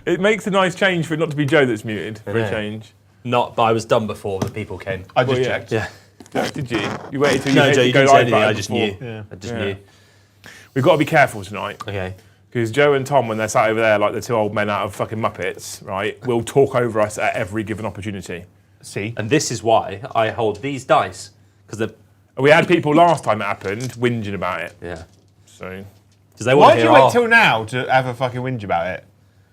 It makes a nice change for it not to be Joe that's muted for a change. Not, but I was done before the people came. I just checked. Yeah. Did you? You waited till No, Joe, you didn't say anything. I just before. knew. Yeah. I just knew. We've got to be careful tonight. Okay. Because Joe and Tom, when they're sat over there like the two old men out of fucking Muppets, right, will talk over us at every given opportunity. See? And this is why I hold these dice. Because We had people last time it happened whinging about it. yeah. So. Because they want Why to did hear you wait till now to have a fucking whinge about it?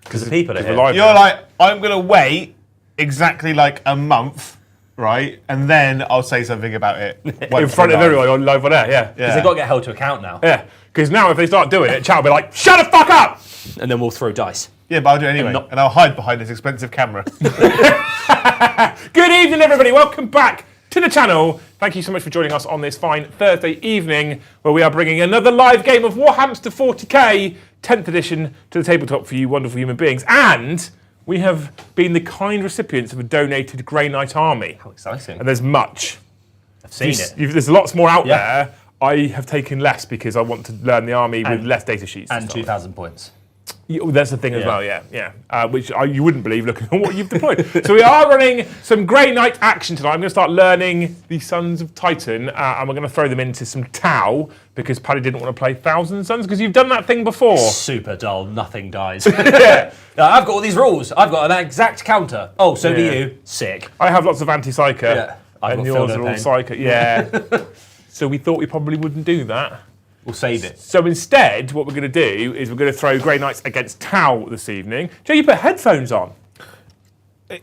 Because the people are here. live- You're like, I'm going to wait exactly like a month, right? And then I'll say something about it. In front of everyone on live on air, yeah. Because they've got to get held to account now. Yeah. Because now if they start doing it, chat will be like, shut the fuck up! And then we'll throw dice. Yeah, but I'll do it anyway. And I'll hide behind this expensive camera. Good evening, everybody. Welcome back to the channel. Thank you so much for joining us on this fine Thursday evening where we are bringing another live game of Warhammer 40k 10th edition to the tabletop for you wonderful human beings. And we have been the kind recipients of a donated Grey Knight army. How exciting. And there's much. I've seen it. There's lots more out there. I have taken less because I want to learn the army with less data sheets. And 2,000 points. That's the thing as well, which you wouldn't believe looking at what you've deployed. So we are running some Grey Knight action tonight. I'm going to start learning the Sons of Titan, and we're going to throw them into some Tau, because Paddy didn't want to play Thousand Sons, because you've done that thing before. Super dull, nothing dies. I've got all these rules. I've got an exact counter. Oh, so do you. Sick. I have lots of anti-psyker, I've and got yours Phil are all psyker. Yeah. So we thought we probably wouldn't do that. We'll save it. So instead, what we're going to do is we're going to throw Grey Knights against Tau this evening. Joe, you put headphones on.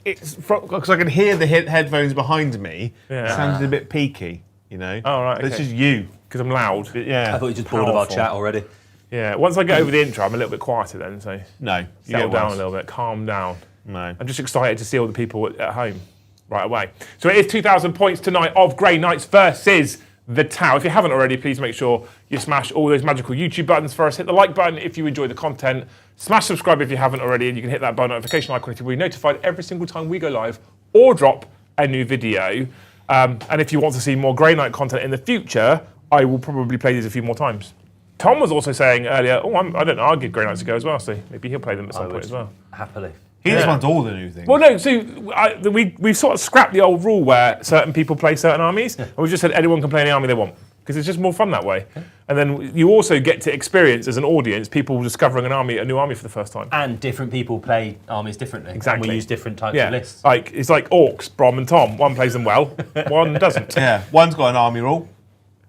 It's because I can hear the headphones behind me. Yeah. It sounded a bit peaky, you know? Oh, right, But it's okay. just you. Because I'm loud. Yeah. I thought you just bored of our Powerful. chat already. Yeah, once I get over the intro, I'm a little bit quieter then, so No. You settle get down worse. a little bit, calm down. No. I'm just excited to see all the people at home right away. So it is 2,000 points tonight of Grey Knights versus the Tau. If you haven't already, please make sure you smash all those magical YouTube buttons for us. Hit the like button if you enjoy the content. Smash subscribe if you haven't already, and you can hit that bell notification icon if you will be notified every single time we go live or drop a new video. And if you want to see more Grey Knight content in the future, I will probably play these a few more times. Tom was also saying earlier, I don't know, I'll give Grey Knights a go as well, so maybe he'll play them at some point as well. Happily. He just wants all the new things. Well, no, so we've sort of scrapped the old rule where certain people play certain armies, and we've just said anyone can play any army they want, because it's just more fun that way. And then you also get to experience, as an audience, people discovering a new army for the first time. And different people play armies differently. Exactly. And we use different types of lists. It's like Orcs, Brom and Tom. One plays them well, one doesn't. Yeah, one's got an army rule.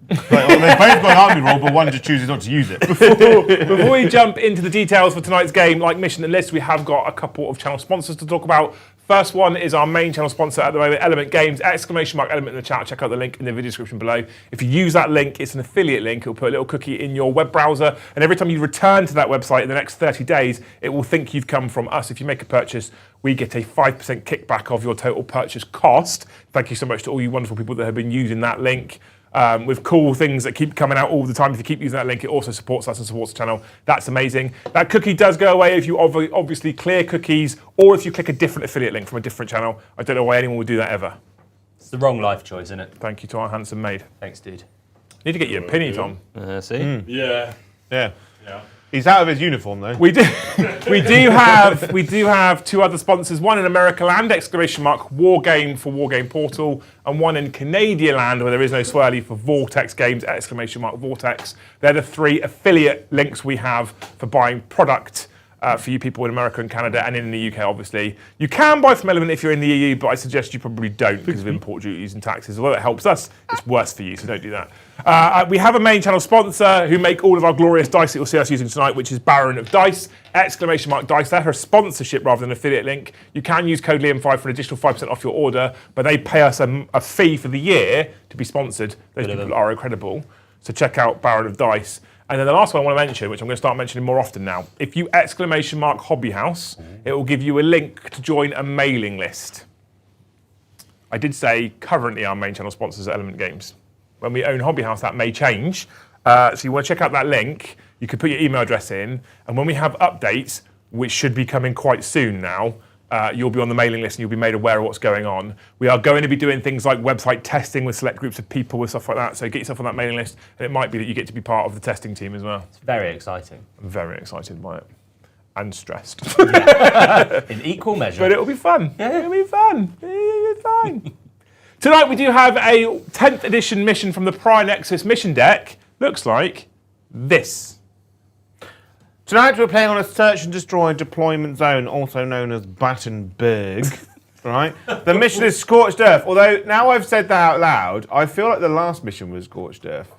They've both got an army rule, but one just chooses not to use it. Before we jump into the details for tonight's game, like mission and list, we have got a couple of channel sponsors to talk about. First one is our main channel sponsor at the moment, Element Games, ! Element in the chat. Check out the link in the video description below. If you use that link, it's an affiliate link. It'll put a little cookie in your web browser, and every time you return to that website in the next 30 days, it will think you've come from us. If you make a purchase, we get a 5% kickback of your total purchase cost. Thank you so much to all you wonderful people that have been using that link. With cool things that keep coming out all the time. If you keep using that link, it also supports us and supports the channel. That's amazing. That cookie does go away if you obviously clear cookies, or if you click a different affiliate link from a different channel. I don't know why anyone would do that ever. It's the wrong life choice, isn't it? Thank you to our handsome maid. Thanks, dude. Need to get you a pinny, Tom. See? Yeah. Yeah. He's out of his uniform though. We do have two other sponsors. One in America Land, ! War Game for War Game Portal, and one in Canadian Land where there is no swirly for Vortex Games, ! Vortex. They're the three affiliate links we have for buying product for you people in America and Canada, and in the UK, obviously. You can buy from Element if you're in the EU, but I suggest you probably don't because of import duties and taxes. Although it helps us, it's worse for you, so don't do that. We have a main channel sponsor who make all of our glorious dice that you'll see us using tonight, which is Baron of Dice, ! Dice. They're a sponsorship rather than an affiliate link. You can use code Liam5 for an additional 5% off your order, but they pay us a fee for the year to be sponsored. Those people are incredible. So check out Baron of Dice. And then the last one I want to mention, which I'm going to start mentioning more often now, if you ! Hobby House, it will give you a link to join a mailing list. I did say currently our main channel sponsors are Element Games. When we own Hobby House, that may change. So you want to check out that link. You can put your email address in, and when we have updates, which should be coming quite soon now, you'll be on the mailing list and you'll be made aware of what's going on. We are going to be doing things like website testing with select groups of people with stuff like that. So get yourself on that mailing list, and it might be that you get to be part of the testing team as well. It's very exciting. I'm very excited by it. and stressed. In equal measure. But it'll be fun. Yeah. It'll be fun. It'll be fine. Tonight we do have a 10th edition mission from the Prior Nexus mission deck. Looks like this. Tonight we're playing on a search and destroy deployment zone, also known as Battenberg. Right? The mission is Scorched Earth. Although now I've said that out loud, I feel like the last mission was Scorched Earth.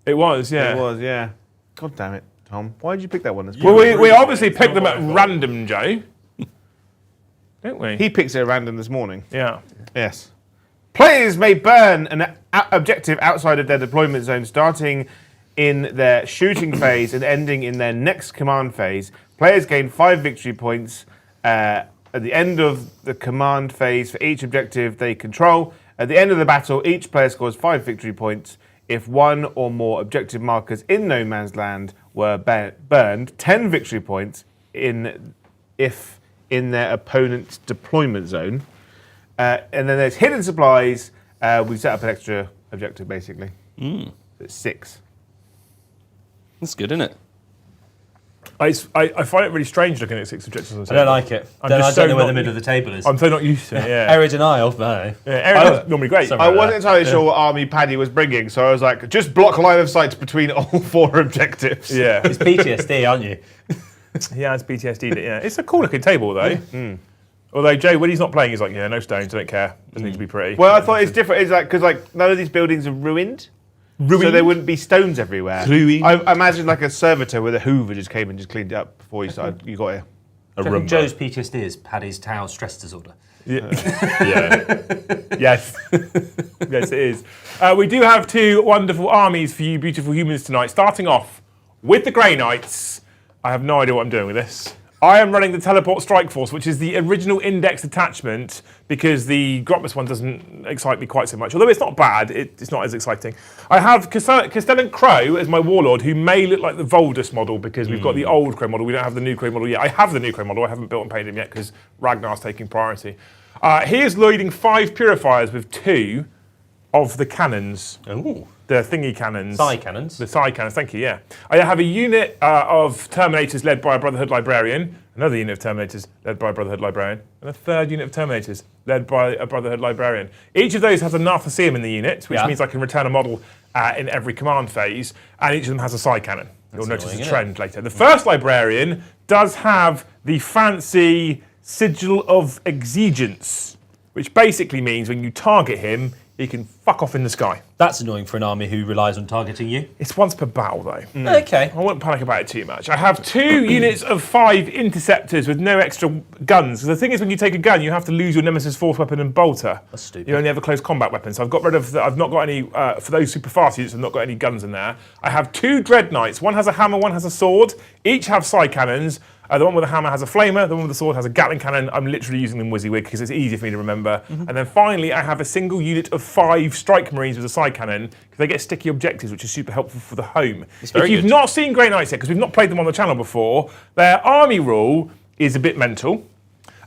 It was, yeah. It was, yeah. God damn it, Tom. Why did you pick that one? Well, we obviously picked them at random, Joe. Don't we? He picks it at random this morning. Yeah. Yes. Players may burn an objective outside of their deployment zone, starting in their shooting phase and ending in their next command phase. Players gain 5 victory points at the end of the command phase for each objective they control. At the end of the battle, each player scores 5 victory points. If one or more objective markers in no man's land were burned, 10 victory points if in their opponent's deployment zone. And then there's hidden supplies. We set up an extra objective, basically. It's 6. That's good, isn't it? I find it really strange looking at 6 objectives on the I table. don't like it. I'm Then just I don't so know where not- the middle of the table is. I'm so not used to it, yeah. Error denial, no. Aaron's normally great. Sorry. I wasn't entirely sure what army Paddy was bringing, so I was like, just block line of sight between all 4 objectives. Yeah. It's PTSD, aren't you? He has PTSD. Yeah. It's a cool looking table, though. Although, Joe, when he's not playing, he's like, yeah, no stones, I don't care. Doesn't need to be pretty. Well, I thought it's different. It's like, because like, none of these buildings are ruined. So there wouldn't be stones everywhere. Ruined. I imagine like a servitor with a hoover just came and just cleaned it up before you started. You got here. a Do you room. think Joe's PTSD is Paddy's tau stress disorder? Yeah. Yes. Yes, it is. We do have 2 wonderful armies for you beautiful humans tonight. Starting off with the Grey Knights. I have no idea what I'm doing with this. I am running the Teleport Strike Force, which is the original index attachment, because the Grotmus one doesn't excite me quite so much. Although it's not bad, it's not as exciting. I have Castellan Crow as my warlord, who may look like the Voldus model, because we've got the old Crow model. We don't have the new Crow model yet. I have the new Crow model. I haven't built and painted him yet, because Ragnar's taking priority. He is loading 5 purifiers with 2 of the cannons. Ooh. The thingy cannons. Psi cannons. The Psi cannons, thank you, yeah. I have a unit of Terminators led by a Brotherhood Librarian, another unit of Terminators led by a Brotherhood Librarian, and a 3rd unit of Terminators led by a Brotherhood Librarian. Each of those has a Nartheseum in the unit, which means I can return a model in every command phase, and each of them has a Psi cannon. You'll notice annoying, a isn't trend later. The first Librarian does have the fancy Sigil of Exigence, which basically means when you target him, he can fuck off in the sky. That's annoying for an army who relies on targeting you. It's once per battle, though. Okay. I won't panic about it too much. I have 2 units of 5 interceptors with no extra guns. Because the thing is, when you take a gun, you have to lose your Nemesis Force Weapon and Bolter. That's stupid. You only have a close combat weapon. So I've got rid of. I've not got any for those super fast units. I've not got any guns in there. I have 2 Dread Knights. One has a hammer, one has a sword. Each have Psi cannons. The one with the hammer has a flamer, the one with the sword has a Gatling cannon. I'm literally using them WYSIWYG because it's easier for me to remember. And then finally, I have a single unit of 5 Strike Marines with a Psi cannon because they get sticky objectives, which is super helpful for the home. If very you've good. not seen Grey Knights yet, because we've not played them on the channel before, their army rule is a bit mental.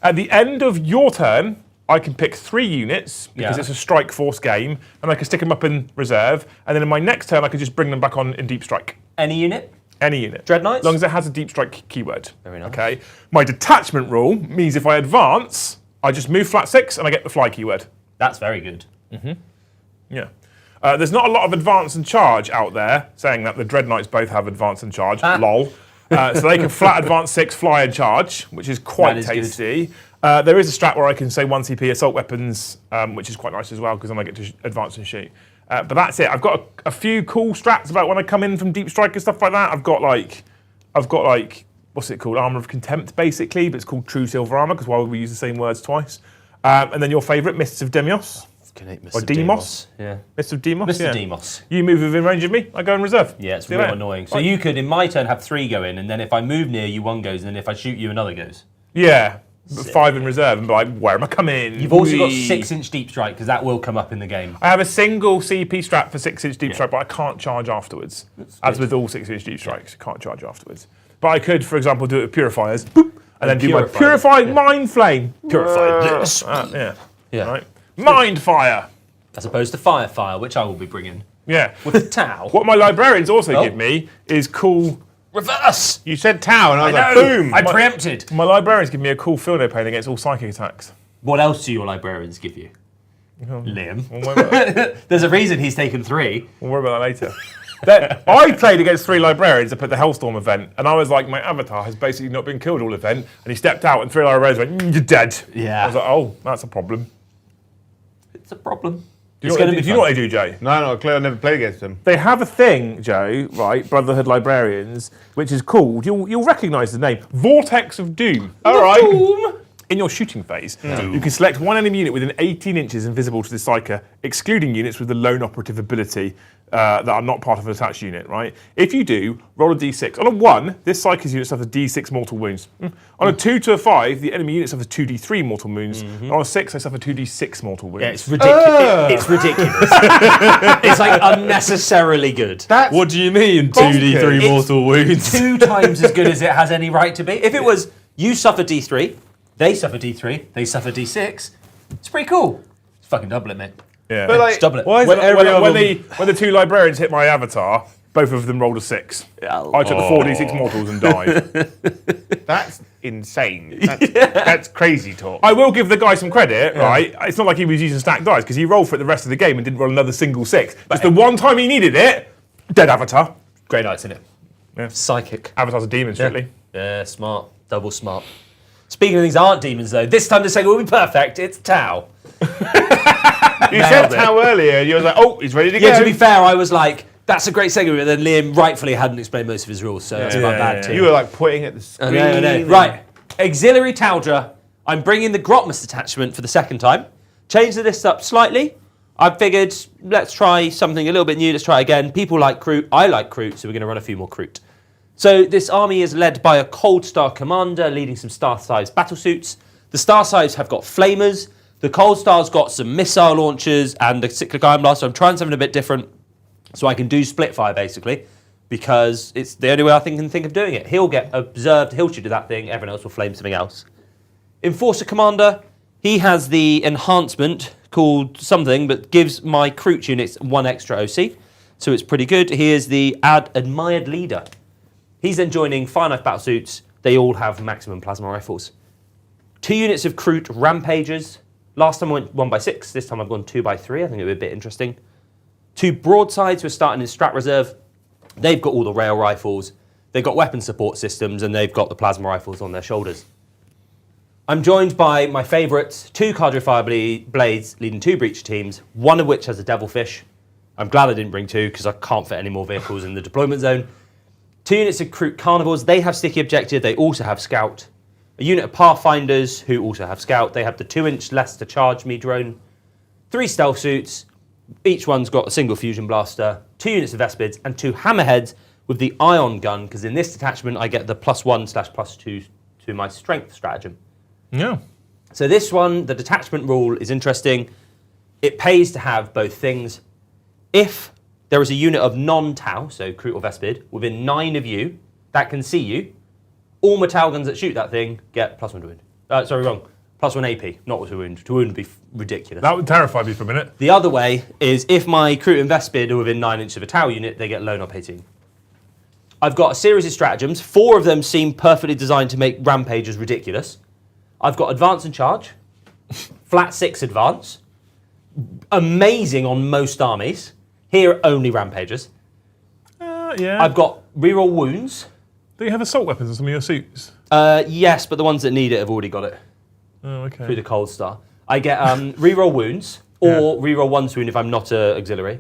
At the end of your turn, I can pick 3 units because it's a strike force game, and I can stick them up in reserve. And then in my next turn, I can just bring them back on in deep strike. Any unit? Any unit. Dread Knights? As long as it has a deep strike keyword. Very nice. Okay. My detachment rule means if I advance, I just move flat 6 and I get the fly keyword. That's very good. Yeah. There's not a lot of advance and charge out there, saying that the Dread Knights both have advance and charge. Lol. So they can flat advance 6, fly and charge, which is quite That is tasty. There is a strat where I can say 1 CP assault weapons, which is quite nice as well, because then I get to advance and shoot. But that's it. I've got a few cool strats about when I come in from deep strike and stuff like that. I've got like, what's it called? Armor of Contempt, basically, but it's called True Silver Armor, because why would we use the same words twice? And then your favourite, Mists of Demios. Mr. Demos? Yeah. Mists of Demos? Mr. Yeah. Demos. You move within range of me, I go in reserve. Yeah, it's See you real later. annoying. So Right. you could, in my turn, have 3 go in, and then if I move near you, 1 goes, and then if I shoot you, another goes. Yeah, but 5 in reserve, and be like, where am I coming? You've also got Whee! 6-inch deep strike, because that will come up in the game. I have a single CP strap for 6-inch deep strike, but I can't charge afterwards. As with all 6-inch deep strikes, you can't charge afterwards. But I could, for example, do it with purifiers, boop, and then do my purify purified mind flame. Purified this. Yeah. Right. Mind fire. As opposed to fire, which I will be bringing. Yeah. With the Tau. What my librarians also Oh. give me is cool Reverse! You said Tau, and I was I like, know. boom. I preempted. My librarians give me a cool field pain against all psychic attacks. What else do your librarians give you? Liam. We'll worry about that, There's a reason he's taken 3. we'll worry about that later. I played against 3 librarians up at the Hellstorm event, and I was like, my avatar has basically not been killed all event, and he stepped out, and 3 librarians went, you're dead. Yeah. I was like, oh, that's a problem. It's a problem. Do you know what they do, Jay? No, not clear. I never played against them. They have a thing, Joe, right, Brotherhood Librarians, which is called, you'll recognise the name, Vortex of Doom. All right. In your shooting phase, you can select one enemy unit within 18 inches invisible to the Psyker, excluding units with the lone operative ability that are not part of an attached unit, right? If you do, roll a d6. On a 1, this Psyker's unit suffers d6 mortal wounds. On a 2 to a 5, the enemy unit suffers 2d3 mortal wounds. And on a 6, they suffer 2d6 mortal wounds. Yeah, it's ridiculous. It's ridiculous. It's like unnecessarily good. What do you mean, 2d3 It's mortal wounds? 2 times as good as it has any right to be. If it was, you suffer d3, they suffer d3, they suffer d6, it's pretty cool. Just fucking double it, mate. Yeah. But like, Just double it. Why is when, every when, other... when the 2 librarians hit my avatar, both of them rolled a 6. I took the 4d6 mortals and died. that's insane. That's crazy talk. I will give the guy some credit, right? It's not like he was using stacked dice, because he rolled for it the rest of the game and didn't roll another single 6. Just the one time he needed it, dead avatar. Great nights, innit? Yeah. Psychic. Avatar's a demon, strictly. Yeah, smart. Double smart. Speaking of things that aren't demons, though, this time the second will be perfect. It's Tau. You said Tau earlier, and you was like, oh, he's ready to go. Yeah, to be fair, I was like, that's a great segment, but then Liam rightfully hadn't explained most of his rules, so that's my bad too. You were like pointing at the screen. I know. Right, auxiliary Taudra. I'm bringing the Grotmus detachment for the second time. Change the list up slightly. I figured, let's try something a little bit new. Let's try again. People like Kroot. I like Kroot, so we're going to run a few more Kroot. So this army is led by a Cold Star commander leading some Star-sized battlesuits. The Star-sized have got flamers. The Cold Star's got some missile launchers and a cyclic iron blast. So I'm trying something a bit different so I can do split fire, basically, because it's the only way I can think of doing it. He'll get observed, he'll shoot at that thing, everyone else will flame something else. Enforcer commander, he has the enhancement called something, but gives my Kroot units 1 extra OC. So it's pretty good. He is the admired leader. He's then joining Fire Knife battlesuits. They all have maximum plasma rifles. 2 units of Kroot rampagers. Last time I went 1x6. This time I've gone 2x3. I think it would be a bit interesting. 2 broadsides who are starting in strat reserve. They've got all the rail rifles. They've got weapon support systems, and they've got the plasma rifles on their shoulders. I'm joined by my favourites, 2 Cadre Fire Blades leading 2 Breacher teams, one of which has a Devilfish. I'm glad I didn't bring 2 because I can't fit any more vehicles in the deployment zone. 2 units of Kroot Carnivores, they have Sticky Objective, they also have Scout. A unit of Pathfinders who also have Scout, they have the 2-inch less to charge me drone. 3 Stealth Suits, each one's got a single Fusion Blaster, 2 units of Vespids, and 2 Hammerheads with the Ion Gun, because in this detachment I get the +1/+2 to my Strength stratagem. Yeah. So this one, the detachment rule is interesting. It pays to have both things. If there is a unit of non-Tau, so Kroot or Vespid, within 9 of you that can see you, all my Tau guns that shoot that thing get +1 to wound. Sorry, wrong. +1 AP, not to wound. To wound would be ridiculous. That would terrify me for a minute. The other way is if my Kroot and Vespid are within 9 inches of a Tau unit, they get lone op 18. I've got a series of stratagems. 4 of them seem perfectly designed to make rampagers ridiculous. I've got advance and charge, flat 6 advance, amazing on most armies. Here, only rampagers. Yeah. I've got reroll wounds. Do you have assault weapons on some of your suits? Yes, but the ones that need it have already got it Oh, okay. through the Cold Star. I get reroll wounds or reroll 1 wound if I'm not an auxiliary.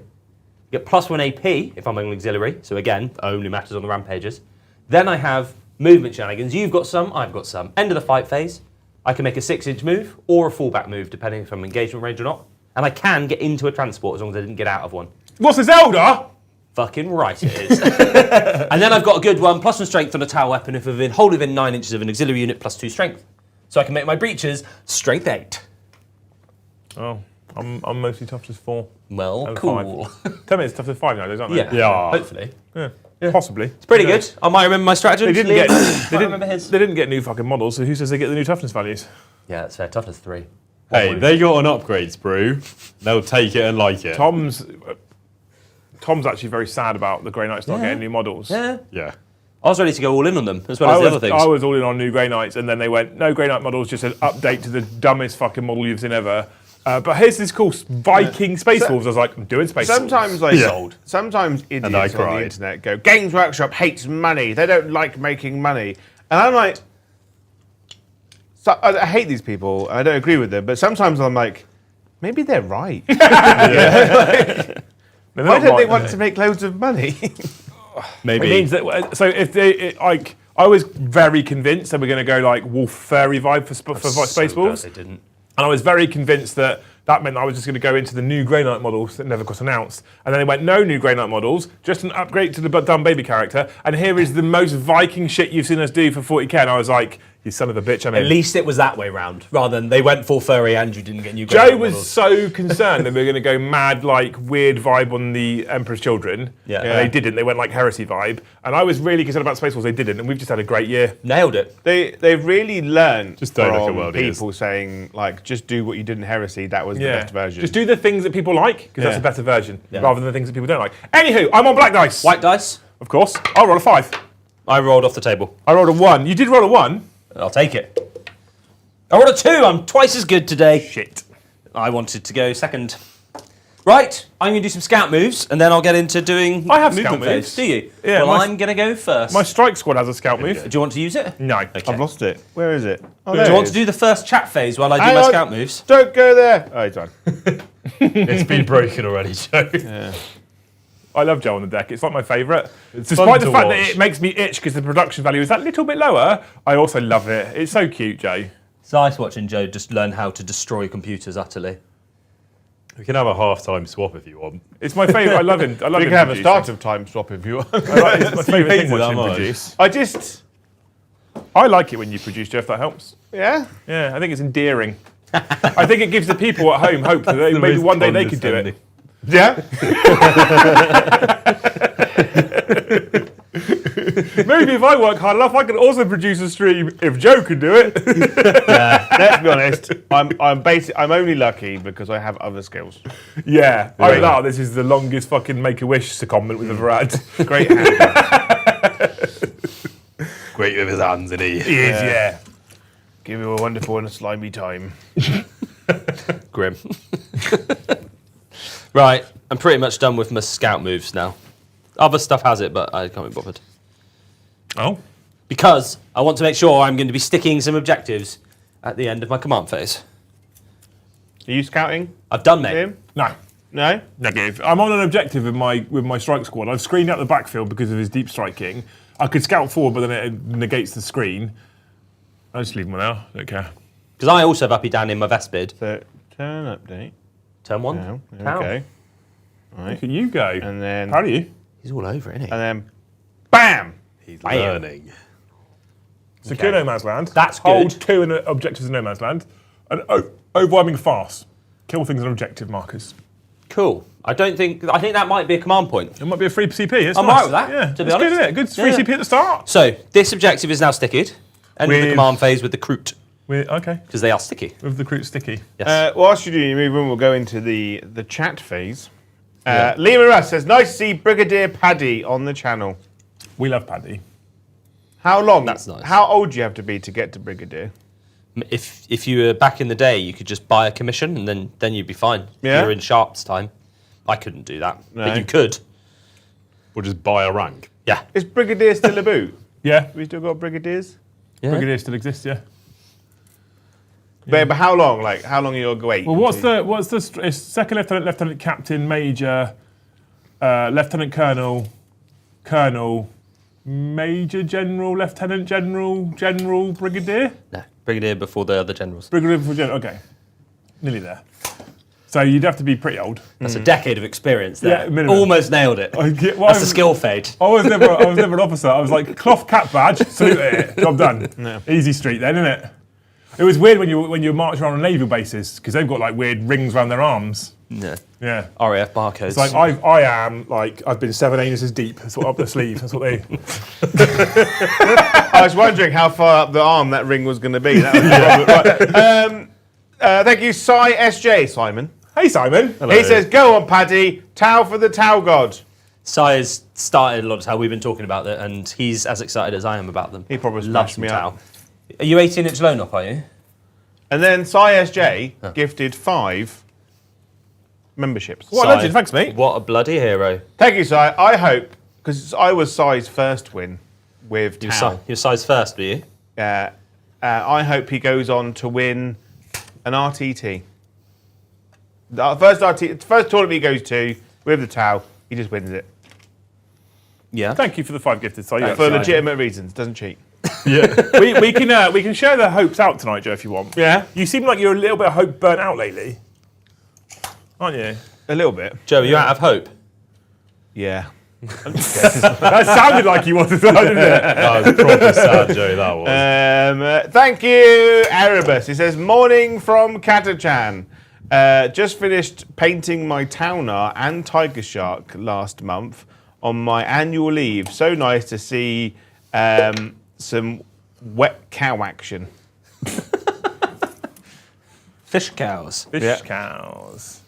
Get +1 AP if I'm an auxiliary. So again, only matters on the rampagers. Then I have movement shenanigans. You've got some, I've got some. End of the fight phase. I can make a 6-inch move or a fallback move, depending if I'm engagement range or not. And I can get into a transport as long as I didn't get out of one. What's this, Zelda? Fucking right it is. And then I've got a good one, +1 strength on a Tau weapon if wholly within 9 inches of an auxiliary unit, +2 strength. So I can make my breaches strength 8. Oh, I'm mostly toughness 4. Well, and cool. 5. Tell me it's toughness 5 nowadays, aren't they? Yeah, hopefully. Yeah. Possibly. It's pretty good. I might remember my strategy. They didn't get. remember his. They didn't get new fucking models. So who says they get the new toughness values? Yeah, that's fair. Toughness 3. Hey, they got an upgrades, bro. They'll take it and like it. Tom's actually very sad about the Grey Knights not getting new models. Yeah. Yeah. I was ready to go all in on them, as well as the other things. I was all in on new Grey Knights, and then they went, no Grey Knight models, just an update to the dumbest fucking model you've seen ever. But here's this cool Viking Space Wolves. I was like, I'm doing Space Sometimes, Wolves. sometimes idiots I on the cried. internet go, Games Workshop hates money. They don't like making money. And I'm like, I hate these people. I don't agree with them. But sometimes I'm like, maybe they're right. Why don't they want to make loads of money? Maybe. It means that, so if they, I was very convinced that we're going to go like Wolf Fairy vibe for Space Wolves. They didn't. And I was very convinced that meant I was just going to go into the new Grey Knight models that never got announced. And then they went, no new Grey Knight models, just an upgrade to the dumb baby character. And here is the most Viking shit you've seen us do for 40k. And I was like, you son of a bitch, I'm in. At least it was that way round, rather than they went full furry and you didn't get new. Joe was so concerned that we were going to go mad, like, weird vibe on the Emperor's Children. Yeah. And they didn't. They went, like, heresy vibe. And I was really concerned about Space Wars. They didn't. And we've just had a great year. Nailed it. They've really learned Just don't look at from World Eaters. people saying, like, just do what you did in Heresy. That was the best version. Just do the things that people like, because that's Yeah. a better version, rather than the things that people don't like. Anywho, I'm on black dice. White dice. Of course. I'll roll a 5. I rolled off the table. I rolled a 1. You did roll a 1. I'll take it. I rolled a 2. I'm twice as good today. Shit. I wanted to go second. Right, I'm going to do some scout moves, and then I'll get into doing I have movement scout moves. phase. Do you? Yeah, Well, my- I'm going to go first. My strike squad has a scout move. Do you want to use it? No. I've lost it. Where is it? Oh, Do there you it want is. to do the first chat phase while I do Hang my on. scout moves? Don't go there. Oh, he's on. It's been broken already, Joe. I love Joe on the deck. It's like my favourite. fun Despite the to fact watch. that it makes me itch because the production value is that little bit lower, I also love it. It's so cute, Joe. It's nice watching Joe just learn how to destroy computers utterly. We can have a half-time swap if you want. It's my favourite. I love him. I love We him can have a producing. start of time swap if you want. It's my favourite hate thing it that watching him much. produce. I just, I like it when you produce, Jeff. That helps. yeah. Yeah, I think it's endearing. I think it gives the people at home hope that The maybe most one day they could do it. condescending. Yeah. Maybe if I work hard enough, I can also produce a stream if Joe can do it. Let's be honest. I'm only lucky because I have other skills. Yeah. I know this is the longest fucking Make-A-Wish secondment we've ever had. Great hand. Great with his hands, and he. He is, yeah. Give you a wonderful and a slimy time. Grim. Right, I'm pretty much done with my scout moves now. Other stuff has it, but I can't be bothered. Oh. Because I want to make sure I'm going to be sticking some objectives at the end of my command phase. Are you scouting I've done, mate. him? No. No? Negative. I'm on an objective with my strike squad. I've screened out the backfield because of his deep striking. I could scout forward, but then it negates the screen. I'll just leave him there. Don't care. Because I also have Uppy Dan in my Vespid. So, turn update. Turn 1. Now. Cow. Okay. Look at you go. And then, How do you? He's all over, isn't he? and then, bam! He's learning. Secure no man's land. That's Hold good. 2 objectives in no man's land. And overwhelming fast. Kill things on objective markers. Cool. I think that might be a command point. It might be a free CP. It's I'm nice. alright with that, Yeah, to be it's good, honest. isn't it? Good free Yeah. CP at the start. So, this objective is now sticked. End of the With- command phase with the Kroot. Okay. Because they are sticky. With the Kroot sticky. Yes. Whilst you do your movement, we'll go into the chat phase. Lima Russ says, nice to see Brigadier Paddy on the channel. We love Paddy. How long? That's nice. How old do you have to be to get to Brigadier? If you were back in the day, you could just buy a commission and then you'd be fine. Yeah? You're in Sharp's time. I couldn't do that. No. But you could. We'll just buy a rank. Yeah. Is Brigadier still a boot? Yeah. Have we still got Brigadiers? Yeah. Brigadier still exists, yeah. But how long? Like, how long are you wait? Well, what's the it's second lieutenant, lieutenant captain, major, lieutenant colonel, colonel, major general, lieutenant general, general, brigadier? No. Brigadier before the other generals. Brigadier before general, okay. Nearly there. So you'd have to be pretty old. That's a decade of experience there. Yeah, minimum. Almost nailed it. Well, That's a skill fade. I was never an officer. I was like, cloth cap badge, salute it, job done. Easy street then, isn't it? It was weird when you march around on naval bases because they've got like weird rings around their arms. No. Yeah. RAF barcodes. It's like I am like I've been 7 anuses deep. That's what up the sleeve. That's what they. I was wondering how far up the arm that ring was going to be. That was the problem. Right. Thank you, SJ Simon. Hey Simon. He says, go on, Paddy. Tau for the Tau God. Sai has started a lot of Tau. We've been talking about it, and he's as excited as I am about them. He probably loves smashed me Tau. up. Are you 18-inch loan up, are you? And then Cy SJ gifted 5 memberships. What a Sai, legend, thanks, mate. What a bloody hero. Thank you, Cy. I hope, because I was Cy's first win with Tau. Your size first, were you? I hope he goes on to win an RTT. The first tournament he goes to with the Tau, he just wins it. Yeah. Thank you for the 5 gifted. So For legitimate reasons, doesn't cheat. Yeah. we can share the hopes out tonight, Joe, if you want. Yeah. You seem like you're a little bit of hope burnt out lately, aren't you? A little bit. Joe, are you out of hope? Yeah. That sounded like you wanted to, didn't it? That was proper sad, Joe, that was. Thank you, Erebus. He says, morning from Katachan. Just finished painting my Taunar and Tiger Shark last month on my annual leave. So nice to see some wet cow action. Fish cows. Fish cows.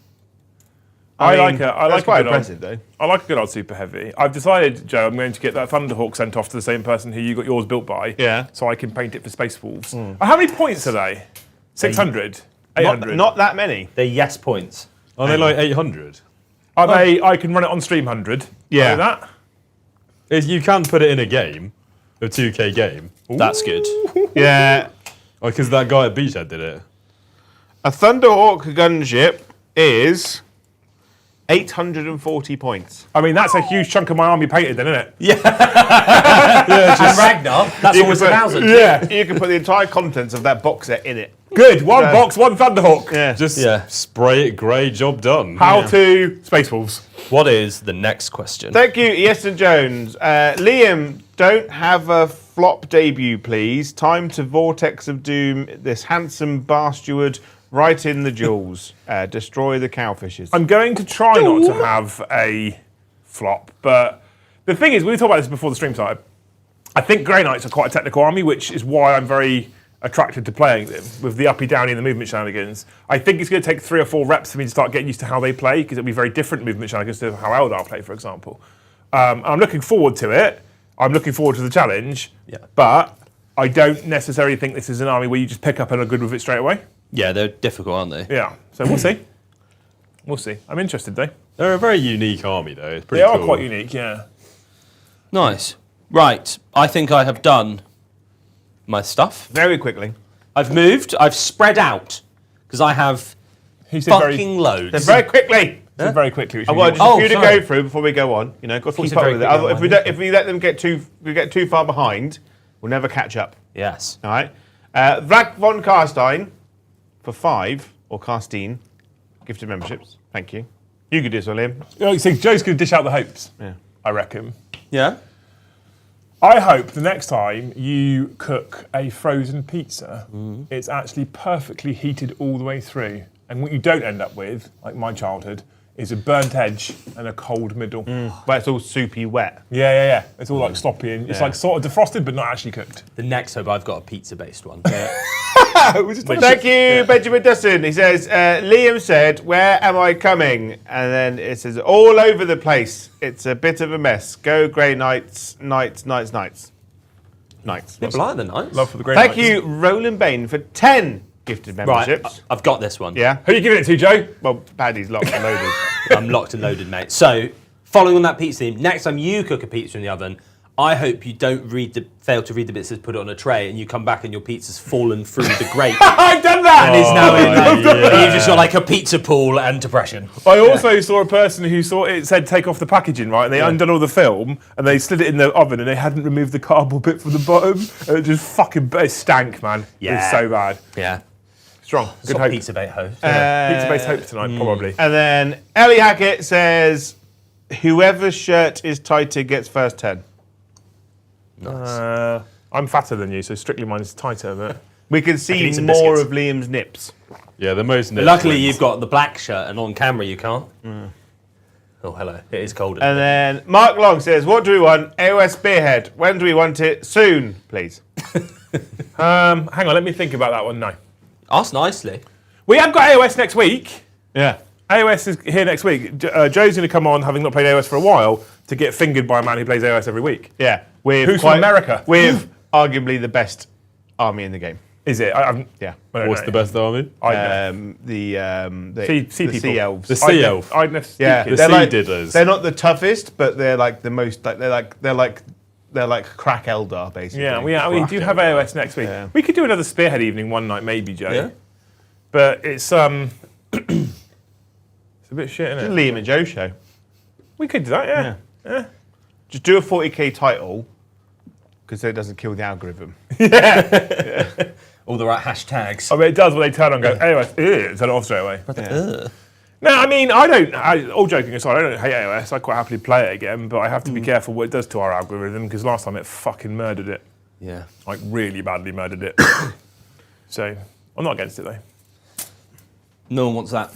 I like that's quite a good impressive, though. I like a good old super heavy. I've decided, Joe, I'm going to get that Thunderhawk sent off to the same person who you got yours built by. Yeah. So I can paint it for Space Wolves. How many points are they? 600? 800? Not that many. They're yes points. Are they like 800? Are they? I can run it on Stream 100. Yeah. Know that? You can put it in a game, a 2K game. That's good. Yeah. Because that guy at Beachhead did it. A Thunderhawk gunship is 840 points. I mean, that's a huge chunk of my army painted then, isn't it? And Ragnar, that's almost 1,000. Yeah. You can put the entire contents of that box set in it. Good. One box, one Thunderhawk. Yeah. Just Yeah. spray it grey, job done. How to Space Wolves. What is the next question? Thank you, Easton Jones. Liam, don't have a flop debut, please. Time to Vortex of Doom this handsome bastard right in the jewels. Destroy the cowfishes. I'm going to try not to have a flop, but the thing is, we talked about this before the stream started. I think Grey Knights are quite a technical army, which is why I'm very attracted to playing them with the uppy downy and the movement shenanigans. I think it's going to take 3 or 4 reps for me to start getting used to how they play, because it'll be very different movement shenanigans to how Eldar play, for example. I'm looking forward to it. I'm looking forward to the challenge, but I don't necessarily think this is an army where you just pick up and are good with it straight away. Yeah, they're difficult, aren't they? Yeah, so we'll see. We'll see. I'm interested though. They're a very unique army, though. It's pretty They are cool. quite unique, yeah. Nice. Right, I think I have done my stuff. Very quickly. I've moved, I've spread out, because I have He said very, fucking loads. Very quickly. said very quickly. Which I've is got just Oh, a few to sorry. go through before we go on. You know, got to you keep said up very with it. quickly, If we let them get too far behind, we'll never catch up. Yes. All right. Vlad von Karstein for 5, or Karstein, gifted memberships. Thank you. You could do this one, Liam. Oh, so Joe's going to dish out the hopes, Yeah. I reckon. Yeah? I hope the next time you cook a frozen pizza, it's actually perfectly heated all the way through. And what you don't end up with, like my childhood, is a burnt edge and a cold middle. But it's all soupy wet. Yeah. It's all like sloppy and it's like sort of defrosted but not actually cooked. The next hope, I've got a pizza-based one. Thank you, Benjamin Dustin. He says, Liam said, where am I coming? And then it says, all over the place. It's a bit of a mess. Go Grey Knights, Knights. They're blind, the Knights. Love for the great Thank nights. you, Roland Bain, for 10 gifted Right, memberships. I've got this one. Yeah. Who are you giving it to, Joe? Well, Paddy's locked and loaded. I'm locked and loaded, mate. So, following on that pizza theme, next time you cook a pizza in the oven, I hope you don't fail to read the bits that put it on a tray, and you come back and your pizza's fallen through the grate I've done that! and is now in. You've just got like a pizza pool and depression. I also saw a person who saw it said take off the packaging, right? And they undone all the film and they slid it in the oven and they hadn't removed the cardboard bit from the bottom. And it just fucking it stank, man. Yeah. It's so bad. Yeah. Strong. It's Good got hope. pizza bait host. Pizza-based hope tonight, probably. And then Ellie Hackett says, whoever's shirt is tighter gets first 10. I'm fatter than you, so strictly mine is tighter, but... We can see eat some more biscuits. of Liam's nips. Yeah, the most. Luckily, wins. you've got the black shirt, and on camera you can't. Oh, hello. It is cold. And then Mark Long says, what do we want? AOS Spearhead. When do we want it? Soon, please. Hang on, let me think about that one now. Ask nicely. We have got AOS next week. Yeah. AOS is here next week. Joe's going to come on, having not played AOS for a while, to get fingered by a man who plays AOS every week. Yeah. Who's from America? With arguably the best army in the game. Is it? Yeah. What's the best army? The sea elves. The sea elf. Yeah, The they're sea like, didders. they're not the toughest, but they're like the most. Like they're like crack Eldar basically. Yeah, we do have AOS next week. Yeah. We could do another Spearhead evening one night, maybe, Joe. Yeah. But it's it's a bit shit, isn't it? Liam and Joe show. We could do that, yeah. Just do a 40k title because it doesn't kill the algorithm. All the right hashtags. I mean, it does when they turn on and go, AOS, turn it off straight away. No, I mean, all joking aside, I don't hate AOS. I quite happily play it again, but I have to be careful what it does to our algorithm because last time it fucking murdered it. Yeah. Like, really badly murdered it. So, I'm not against it, though. No one wants that.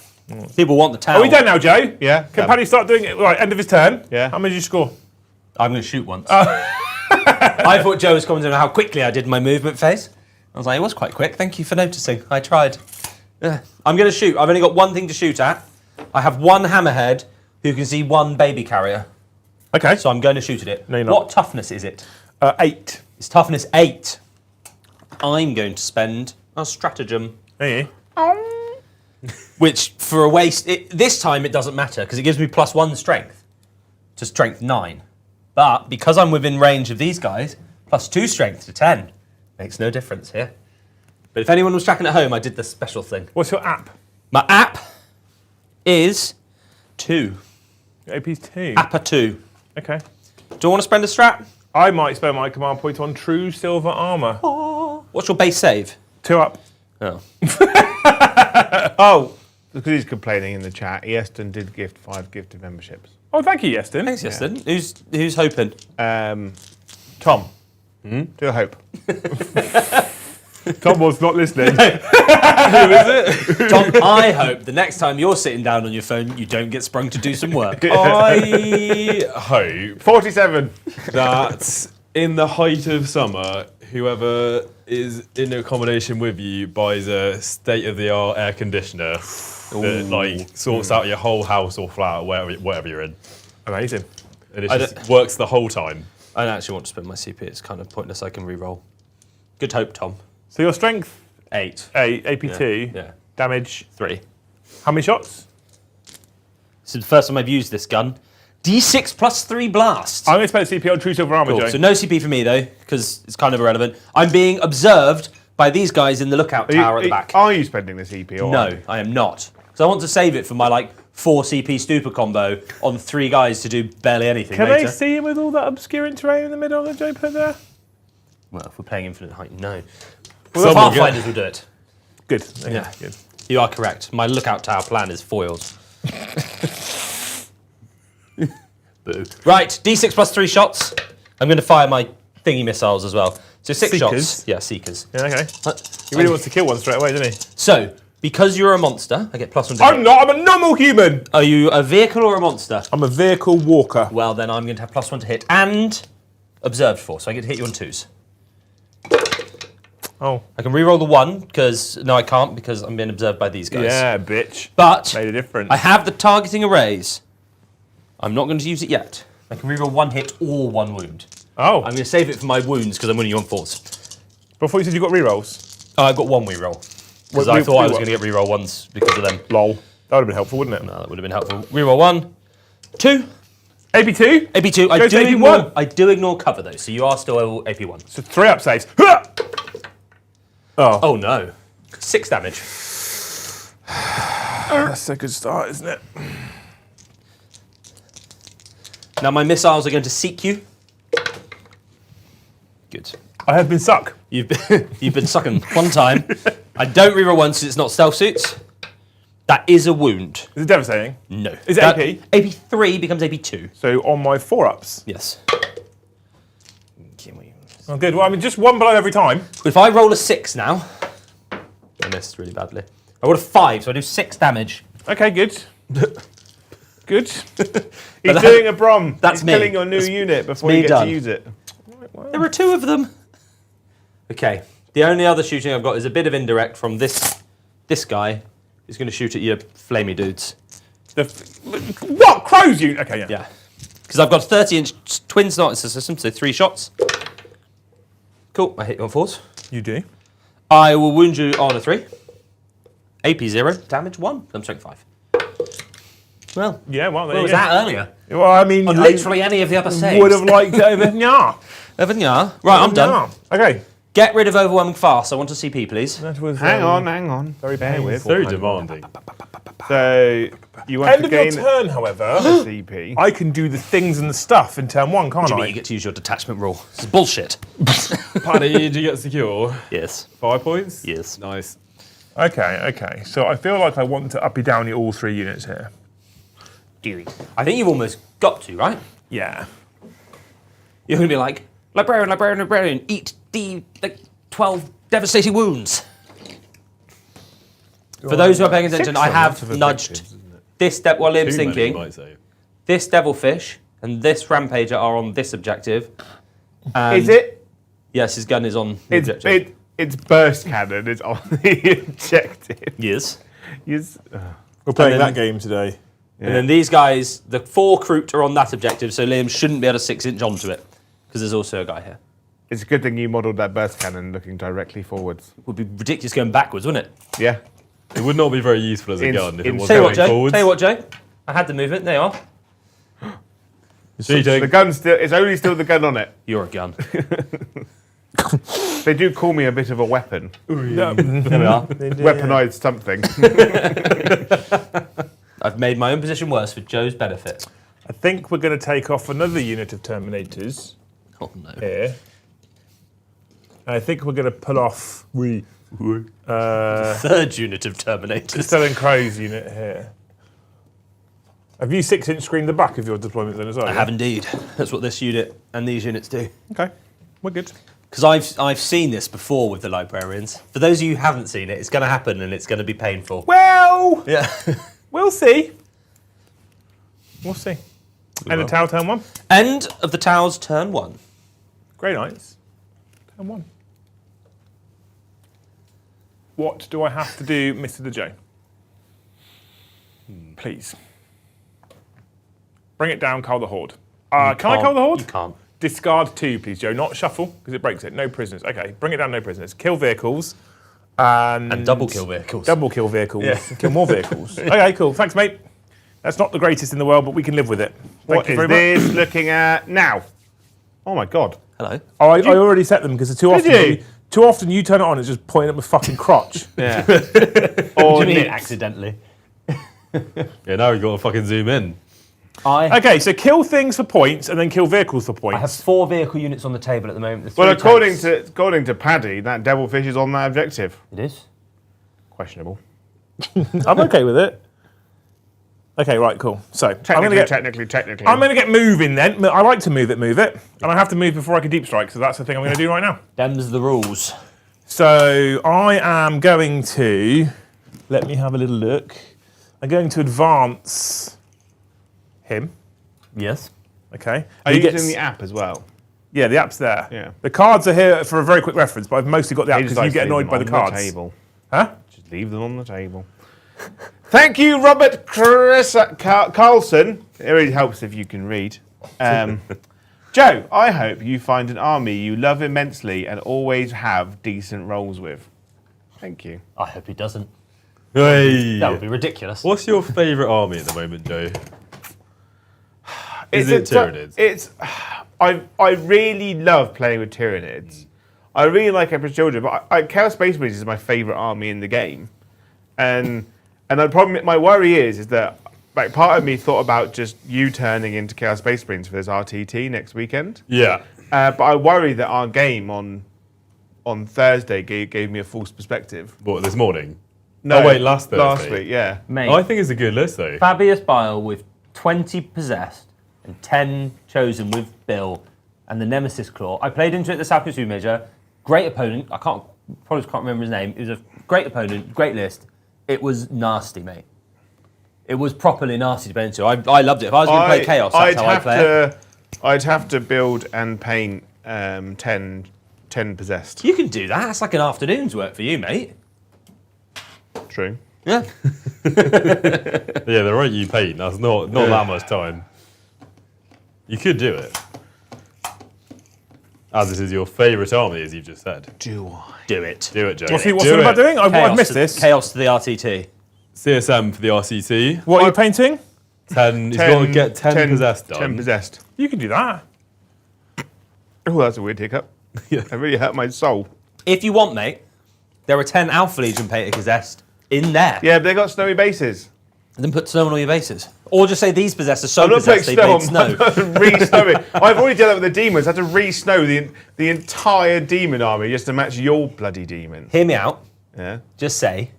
People want the town. Are we done now, Joe? Yeah. Can Paddy start doing it? Right, end of his turn. Yeah. How many did you score? I'm going to shoot once. I thought Joe was commenting on how quickly I did my movement phase. I was like, it was quite quick. Thank you for noticing. I tried. I'm going to shoot. I've only got one thing to shoot at. I have one hammerhead who can see one baby carrier. Okay. So I'm going to shoot at it. No, you're not. What toughness is it? 8. It's toughness 8. I'm going to spend a stratagem. Hey. Which, for a waste, this time it doesn't matter because it gives me +1 strength to strength 9. But because I'm within range of these guys, +2 strength to 10. Makes no difference here. But if anyone was tracking at home, I did the special thing. What's your app? My app is 2. Your AP's 2. Appa 2. Okay. Do you want to spend a strat? I might spend my command point on true silver armour. What's your base save? 2 up. Oh. Oh, because he's complaining in the chat. Easton did gift 5 gifted memberships. Oh, thank you, Yeston. Thanks, Justin. Who's hoping? Tom. Do a hope. Tom was not listening. Tom, I hope the next time you're sitting down on your phone, you don't get sprung to do some work. I hope 47. that in the height of summer, whoever is in accommodation with you buys a state-of-the-art air conditioner that like sorts out your whole house or flat or wherever you're in. Amazing. And it just works the whole time. I don't actually want to spend my CP. It's kind of pointless. I can re-roll. Good hope, Tom. So your strength 8. 8, AP 2, Yeah. damage 3. How many shots? This is the first time I've used this gun. D6 +3 blast. I'm going to spend CP on true silver armour, Cool. Joe. So no CP for me though, because it's kind of irrelevant. I'm being observed by these guys in the lookout tower at the back. Are you spending the CP? Or No, I am not. So I want to save it for my 4 CP stupor combo on 3 guys to do barely anything Can later. they see him with all that obscure terrain in the middle that Joe put there? Well, if we're playing Infinite Height, no. Well, Well, Pathfinders will do it. Good. Yeah. Good. You are correct. My lookout tower plan is foiled. Boo. Right, D6 +3 shots. I'm going to fire my thingy missiles as well. So 6 Seekers? shots. Yeah, Seekers. Yeah, okay. He really wants to kill one straight away, doesn't he? So, because you're a monster, I get +1 to I'm hit. not. I'm a normal human. Are you a vehicle or a monster? I'm a vehicle walker. Well, then I'm going to have +1 to hit and observed for, so I get to hit you on 2s. Oh. I can re-roll the 1 because no, I can't because I'm being observed by these guys. Yeah, bitch. But Made a difference. I have the targeting arrays. I'm not going to use it yet. I can re-roll 1 hit or 1 wound. Oh. I'm going to save it for my wounds because I'm winning you on 4s. Before you said you got rerolls. Oh, I got 1 re-roll because I thought I was going to get re-roll 1s because of them. Lol. That would have been helpful, wouldn't it? No, that would have been helpful. Re-roll 1, 2. AP2? AP2. Go to AP1. I do ignore cover though, so you are still AP1. So 3 up saves. Huh! Oh. Oh no. 6 damage. That's a good start, isn't it? Now my missiles are going to seek you. Good. I have been suck. You've been sucking 1 time. I don't reroll 1 since it's not stealth suits. That is a wound. Is it devastating? No. Is it AP? AP3 becomes AP2. So on my 4 ups. Yes. Oh, good. Well, I mean, just 1 blow every time. If I roll a 6 now, I missed really badly. I roll a 5, so I do 6 damage. Okay, good. Good. He's doing a Brom. That's He's me. killing your new unit before me you get done. to use it. There are 2 of them. Okay. The only other shooting I've got is a bit of indirect from this guy who's going to shoot at your flamey dudes. What? Crows unit? Okay, yeah. Yeah. Because I've got a 30-inch twin sniper system, so 3 shots. Cool, I hit you on 4s. You do. I will wound you on a 3. AP 0, damage 1, I'm strength 5. Well, Yeah, well, there What you was go. that earlier? Well, I mean, On I literally any of the other saves. would have liked it over Nya. Evan, yeah. Right, I'm done. Okay. Get rid of overwhelming fast. I want to see P, please. That was, Hang on. Very Bear painful. with. Very demanding. So you want End to of your gain turn, however, CP. I can do the things and the stuff in turn 1, can't Jimmy, I? you get to use your detachment rule. This is bullshit. Paddy, did you get secure? Yes. 5 points? Yes. Nice. Okay. So I feel like I want to uppy downy all 3 units here. I think you've almost got to, right? Yeah. You're going to be like, librarian, eat the 12 devastating wounds. For those who are paying attention, I have nudged this, while Liam's Too many, you thinking, might say. this devilfish and this rampager are on this objective. And Is it? Yes, his gun is on the objective. It's burst cannon. It's on the objective. Yes. Yes. We're playing And then- that game today. And then these guys, the 4 Kroot are on that objective, so Liam shouldn't be able to 6-inch onto it. Because there's also a guy here. It's a good thing you modelled that burst cannon looking directly forwards. It would be ridiculous going backwards, wouldn't it? Yeah. It would not be very useful as a In- gun if it in- was Tell you going what, Joe. forwards. Tell you what, Joe. I had the movement. There you are. The gun's still. It's only still the gun on it. You're a gun. They do call me a bit of a weapon. There we are. Weaponized something. I've made my own position worse for Joe's benefit. I think we're going to take off another unit of Terminators Oh no. here. I think we're going to pull off Third unit of Terminators. Stellan Crow's unit here. Have you 6-inch screened the back of your deployment then as well? I have indeed. That's what this unit and these units do. Okay, we're good. Because I've seen this before with the librarians. For those of you who haven't seen it, it's going to happen and it's going to be painful. Well, Yeah. we'll see. We'll see. End of Tau, turn 1. End of the Towers, turn 1. Grey Knights, turn 1. What do I have to do, Mr. DeJ? Please. Bring it down, Cull the Horde. Can I Cull the Horde? You can't. Discard 2, please, Joe. Not shuffle, because it breaks it. No prisoners. Okay, bring it down, no prisoners. Kill vehicles. And double kill vehicles. Double kill vehicles. Yeah. Kill more vehicles. Okay, cool. Thanks, mate. That's not the greatest in the world, but we can live with it. What Thank you is very much. this looking at now? Oh my god. Hello. Oh, I already set them because too often, you? too often you turn it on, it's just pointing at my fucking crotch. Yeah. What or do you mean Nick. accidentally? Yeah, now you've got to fucking zoom in. Okay, so kill things for points and then kill vehicles for points. I have 4 vehicle units on the table at the moment. The Well, 3 tanks. according to Paddy, that devilfish is on that objective. It is. Questionable. I'm okay with it. Okay, right, cool. So I'm Technically, gonna technically. I'm gonna get moving then. I like to move it, and I have to move before I can deep strike. So that's the thing I'm gonna do right now. Them's the rules. So I am going to let me have a little look. I'm going to advance him. Yes. Okay. Are He you gets- using the app as well? Yeah, the app's there. Yeah. The cards are here for a very quick reference, but I've mostly got the app He just because you likes get to leave annoyed by them the on cards. table. Huh? Just leave them on the table. Thank you, Robert Carlson. It really helps if you can read. Joe, I hope you find an army you love immensely and always have decent rolls with. Thank you. I hope he doesn't. Hey. That would be ridiculous. What's your favourite army at the moment, Joe? Is it Tyranids? I really love playing with Tyranids. I really like Emperor's Children, but Chaos Space Marines is my favourite army in the game. And the problem, my worry is that like part of me thought about just you turning into Chaos Space Marines for this RTT next weekend. Yeah. But I worry that our game on Thursday gave me a false perspective. What, this morning? No, Oh, wait, last Thursday. Last week, yeah. Mate, I think it's a good list, though. Fabius Bile with 20 possessed and 10 chosen with Bill and the Nemesis Claw. I played into it the South Pacific Major. Great opponent. Probably can't remember his name. It was a great opponent, great list. It was nasty, mate. It was properly nasty to play into. I loved it. If I was going to play Chaos, that's how I'd play it. I'd have to build and paint 10 possessed. You can do that. That's like an afternoon's work for you, mate. True. Yeah. Yeah, the rate you paint, that's not that much time. You could do it. As this is your favourite army, as you've just said. Do I? Do it. Do it, Joe. What's it about doing? I've missed this. Chaos to the RTT. CSM for the RCT. What are you painting? 10. He's got to get 10 possessed done. 10 possessed. You can do that. Oh, that's a weird hiccup. Yeah. That really hurt my soul. If you want, mate, there are 10 Alpha Legion painted possessed in there. Yeah, but they got snowy bases. Then put snow on all your bases. Or just say these possessed are so I'm not putting possessed they made snow. re-snow it. I've already done that with the demons. I had to re-snow the entire demon army just to match your bloody demon. Hear me out. Yeah. Just say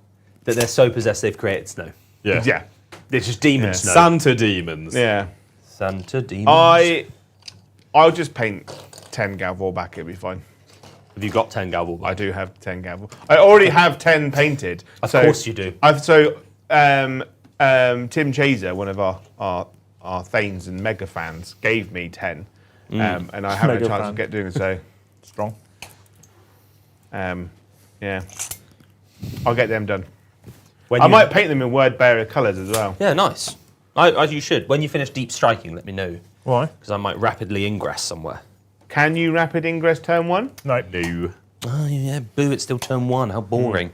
that they're so possessed they've created snow. Yeah. Yeah. It's just demon Yeah. snow. Santa demons. Yeah. Santa demons. I'll just paint 10 Galvor back. It'll be fine. Have you got 10 Galvor? I do have 10 Galvor. I already have 10 painted. Of course you do. Tim Chaser, one of our Thanes and Mega fans, gave me 10, and I haven't had a chance to get doing so. Strong. Yeah, I'll get them done. When I you- might paint them in word bearer colours as well. Yeah, nice. You should. When you finish deep striking, let me know. Why? Because I might rapidly ingress somewhere. Can you rapid ingress turn 1? No. No. Oh, yeah, boo, it's still turn 1. How boring.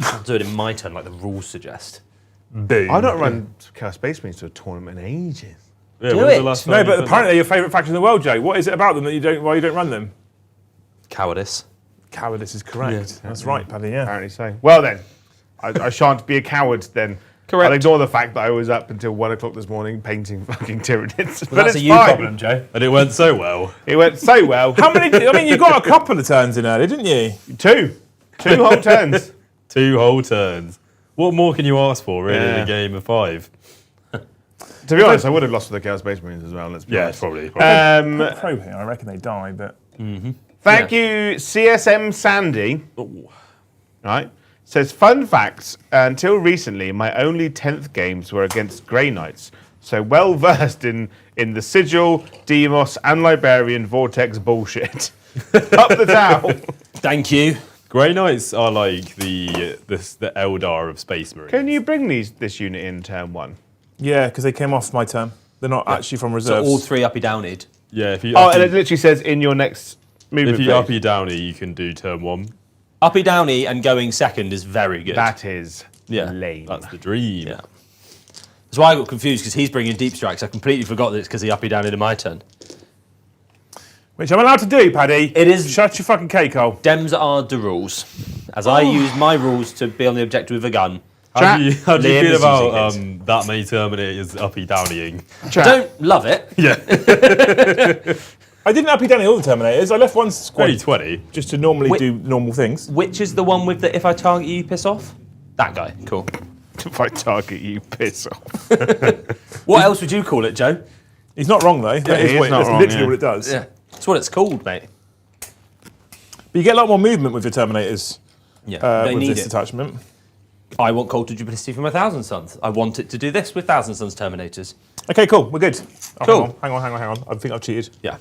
I'll do it in my turn like the rules suggest. Boom. I've not run Chaos Space Marines to a tournament in ages. Yeah, Do when was it. the last time No, you but did apparently they're your favourite faction in the world, Joe. What is it about them that you don't? Why you don't run them? Cowardice. Cowardice is correct. That's right, Paddy. Yeah. Apparently so. Well then, I shan't be a coward then. Correct. I'll ignore the fact that I was up until 1 o'clock this morning painting fucking tyranids. Well, But that's it's a you fine. problem, Joe. that? And it went so well. It went so well. How many? I mean, you got a couple of turns in early, didn't you? Two whole turns. 2 whole turns. What more can you ask for, really, in Yeah. a game of 5? To be honest, I would have lost to the Chaos Space Marines as well. Let's be Yeah, honest. probably. Pro here. I reckon they die, but Thank you, CSM Sandy. Right. Says, fun facts. Until recently, my only 10th games were against Grey Knights. So well versed in the Sigil, Demos, and Librarian Vortex bullshit. Up the towel. Thank you. Grey Knights are like the Eldar of Space Marines. Can you bring this unit in turn 1? yeah, because they came off my turn. They're not actually from So reserves. all 3 uppy downied. Yeah, if you Oh, and it literally says in your next movement if you phase. uppy downy, you can do turn 1. Uppy downy and going second is very good. That is Yeah. lame. That's the dream. Yeah. That's why I got confused, because he's bringing deep strikes. I completely forgot that it's because he uppy downied in my turn. Which I'm allowed to do, Paddy. It is- Shut your fucking cake hole. Dems are the rules. As I use my rules to be on the objective with a gun. How do you Liam feel is about using that many Terminators uppy downying? I don't love it. Yeah, I didn't uppy down all the Terminators. I left one squad 2020. just to normally do normal things. Which is the one with the if I target you, piss off? That guy. Cool. If I target you, piss off. What else would you call it, Joe? He's not wrong though. That he is is not that's wrong, literally yeah. what it does. Yeah. That's what it's called, mate. But you get a lot more movement with your Terminators Yeah. They with need this it. attachment. I want Culture Duplicity for my Thousand Sons. I want it to do this with Thousand Sons Terminators. Okay, cool. We're good. Oh, Cool. Hang on. I think I've cheated. Yeah.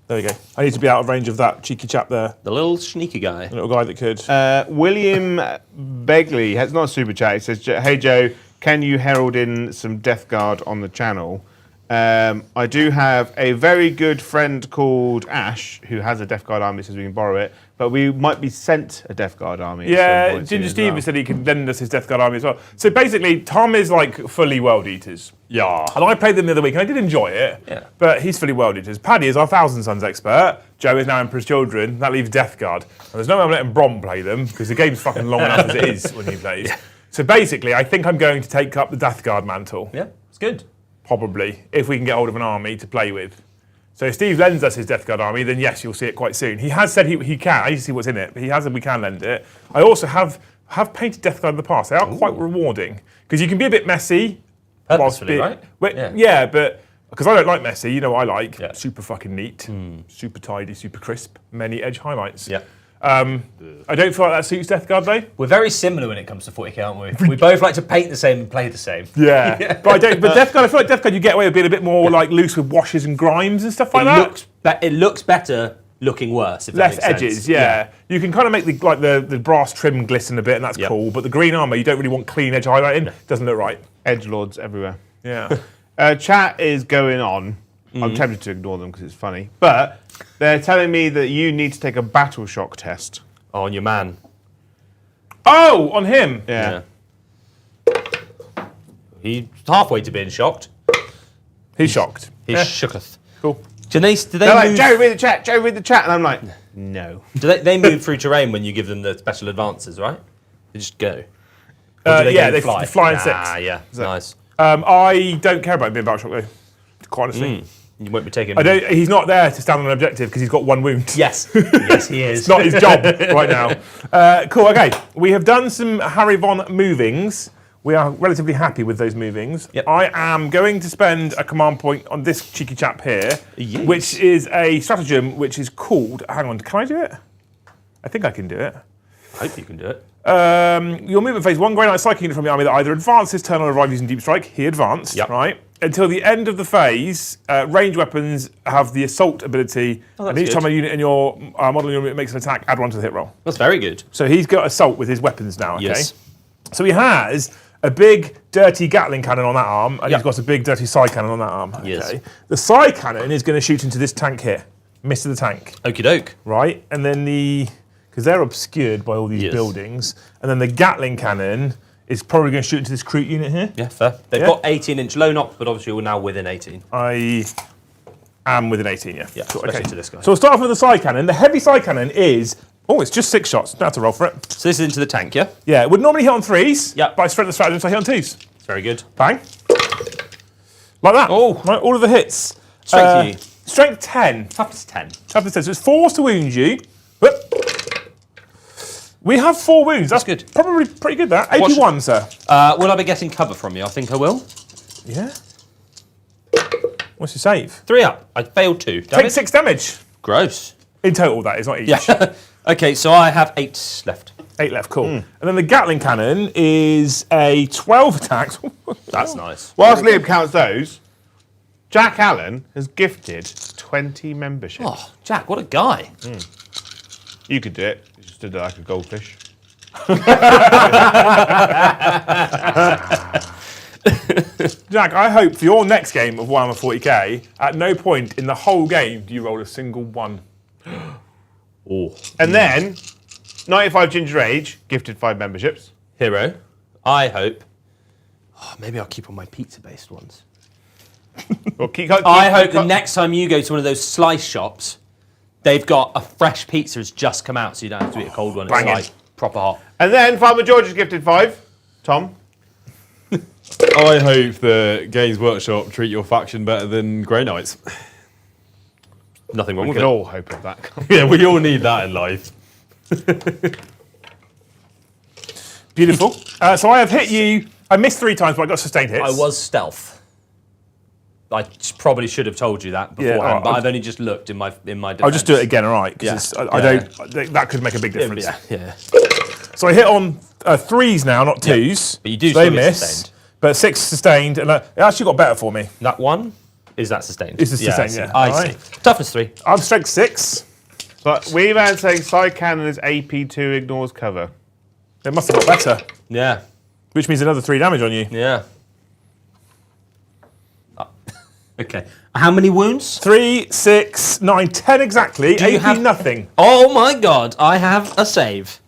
There we go. I need to be out of range of that cheeky chap there. The little sneaky guy. The little guy that could. William Begley has not a super chat. He says, "Hey Joe, can you herald in some Death Guard on the channel? I do have a very good friend called Ash who has a Death Guard army, says we can borrow it, but we might be sent a Death Guard army." at some Yeah, point Ginger soon as Steve well. said he could lend us his Death Guard army as well. So basically, Tom is like fully World Eaters. Yeah. And I played them the other week and I did enjoy it. Yeah. But he's fully World Eaters. Paddy is our Thousand Sons expert. Joe is now Emperor's Children. That leaves Death Guard. And there's no way I'm letting Brom play them because the game's fucking long enough as it is when he plays. So basically, I think I'm going to take up the Death Guard mantle. Yeah, it's good. Probably, if we can get hold of an army to play with. So if Steve lends us his Death Guard army, then yes, you'll see it quite soon. He has said he can. I need to see what's in it, but he has said we can lend it. I also have painted Death Guard in the past. They are quite rewarding because you can be a bit messy. whilst Purposefully, right? Yeah, but because I don't like messy, you know what I like? Yeah. Super fucking neat, super tidy, super crisp, many edge highlights. Yeah. I don't feel like that suits Death Guard though. We're very similar when it comes to 40k, aren't we? We both like to paint the same and play the same. Yeah, but I don't. But Death Guard, I feel like Death Guard, you get away with being a bit more like loose with washes and grimes and stuff like that. It looks better looking worse. If Less that makes edges, sense. yeah. You can kind of make the brass trim glisten a bit, and that's Yep. cool. But the green armour, you don't really want clean edge highlighting. Doesn't look right. Edgelords everywhere. Yeah. Chat is going on. I'm tempted to ignore them because it's funny. But they're telling me that you need to take a battle shock test. Oh, on your man. Oh, on him. Yeah. He's halfway to being shocked. He's shocked. He's Yeah. shooketh. Cool. Janice, do they They're like, move? Joe, read the chat. Joe, read the chat. And I'm like, no. Do they move through terrain when you give them the special advances, right? They just go. Or do Yeah, go they fly in 6. Ah, yeah, nice. I don't care about being battle shock though. Quite honestly. You won't be taking. He's not there to stand on an objective because he's got 1 wound. Yes, yes, he is. It's not his job right now. Cool, okay. We have done some Harry Von movings. We are relatively happy with those movings. Yep. I am going to spend a command point on this cheeky chap here, Yes. which is a stratagem which is called... Hang on, can I do it? I think I can do it. I hope you can do it. Your movement phase, 1 Grey Knight Psychic unit from the army that either advances turn or arrive using Deep Strike. He advanced, Yep. right? Until the end of the phase, ranged weapons have the assault ability, and that's each good. time a unit in your model in your unit makes an attack, add 1 to the hit roll. That's very good. So he's got assault with his weapons now, okay? Yes. So he has a big, dirty Gatling cannon on that arm, and Yep. he's got a big, dirty side cannon on that arm. Yes. Okay? The side cannon is going to shoot into this tank here. Miss to the tank, Okie doke. right? And then because they're obscured by all these Yes. buildings, and then the Gatling cannon is probably going to shoot into this Crete unit here. Yeah, fair. They've Yeah. got 18-inch low knock, but obviously we're now within 18. I am with an 18, yeah. Yeah, Cool, especially to this guy. So we'll start off with the side cannon. The heavy side cannon is, it's just 6 shots. Don't have to roll for it. So this is into the tank, yeah? Yeah, it would normally hit on 3s, Yep. but I strength the stratagem, so I hit on 2s. Very good. Bang. Like that. Oh. Right, all of the hits. Strength you. Strength 10. Toughness 10. Toughness 10. So it's 4 to wound you. Whoop. We have 4 wounds. That's good. Probably pretty good, that. 81, sir. Will I be getting cover from you? I think I will. Yeah. What's your save? 3 up. I failed 2. Take 6 damage. Gross. In total, that is, not each. Yeah. Okay, so I have 8 left. 8 left, cool. And then the Gatling cannon is a 12 attacks. That's nice. Whilst Liam counts those, Jack Allen has gifted 20 memberships. Oh, Jack, what a guy. You could do it. You just did it like a goldfish. Jack, I hope for your next game of Warhammer 40k, at no point in the whole game do you roll a single 1. Oh. And then, 95 Ginger Age, gifted 5 memberships. Hero. I hope. Oh, maybe I'll keep on my pizza-based ones. Well, I hope the next time you go to one of those slice shops, they've got a fresh pizza has just come out, so you don't have to eat a cold one. It's Banging. like proper hot. And then Farmer George has gifted 5. Tom? I hope the Games Workshop treat your faction better than Grey Knights. Nothing wrong We with can it. all hope of that. Yeah, we all need that in life. Beautiful. So I have hit you. I missed 3 times, but I got sustained hits. I was stealth. I probably should have told you that beforehand, alright, but I'll- I've only just looked in my defense. I'll just do it again, all right? 'Cause Yeah. I don't. That could make a big difference. Yeah. So I hit on 3s now, not 2s. But you do so they still get miss. sustained. But 6 sustained, and it actually got better for me. That one, is that sustained? Is this sustained, I see. yeah. I Alright. see. Toughness 3. I'm strength 6. But Weeman saying side cannon is AP2, ignores cover. It must have got better, Yeah. which means another 3 damage on you. Yeah. Okay. How many wounds? 3, 6, 9, 10 exactly. Do you AP have- nothing. Oh my god, I have a save.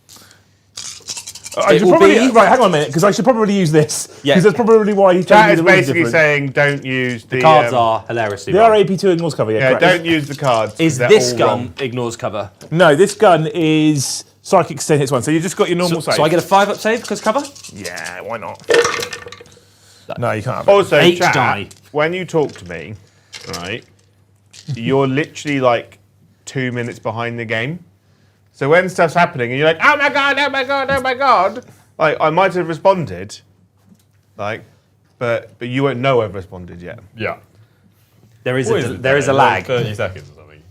I It should will probably be- right. Hang on a minute, because I should probably use this. Yeah. Because that's probably why he's That telling is me the rules basically different. saying don't use the... Cards are hilariously They wrong. are AP2 ignores cover. Yeah, Yeah, correct. don't use the cards. Is they're this all gun wrong. ignores cover? No, this gun is psychic extend hits 1. So you just got your normal save. So I get a 5-up save because cover? Yeah, why not? No, you can't have it. Also, 8 chat, die. when you talk to me, right, you're literally like 2 minutes behind the game. So when stuff's happening and you're like, oh my god, oh my god, oh my god, like I might have responded, like, but you won't know I've responded yet. Yeah. There is What a is it there is a then? lag. 30 seconds or something.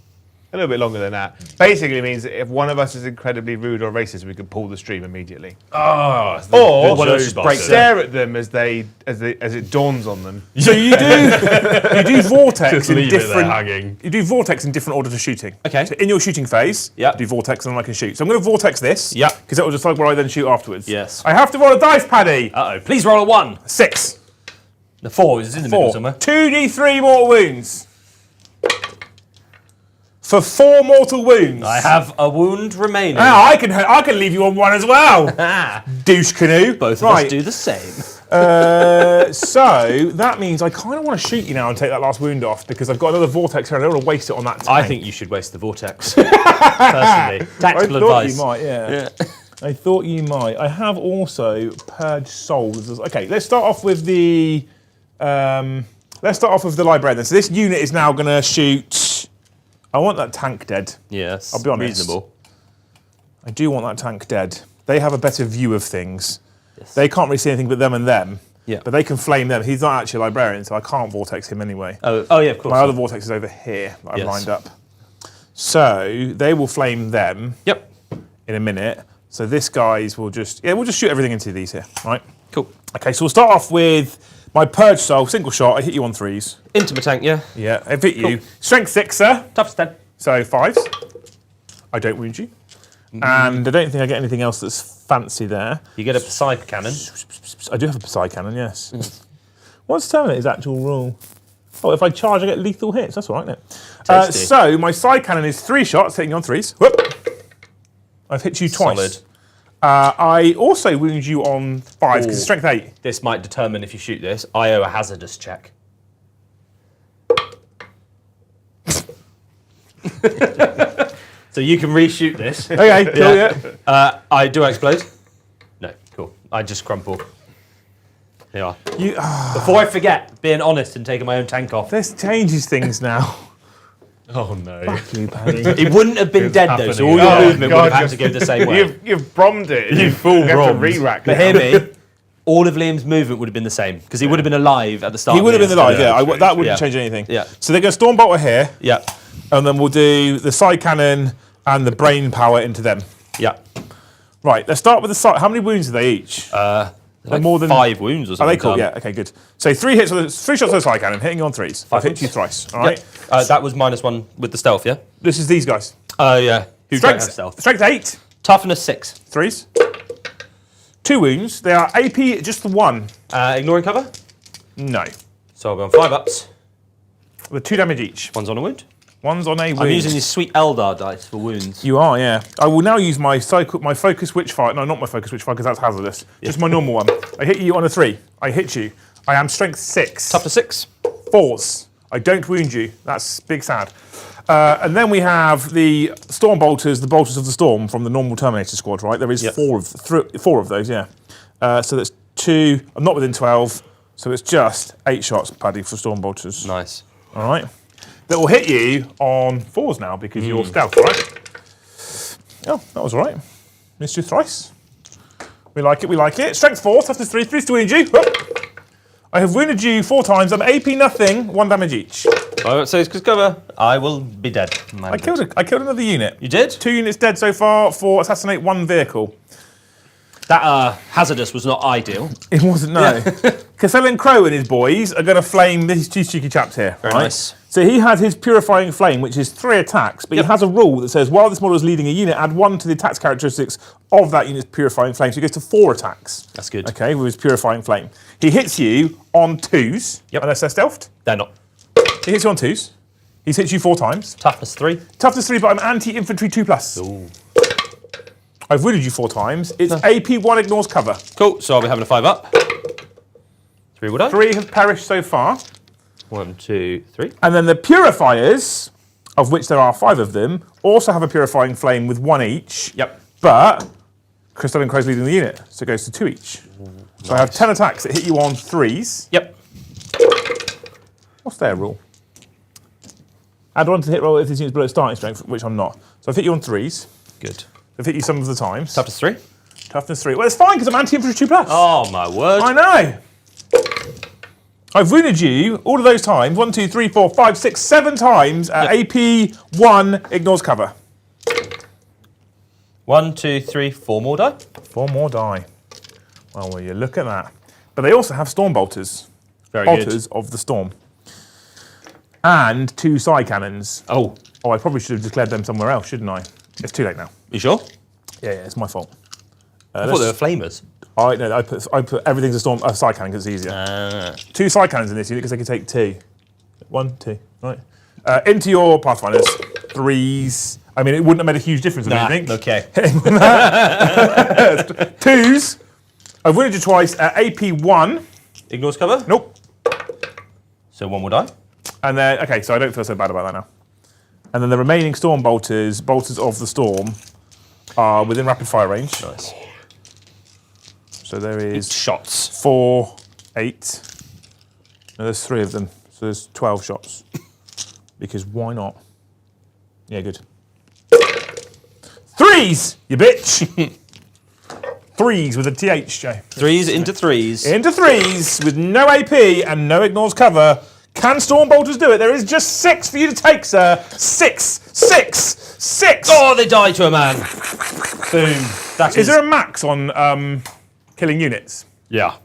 A little bit longer than that. Basically means that if one of us is incredibly rude or racist, we can pull the stream immediately. Oh, Or one of us just breaks stare at them as it dawns on them. So you do vortex Just in leave it there different. hanging. You do vortex in different order to shooting. Okay. So in your shooting phase, Yep. do vortex and then I can shoot. So I'm going to vortex this. Yep. Because that will decide where I then shoot afterwards. Yes. I have to roll a dice, Paddy. Uh-oh. Please roll a 1. 6. The 4 is in the middle 4. somewhere. 2d3 mortal wounds. For 4 mortal wounds. I have a wound remaining. Now I can leave you on 1 as well. Douche canoe. Both of us do the same. So that means I kind of want to shoot you now and take that last wound off because I've got another vortex here and I don't want to waste it on that tank. I think you should waste the vortex. Personally. Tactical I thought advice. you might, yeah. I thought you might. I have also purged souls. Okay, let's start off with the librarian. So this unit is now going to shoot. I want that tank dead. Yes. I'll be honest. Reasonable. I do want that tank dead. They have a better view of things. Yes. They can't really see anything but them and them. Yeah. But they can flame them. He's not actually a librarian, so I can't vortex him anyway. Oh yeah, of course. My other vortex is over here that I've Yes. lined up. So they will flame them Yep. in a minute. So this guys will we'll just shoot everything into these here, right? Cool. Okay, so we'll start off with my purge soul, single shot. I hit you on 3s. Into my tank, yeah. Yeah, I hit you. Strength 6, sir. Toughest 10. So 5s. I don't wound you. And I don't think I get anything else that's fancy there. You get a Psy cannon. I do have a Psy cannon, yes. What's Terminator's actual rule? Oh, if I charge, I get lethal hits. That's all right, isn't it? Tasty. So my Psy cannon is 3 shots, hitting you on 3s. Whoop. I've hit you twice. Solid. I also wound you on 5s because it's strength 8. This might determine if you shoot this. I owe a hazardous check. So you can reshoot this. Okay, cool, yeah. I do I explode? No, cool. I just crumple. Here you are. Before I forget, being honest and taking my own tank off. This changes things now. Oh no. You, Paddy. It wouldn't have been dead though, so all happening. your Oh, movement would have had to go the same way. You've bombed it. You've full You have to bombed. re-rack But now. hear me, all of Liam's movement would have been the same because he would have been alive at the start. He would have been alive, yeah. true, That wouldn't yeah. change anything. Yeah. So they're going to Stormbolter here, Yeah, and then we'll do the Psy Cannon and the Brain Power into them. yeah. Right, let's start with the Psy. How many wounds are they each? Like more than 5 wounds or Are something. they cool? Yeah, okay, good. So 3 hits, 3 shots with the Psy Cannon, hitting you on 3s. I've hit hits. you thrice, all Yeah. right? That was -1 with the stealth, yeah? This is these guys. Oh, yeah. Who don't have Strength, stealth? strength 8, Toughness 6. 3s. 2 wounds. They are AP just the 1. Ignoring cover? No. So I'll go on 5 ups. With 2 damage each. One's on a wound. One's on a wound. I'm using these sweet Eldar dice for wounds. You are, yeah. I will now use my Focus Witchfire. No, not my Focus Witchfire because that's hazardous. Just my normal one. I hit you on a 3. I hit you. I am strength 6. Toughness 6. 4s. I don't wound you. That's big sad. And then we have the Storm Bolters, the Bolters of the Storm from the normal Terminator squad, right? There is Yep. 4 of those, yeah. So that's 2. I'm not within 12, so it's just 8 shots, Paddy, for Storm Bolters. Nice. All right. That will hit you on 4s now because you're stealth, right? Oh, that was all right. Missed you thrice. We like it, we like it. Strength 4, toughness 3, 3 to wound you. Whoop. I have wounded you 4 times. I'm AP nothing, 1 damage each. I won't say it's because cover. I will be dead. I killed another unit. You did? 2 units dead so far for assassinate 1 vehicle. That hazardous was not ideal. It wasn't, no. Castellan Crow and his boys are going to flame these 2 cheeky chaps here. Very right? nice. So he has his Purifying Flame, which is 3 attacks, but he has a rule that says while this model is leading a unit, add 1 to the attacks characteristics of that unit's Purifying Flame. So he goes to 4 attacks. That's good. Okay, with his Purifying Flame. He hits you on 2s, unless they're stealthed. They're not. He hits you on 2s. He's hit you 4 times. Toughness 3. Toughness 3, but I'm anti-infantry 2+. Ooh. I've wounded you 4 times. It's AP 1 ignores cover. Cool. So I'll be having a 5 up. 3 will die. 3 have perished so far. 1, 2, 3. And then the Purifiers, of which there are 5 of them, also have a Purifying Flame with 1 each. Yep. But Crystalline Crow's leading the unit, so it goes to 2 each. So I have 10 attacks that hit you on 3s. Yep. What's their rule? Add 1 to hit roll if this unit's below starting strength, which I'm not. So I've hit you on 3s. Good. I've hit you some of the times. Toughness 3. Toughness 3. Well, it's fine because I'm anti-infantry 2+. Oh my word. I know. I've wounded you all of those times. 1, 2, 3, 4, 5, 6, 7 times at AP 1 ignores cover. 1, 2, 3, 4 more die. 4 more die. Well, will you look at that? But they also have storm bolters. Very Bolters of the storm. And 2 side cannons. Oh, Oh, I probably should have declared them somewhere else, shouldn't I? It's too late now. you sure? Yeah, it's my fault. I thought they were flamers. I put everything's a storm side cannon because it's easier. 2 side cannons in this unit because they can take 2. 1, 2, right. Into your Pathfinders. 3s. I mean, it wouldn't have made a huge difference, I don't think. Okay. 2s. I've wounded you twice at AP 1. Ignores cover. Nope. So 1 will die. And then, okay, so I don't feel so bad about that now. And then the remaining storm bolters of the storm, are within rapid fire range. Nice. So there is Shots. 4, 8. No, there's 3 of them. So there's 12 shots. Because why not? Yeah, good. 3s, you bitch! 3s with a TH, Joe. 3s into 3s. Into 3s with no AP and no ignores cover. Can storm bolters do it? There is just 6 for you to take, sir. 6, 6, 6. Oh, they die to a man. Boom. That Is there a max on killing units? Yeah.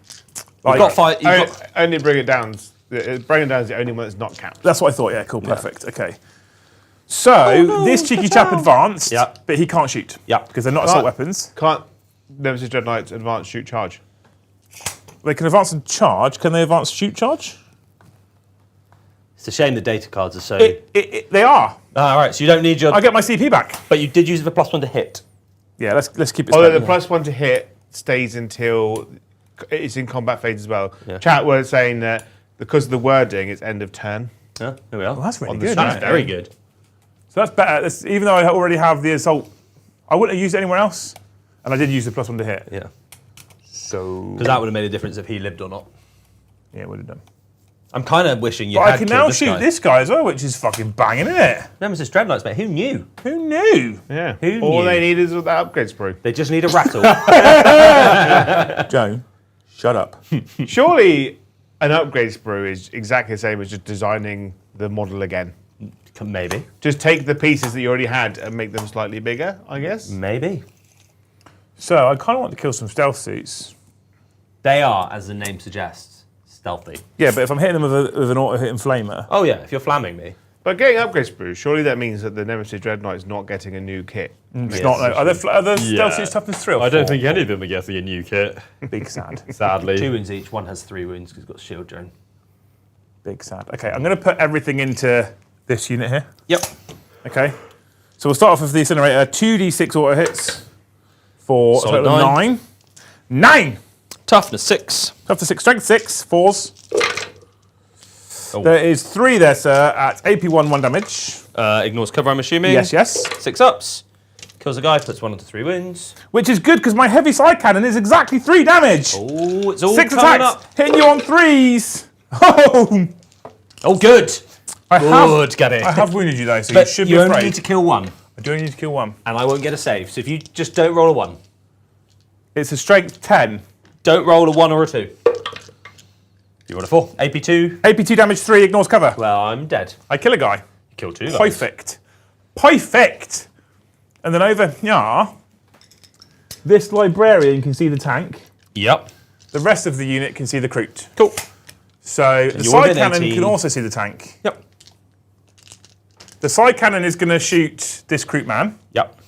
Like, You've got 5. You've got, Only bring it down. Bring it down is the only one that's not count. That's what I thought. Yeah, cool, perfect. Okay. So this cheeky chap advanced, Yeah. but he can't shoot. Yeah. Because they're not assault weapons. Can't Nemesis Dread Knights advance shoot charge? They can advance and charge. Can they advance shoot charge? it's a shame the data cards are so. They are. All right, so you don't need your. I get my CP back. But you did use the +1 to hit. Yeah, let's keep it. Although spent. the +1 to hit stays until it's in combat phase as well. Yeah. Chat was saying that because of the wording, it's end of turn. Yeah, there we are. Well, that's really on the good. street. isn't it? Very good. So that's better. Even though I already have the assault, I wouldn't have used it anywhere else, and I did use the +1 to hit. Yeah. So Because that would have made a difference if he lived or not. yeah, it would have done. I'm kind of wishing you But had I can killed now this shoot guy. this guy as well, which is fucking banging, isn't it? Nemesis Dreadnoughts, mate. Who knew? Who knew? Yeah. Who All knew? they need is that upgrade sprue. They just need a rattle. Joan, shut up. Surely an upgrade sprue is exactly the same as just designing the model again. Maybe. Just take the pieces that you already had and make them slightly bigger, I guess. Maybe. So I kind of want to kill some stealth suits. They are, as the name suggests, stealthy. Yeah, but if I'm hitting them with an auto-hitting flamer, Oh, yeah, if you're flamming me. But getting upgrade sprues, surely that means that the Nemesis Dread Knight is not getting a new kit. it's not. Are there stealth Yeah. suits toughness 3 or 4? I don't think any of them are getting a new kit, Big sad. sadly. 2 wounds each. One has 3 wounds because he's got shield drone. Big sad. Okay, I'm going to put everything into this unit here. Yep. Okay. So we'll start off with the incinerator. 2d6 auto hits for a Solid total of 9. 9! Toughness 6. Toughness 6, strength 6, 4s. Oh. There is 3 there, sir, at AP1, 1 damage. Ignores cover, I'm assuming. Yes, yes. 6 ups. Kills a guy, puts 1 onto 3 wounds. Which is good because my heavy side cannon is exactly 3 damage. Oh, it's all 6 coming attacks, up. hitting you on 3s. Oh, Oh, good. I Good, get it. have wounded you though, so But you should you be only afraid. need to kill 1, I do only need to kill 1. and I won't get a save. So if you just don't roll a 1, It's a strength 10. don't roll a 1 or a 2. You roll a 4. AP2. AP2 damage 3, ignores cover. Well, I'm dead. I kill a guy. Kill 2 guys. Perfect. Perfect. And then over here, this librarian can see the tank. Yep. The rest of the unit can see the recruit. Cool. So the you're side within cannon 18. can also see the tank. Yep. The side cannon is going to shoot this recruit man. Yep.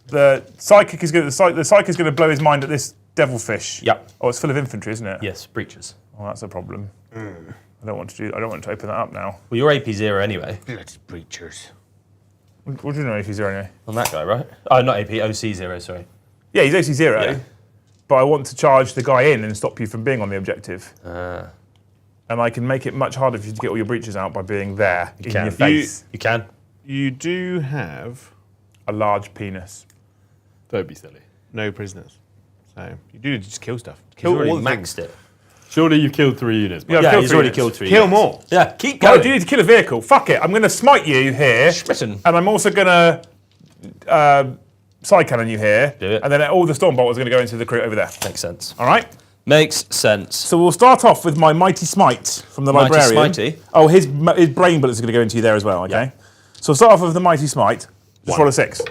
The psychic is going to blow his mind at this devilfish. Yep. Oh, it's full of infantry, isn't it? Yes, breaches. Oh, that's a problem. I don't want to open that up now. Well, you're AP 0 anyway. Bloody breachers. What do you know if he's there anyway? On that guy, right? Oh, not AP, OC 0, sorry. Yeah, he's AC 0. Yeah. But I want to charge the guy in and stop you from being on the objective. And I can make it much harder for you to get all your breaches out by being there in can. your face. You can. You do have A large penis. Don't be silly. no prisoners. So you do just kill stuff. He's Kill already all the maxed things. it. Surely you've killed 3 units. Yeah, I've Yeah, killed he's 3 already units. killed 3. Kill units. more. Yeah, keep But I going. do need to kill a vehicle. Fuck it. I'm going to smite you here. Smitten. And I'm also going to side cannon you here. Do it. And then all the storm bolters are going to go into the crew over there. Makes sense. All right? Makes sense. So we'll start off with my Mighty Smite from the Mighty Librarian. Smitey. Oh, his brain bullets are going to go into you there as well, okay? So we'll start off with the Mighty Smite. Just roll a 6.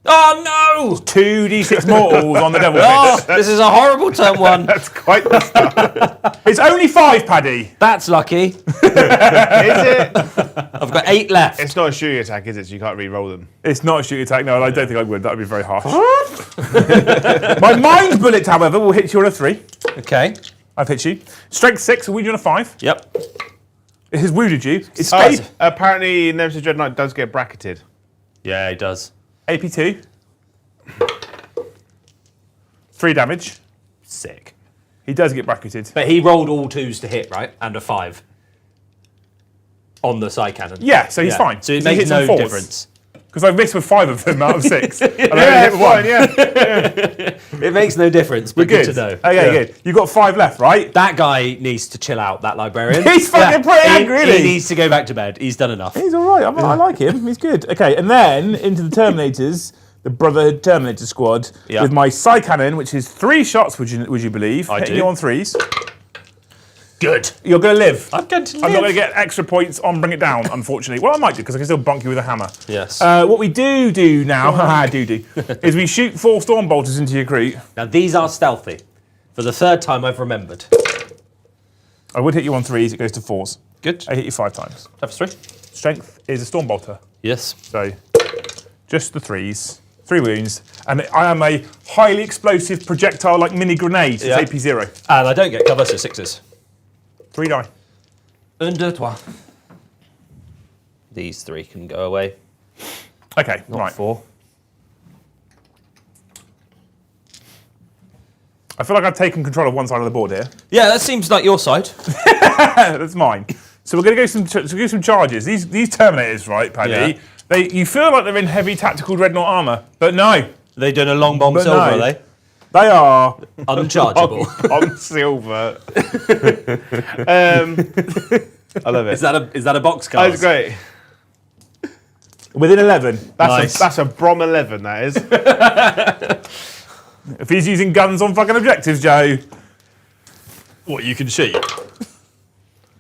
Oh no! 2d6 mortals on the devil Oh, fish. this is a horrible turn 1. That's quite the start. It's only 5, Paddy. That's lucky. Is it? I've got 8 left. It's not a shooting attack, is it? So you can't re-roll them. It's not a shooting attack, no, and I don't think I would. That would be very harsh. My mind bullet, however, will hit you on a 3. Okay. I've hit you. Strength 6 will wound you on a 5. Yep. It has wounded you. It's Apparently, Nemesis Dread Knight does get bracketed. Yeah, he does. AP2. 3 damage. Sick. He does get bracketed. But he rolled all 2s to hit, right? And a 5. On the side cannon. Yeah, so he's fine. So it He makes hits on no 4s. difference. Because I've missed with 5 of them out of 6. And I only Yeah, hit with 1. fine, yeah. It makes no difference, but good to know. Okay, good. You've got 5 left, right? That guy needs to chill out, that librarian. He's fucking pretty angry, isn't He he? needs to go back to bed. He's done enough. He's all right. I like him. He's good. Okay, and then into the Terminators, the Brotherhood Terminator Squad, Yeah. with my Psy Cannon, which is 3 shots, would you believe? I Hitting do. you on 3s. Good. You're going to live. I'm going to live. I'm not going to get extra points on Bring It Down, unfortunately. Well, I might do, because I can still bonk you with a hammer. Yes. What we do now, is we shoot 4 Storm Bolters into your crew. Now, these are stealthy. For the 3rd time I've remembered. I would hit you on 3s, it goes to 4s. Good. I hit you 5 times. That was 3. Strength is a Storm Bolter. Yes. So, just the 3s. 3 wounds. And I am a highly explosive projectile like mini grenade. So Yeah. it's AP0. And I don't get cover, so 6s. 3 die. 1, 2, 3. These 3 can go away. Okay, Not right. 4. I feel like I've taken control of one side of the board here. Yeah, that seems like your side. That's mine. So we're going to go some charges. These Terminators, right, Paddy? Yeah. You feel like they're in heavy tactical dreadnought armour, but no. Are they doing a long bomb But silver, no. are they? They are Unchargeable. On silver. I love it. Is that a box card? That's great. within 11. Nice. That's a Brom 11, that is. If he's using guns on fucking objectives, Joe. What, you can cheat?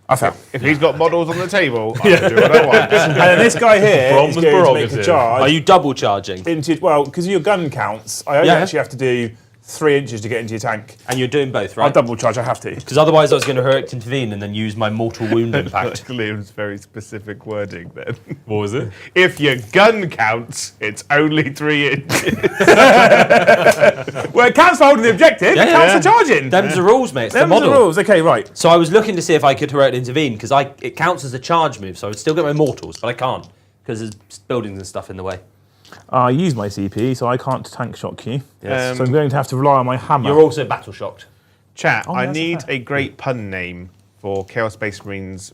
I fell. If he's got models on the table, I can do what I want. And then this guy here Brom's is going to make a prerogative. charge Are you double charging? into, well, because of your gun counts, I only Yeah. actually have to do 3 inches to get into your tank. And you're doing both, I'll right? double charge, I have to. Because otherwise I was going to heroic intervene and then use my mortal wound impact. Liam's very specific wording then. What was it? If your gun counts, it's only 3 inches. Well, it counts for holding the objective, it counts yeah. for charging. Them's the rules, mate. It's Them's the model. the rules. Okay, right. So I was looking to see if I could heroic intervene because it counts as a charge move, so I would still get my mortals, but I can't because there's buildings and stuff in the way. I use my CP, so I can't tank shock you. Yes. So I'm going to have to rely on my hammer. You're also battle shocked. Chat, I that's need fair. a great pun name for Chaos Space Marines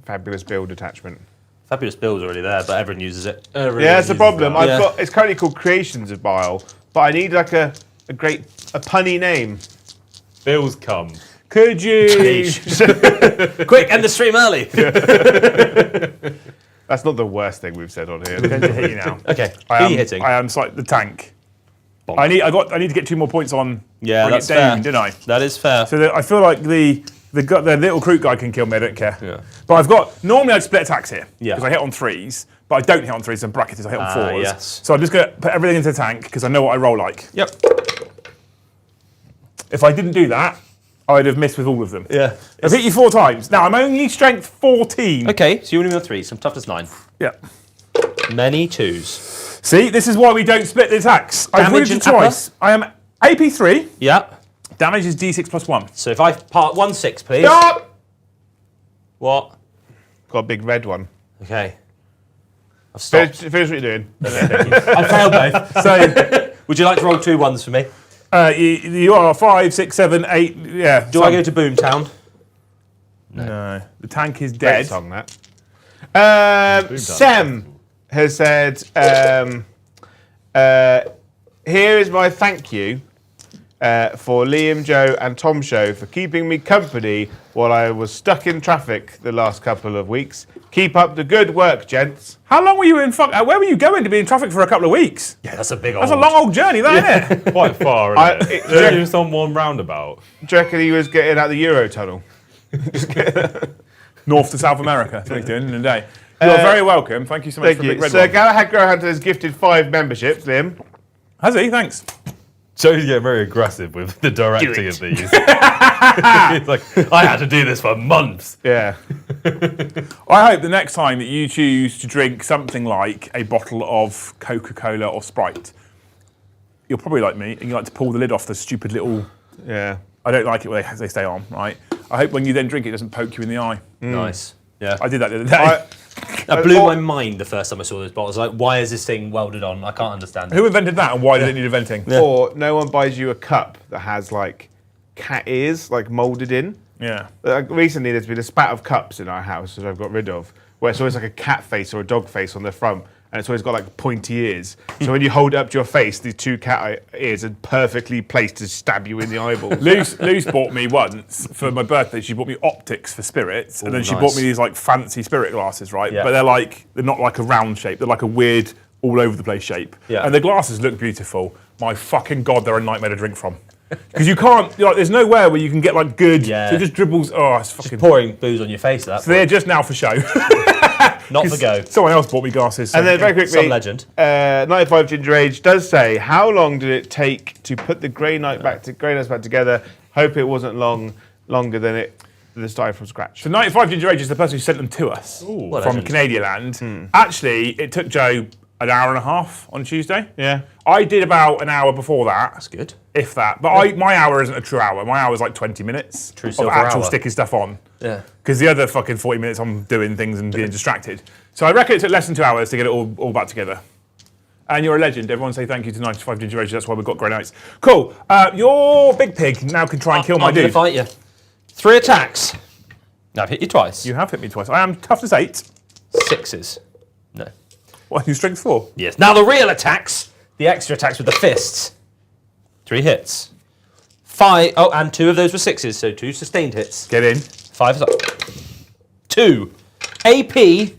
fabulous build attachment. Fabulous build's already there, but everyone uses it. Yeah, that's the problem. that. Yeah. It's currently called Creations of Bile, but I need like a punny name. Bills come. Could you... Quick, end the stream early. That's not the worst thing we've said on here. I'm going to hit you now. Okay, who I are am, you hitting? I am the tank. Bonk. I need to get 2 more points on. Yeah, bring that's it down, fair. don't I? That is fair. So that I feel like the little Kroot guy can kill me. I don't care. Yeah. But I've got normally I'd split attacks here Yeah. because I hit on 3s, but I don't hit on 3s. I'm bracketed. I hit on 4s. yes. So I'm just going to put everything into the tank because I know what I roll like. Yep. If I didn't do that, I'd have missed with all of them. Yeah. I've hit you 4 times. Now I'm only strength 14. Okay, so you're only on 3, some toughness 9. Yeah. Many 2s. See, this is why we don't split the attacks. I've Damage wounded you and upper? twice. I am AP3. Yeah. Damage is D6 plus 1. So if I part 1 6, please. Stop! What? Got a big red one. Okay. I've stopped. Finish what you're doing. I failed both. So Would you like to roll 2 1s for me? you are 5, 6, 7, 8. Yeah. Do I go to Boomtown? No. The tank is Great dead. song, that. Sam has said, here is my thank you for Liam, Joe, and Tom Show for keeping me company while I was stuck in traffic the last couple of weeks. Keep up the good work, gents. How long were you in? Where were you going to be in traffic for a couple of weeks? Yeah, that's a big old. That's a long old journey, that isn't it? Quite far, isn't it? It's just on one roundabout. Do you reckon he was getting out the Euro tunnel? North to South America. That's what he's doing in a day. You're very welcome. Thank you so much Thank for the you. big red Sir one. Galahad Growhunter has gifted 5 memberships, Liam. Has he? Thanks. Joe's getting very aggressive with the directing of these. He's like, I had to do this for months. Yeah. I hope the next time that you choose to drink something like a bottle of Coca-Cola or Sprite, you're probably like me and you like to pull the lid off the stupid little... Yeah. I don't like it when they stay on, right? I hope when you then drink it doesn't poke you in the eye. Nice. Yeah. I did that the other day. That blew my mind the first time I saw those bottles. Like, why is this thing welded on? I can't understand it. Who invented that and why did it need inventing? Or no one buys you a cup that has like cat ears like moulded in. Yeah. Recently, there's been a spat of cups in our house that I've got rid of, where it's always like a cat face or a dog face on the front, and it's always got like pointy ears. So when you hold it up to your face, these 2 cat ears are perfectly placed to stab you in the eyeball. Luce bought me once for my birthday. She bought me optics for spirits, and then she nice. bought me these like fancy spirit glasses, right? Yeah. But they're not like a round shape. They're like a weird, all over the place shape. Yeah. And the glasses look beautiful. My fucking god, they're a nightmare to drink from. Because you can't, there's nowhere where you can get like good. Yeah. So it just dribbles. Oh, it's fucking. Pouring booze on your face. That. So they're just now for show. Not for go. Someone else bought me glasses. So And then very quickly, Some legend. 95 Ginger Age does say, how long did it take to put the Grey Knights back together? Hope it wasn't longer than the starting from scratch. So 95 Ginger Age is the person who sent them to us What from legend. Canadian land. Actually, it took Joe an hour and a half on Tuesday. Yeah. I did about an hour before that. That's good. If that. But my hour isn't a true hour. My hour is like 20 minutes True of silver actual hour. sticking stuff on. Yeah. Because the other fucking 40 minutes I'm doing things and being distracted. So I reckon it took less than 2 hours to get it all back together. And you're a legend. Everyone say thank you to 95 Ginger Age. That's why we've got Grey Knights. Cool. Your big pig now can try and kill my I'm gonna dude. fight you. 3 attacks. I've hit you twice. You have hit me twice. I am toughness 8. 6s. No. What, you strength 4? Yes. Now the real attacks. The extra attacks with the fists. 3 hits. 5. Oh, and 2 of those were 6s, so 2 sustained hits. Get in. 5 is up. 2. AP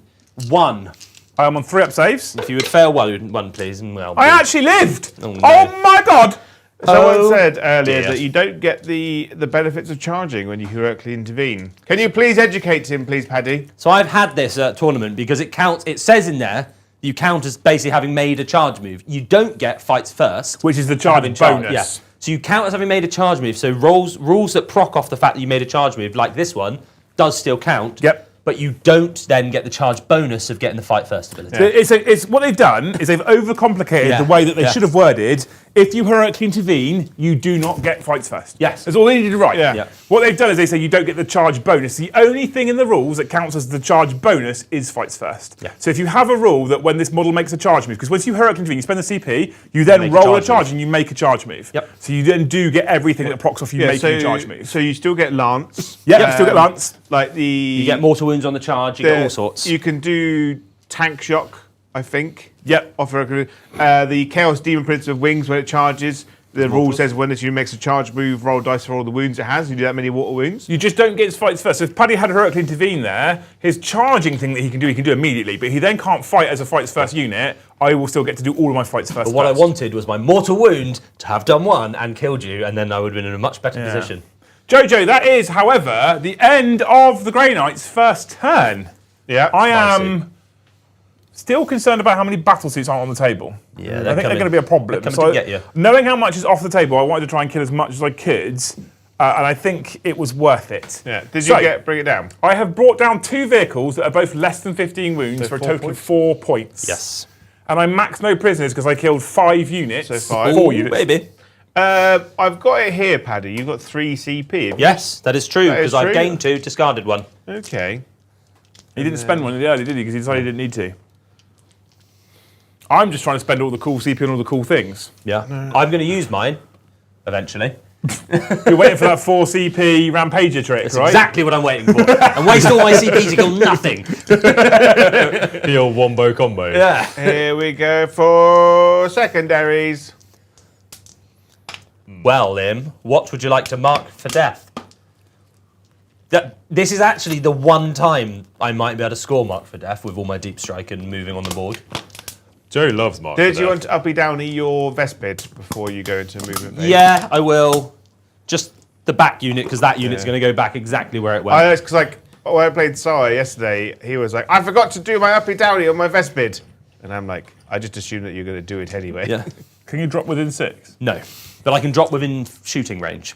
1. I am on 3 up saves. If you would fail one, please, and well. I actually lived. Oh, no. Oh my god. Someone said earlier dear. that you don't get the benefits of charging when you heroically intervene. Can you please educate him, please, Paddy? So I've had this tournament because it counts. It says in there you count as basically having made a charge move. You don't get fights first, Which is the charge having charge- bonus. Yeah. So you count as having made a charge move. So rules that proc off the fact that you made a charge move, like this one, does still count. Yep. But you don't then get the charge bonus of getting the fight first ability. It's what they've done is they've overcomplicated Yeah. the way that they Yeah. should have worded. If you heroically intervene, you do not get fights first. Yes. That's all they needed to write. Yeah. Yeah. What they've done is they say you don't get the charge bonus. The only thing in the rules that counts as the charge bonus is fights first. Yeah. So if you have a rule that when this model makes a charge move, because once you heroically intervene, you spend the CP, you then make a roll a charge charge move. and you make a charge move. Yep. So you then do get everything that procs off you making a charge move. So you still get Lance. Yeah, you still get Lance. Like the... You get mortal wounds on the charge. You get all sorts. You can do tank shock, I think. Yep. The Chaos Demon Prince of Wings, when it charges, the rule says when it makes a charge move, roll dice for all the wounds it has. You do that many water wounds. You just don't get his fights first. So if Paddy had heroically intervene there, his charging thing that he can do immediately, but he then can't fight as a fights first unit. I will still get to do all of my fights first. But what I wanted was my mortal wound to have done one and killed you, and then I would have been in a much better position. Jojo, that is, however, the end of the Grey Knight's first turn. Yeah. I am still concerned about how many battle suits are on the table. Yeah, I think they're going to be a problem. they're coming to get you. Knowing how much is off the table, I wanted to try and kill as much as I could, and I think it was worth it. Yeah. Did So, you bring it down? I have brought down 2 vehicles that are both less than 15 wounds So for a 4 total points? of 4 points. Yes. And I maxed no prisoners because I killed 5 units. So 5. 4 units. Maybe. I've got it here, Paddy. You've got 3 CP. Yes, that is true, That is because I've true. gained 2, discarded 1. Okay. He didn't spend one early, did he? Because he decided he didn't need to. I'm just trying to spend all the cool CP on all the cool things. Yeah. I'm going to use mine, eventually. You're waiting for that 4 CP Rampager trick, That's right? exactly what I'm waiting for. And waste all my CP to kill nothing. The old wombo combo. Yeah. Here we go for secondaries. Well, Liam, what would you like to mark for death? This is actually the one time I might be able to score mark for death with all my deep strike and moving on the board. Joe loves Mark. Did you want to uppy downy your Vespid before you go into movement phase? Yeah, I will. Just the back unit, because that unit's going to go back exactly where it went. I know, because like when I played Sai yesterday, he was like, I forgot to do my uppy downy on my Vespid. And I'm like, I just assumed that you're going to do it anyway. Yeah. Can you drop within 6? No, but I can drop within shooting range.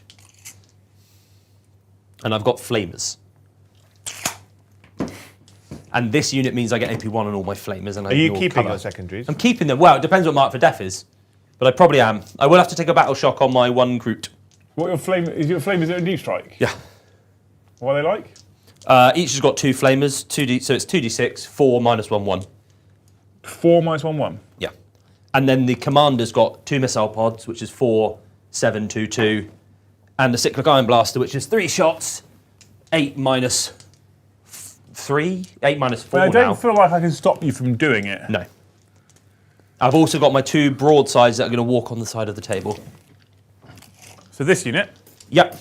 And I've got flamers. And this unit means I get AP1 on all my flamers. And Are you keeping your secondaries? I'm keeping them. Well, it depends what mark for death is. But I probably am. I will have to take a battle shock on my one Groot. What your flame is? Your flamers are a deep strike. Yeah. What are they like? Each has got 2 flamers, 2d, so it's 2d6, 4 minus 1, 1. 4 minus 1 1. Yeah. And then the commander's got 2 missile pods, which is 4, 7, 2, 2. And the cyclic iron blaster, which is 3 shots, 8 minus 3, 8 minus 4 I don't now. feel like I can stop you from doing it. No. I've also got my 2 broadsides that are going to walk on the side of the table. So this unit. Yep.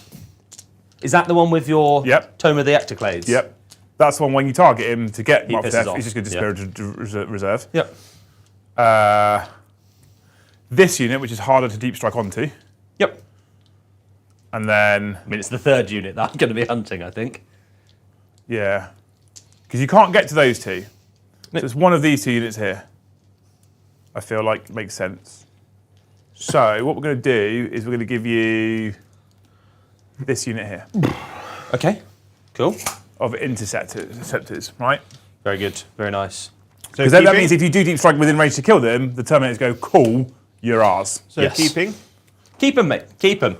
Is that the one with your Yep. Tome of the Ectoclades? Yep. That's the one when you target him to get mark for pisses death, off. he's just going to disappear into reserve. Yep. This unit, which is harder to deep strike onto. Yep. And then, I mean, it's the 3rd unit that I'm going to be hunting, I think. yeah. Because you can't get to those 2. So it's one of these 2 units here. I feel like makes sense. So what we're going to do is we're going to give you this unit here Okay. Cool. of interceptors, right? Very good. Very nice. So Because that means if you do deep strike within range to kill them, the Terminators go, cool, you're ours. So Yes. keeping. Keep him, mate. Keep him.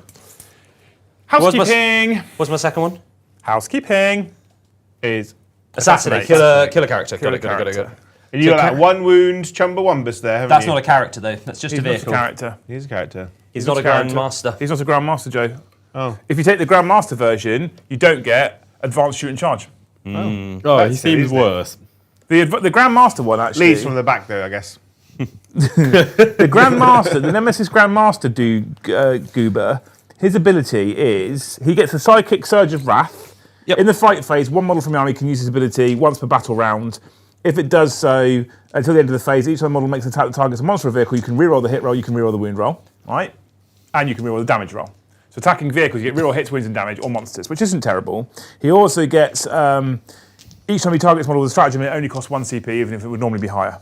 Housekeeping. What's my second one? Housekeeping is Assassinate. Kill a character. Got it. character. And you got that 1 wound Chumbawambus there, haven't That's you? not a character, though. That's just He's a not a vehicle. character. He's a character. He's not a character. Grandmaster. He's not a Grandmaster, Joe. Oh. If you take the Grandmaster version, you don't get advanced shoot and charge. Oh, he That's silly, seems isn't it? worse. The Grandmaster one actually. Leads from the back though, I guess. The Grandmaster, the Nemesis Grandmaster Goober, his ability is he gets a Psychic Surge of Wrath. Yep. In the fight phase, one model from the army can use his ability once per battle round. If it does so until the end of the phase, each other model makes an attack that targets a monster or vehicle. You can reroll the hit roll, you can reroll the wound roll, right? And you can reroll the damage roll. So attacking vehicles, you get reroll hits, wounds, and damage, or monsters, which isn't terrible. He also gets each time he targets a model with a stratagem, it only costs 1 CP, even if it would normally be higher.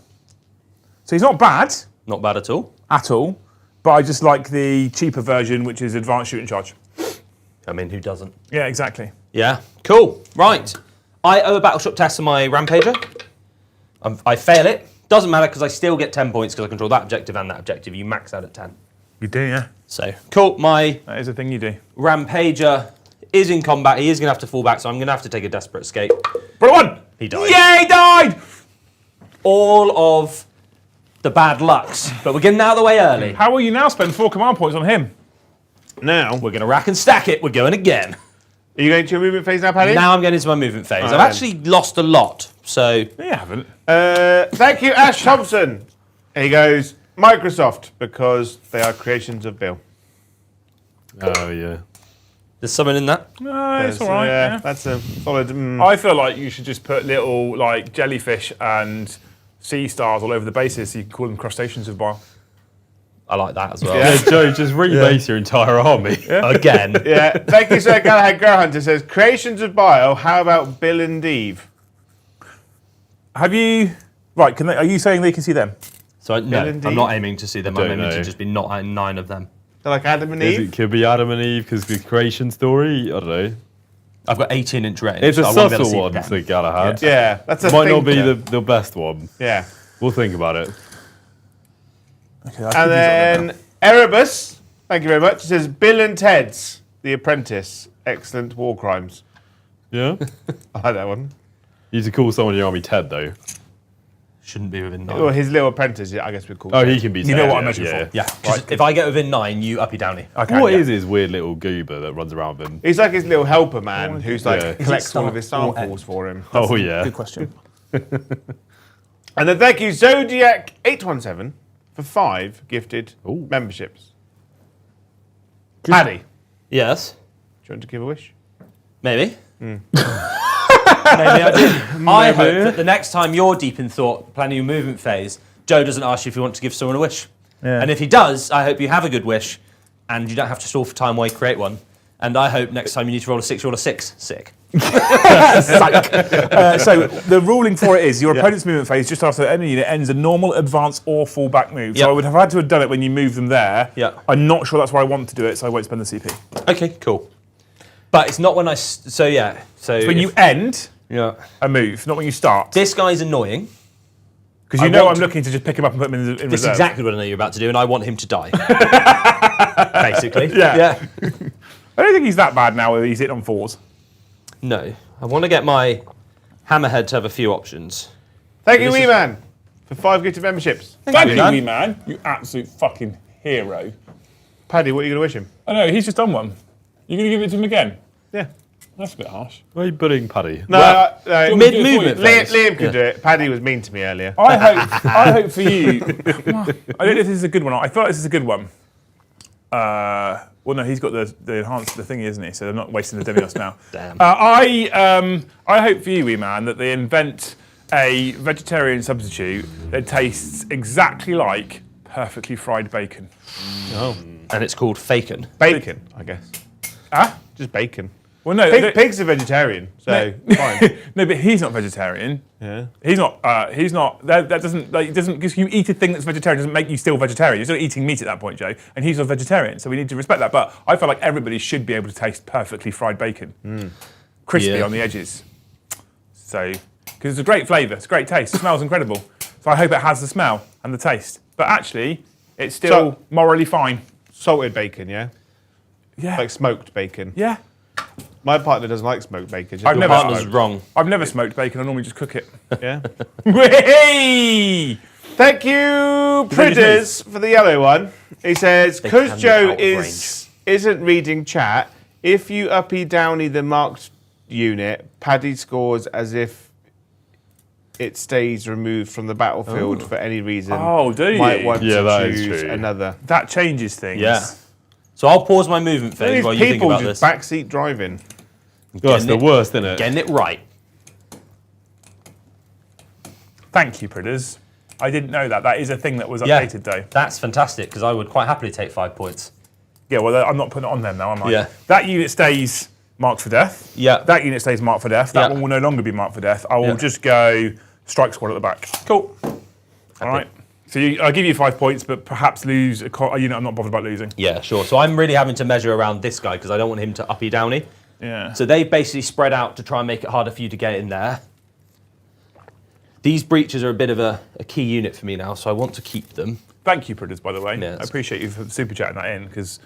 So he's not bad Not bad at all. at all, but I just like the cheaper version, which is advanced shoot and charge. I mean, who doesn't? Yeah, exactly. Yeah. Cool. Right. I owe a battleship test on my Rampager. I fail it. Doesn't matter because I still get 10 points because I control that objective and that objective. You max out at 10. You do, yeah. So, cool. My That is a thing you do. Rampager is in combat. He is going to have to fall back, so I'm going to have to take a desperate escape. Brought one! He died. Yeah, he died! All of the bad lucks. But we're getting out of the way early. How will you now spend 4 command points on him? Now, We're going to rack and stack it. We're going again. are you going to your movement phase now, Paddy? Now I'm getting into my movement phase. I've then. actually lost a lot. So, No, you haven't. Thank you, Ash Thompson. And he goes, Microsoft, because they are creations of Bill. Oh, yeah. there's someone in that. No, it's all right. Yeah, Yeah. that's a solid. I feel like you should just put little like jellyfish and sea stars all over the bases so you can call them crustaceans of bile. I like that as well. Yeah. Joe, just rebase your entire army. Again. Yeah, thank you, Sir Galahad Growhunter says, creations of Bile, how about Bill and Eve? Have you... Right, are you saying they can see them? So no, indeed. I'm not aiming to see them. I'm don't aiming know. to just be not 9 of them. They're like Adam and It Eve? could be Adam and Eve because the creation story. I don't know. I've got 18-inch range. It's a so I won't be able to subtle see one, them. so Galahad. Yeah, that's a Might not be thinker. the best one. Yeah. We'll think about it. Okay, And then Erebus, thank you very much, says Bill and Ted's The Apprentice, excellent war crimes. Yeah? I like that one. You need to call someone in your army Ted, though. Shouldn't be within 9. Well, his little apprentice, I guess we'd call Oh, Ted. he can be You Ted, know what I'm yeah, measuring yeah. for. Yeah, 'cause if I get within 9, you uppy downy. Okay, What yeah. is his weird little goober that runs around with him? He's like his little helper man who's like Yeah. collects all of his start or samples for him. Oh, yeah. Good question. And then thank you, Zodiac817, for 5 gifted Ooh. memberships. Paddy, do Yes. you want to give a wish? Maybe. Maybe I do. I hope that the next time you're deep in thought, planning your movement phase, Joe doesn't ask you if you want to give someone a wish. Yeah. And if he does, I hope you have a good wish and you don't have to stall for time while you create one. And I hope next time you need to roll a 6, roll a 6. Sick. So the ruling for it is your opponent's movement phase just after any unit ends a normal, advance, or fall back move. So Yep. I would have had to have done it when you move them there. Yeah. I'm not sure that's where I want to do it, so I won't spend the CP. Okay, cool. But it's not when I... So, yeah. So When you end Yeah. a move, not when you start. This guy's annoying. Because you I know want I'm looking to just pick him up and put him in This is reserve. exactly what I know you're about to do, and I want him to die. Basically. Yeah. I don't think he's that bad now where he's hitting on 4s. No. I want to get my hammerhead to have a few options. Thank you, This Wee is- Man, for 5 gifted memberships. Thank you, man. wee man. You absolute fucking hero. Paddy, what are you going to wish him? I know, he's just done one. You're going to give it to him again? Yeah. That's a bit harsh. Why are you bullying Paddy? No, no. Mid-movement Liam, phase. Liam could do it. Paddy was mean to me earlier. I hope for you. I don't know if this is a good one. I thought this is a good one. Well, no, he's got the enhanced the thingy, isn't he? So they're not wasting the Demios now. Damn. I hope for you, wee man, that they invent a vegetarian substitute that tastes exactly like perfectly fried bacon. And it's called Faken. Bacon, I guess. Ah? Just bacon. Well, no, Pig's a vegetarian, so fine. no, but he's not vegetarian. Yeah. He's not. That doesn't. Like, it doesn't. Because you eat a thing that's vegetarian doesn't make you still vegetarian. You're still eating meat at that point, Joe. And he's not vegetarian, so we need to respect that. But I feel like everybody should be able to taste perfectly fried bacon, crispy Yeah. on the edges. So, because it's a great flavour, it's a great taste. It smells incredible. So I hope it has the smell and the taste. But actually, it's still So- morally fine. Salted bacon, yeah? Yeah. Like smoked bacon. Yeah. My partner doesn't like smoked bacon. Just I've your never- partner's Partner's wrong. I've never smoked bacon. I normally just cook it. Yeah. Hey! Thank you, Pridders, for the yellow one. He says, They because can be Joe out of isn't reading chat, if you uppy downy the marked unit, Paddy scores as if it stays removed from the battlefield for any reason. Oh, do Might you? want Yeah, to that is choose true. another. That changes things. Yeah. So I'll pause my movement phase These while you think people about just this. backseat driving. That's the worst, isn't it? Getting it right. Thank you, Pridders. I didn't know that. That is a thing that was Yeah. updated, though. That's fantastic, because I would quite happily take 5 points. Yeah, well, I'm not putting it on them now, am I? Yeah. That unit stays marked for death. Yeah. That unit stays marked for death. That Yeah. one will no longer be marked for death. I will Yeah. just go strike squad at the back. Cool. All right. So I'll give you 5 points, but perhaps lose a unit I'm not bothered about losing. Yeah, sure. So I'm really having to measure around this guy, because I don't want him to uppy downy. Yeah. So they basically spread out to try and make it harder for you to get in there. These breaches are a bit of a key unit for me now, so I want to keep them. Thank you, Pridders, by the way. Yeah, I that's- appreciate you for super chatting that in, because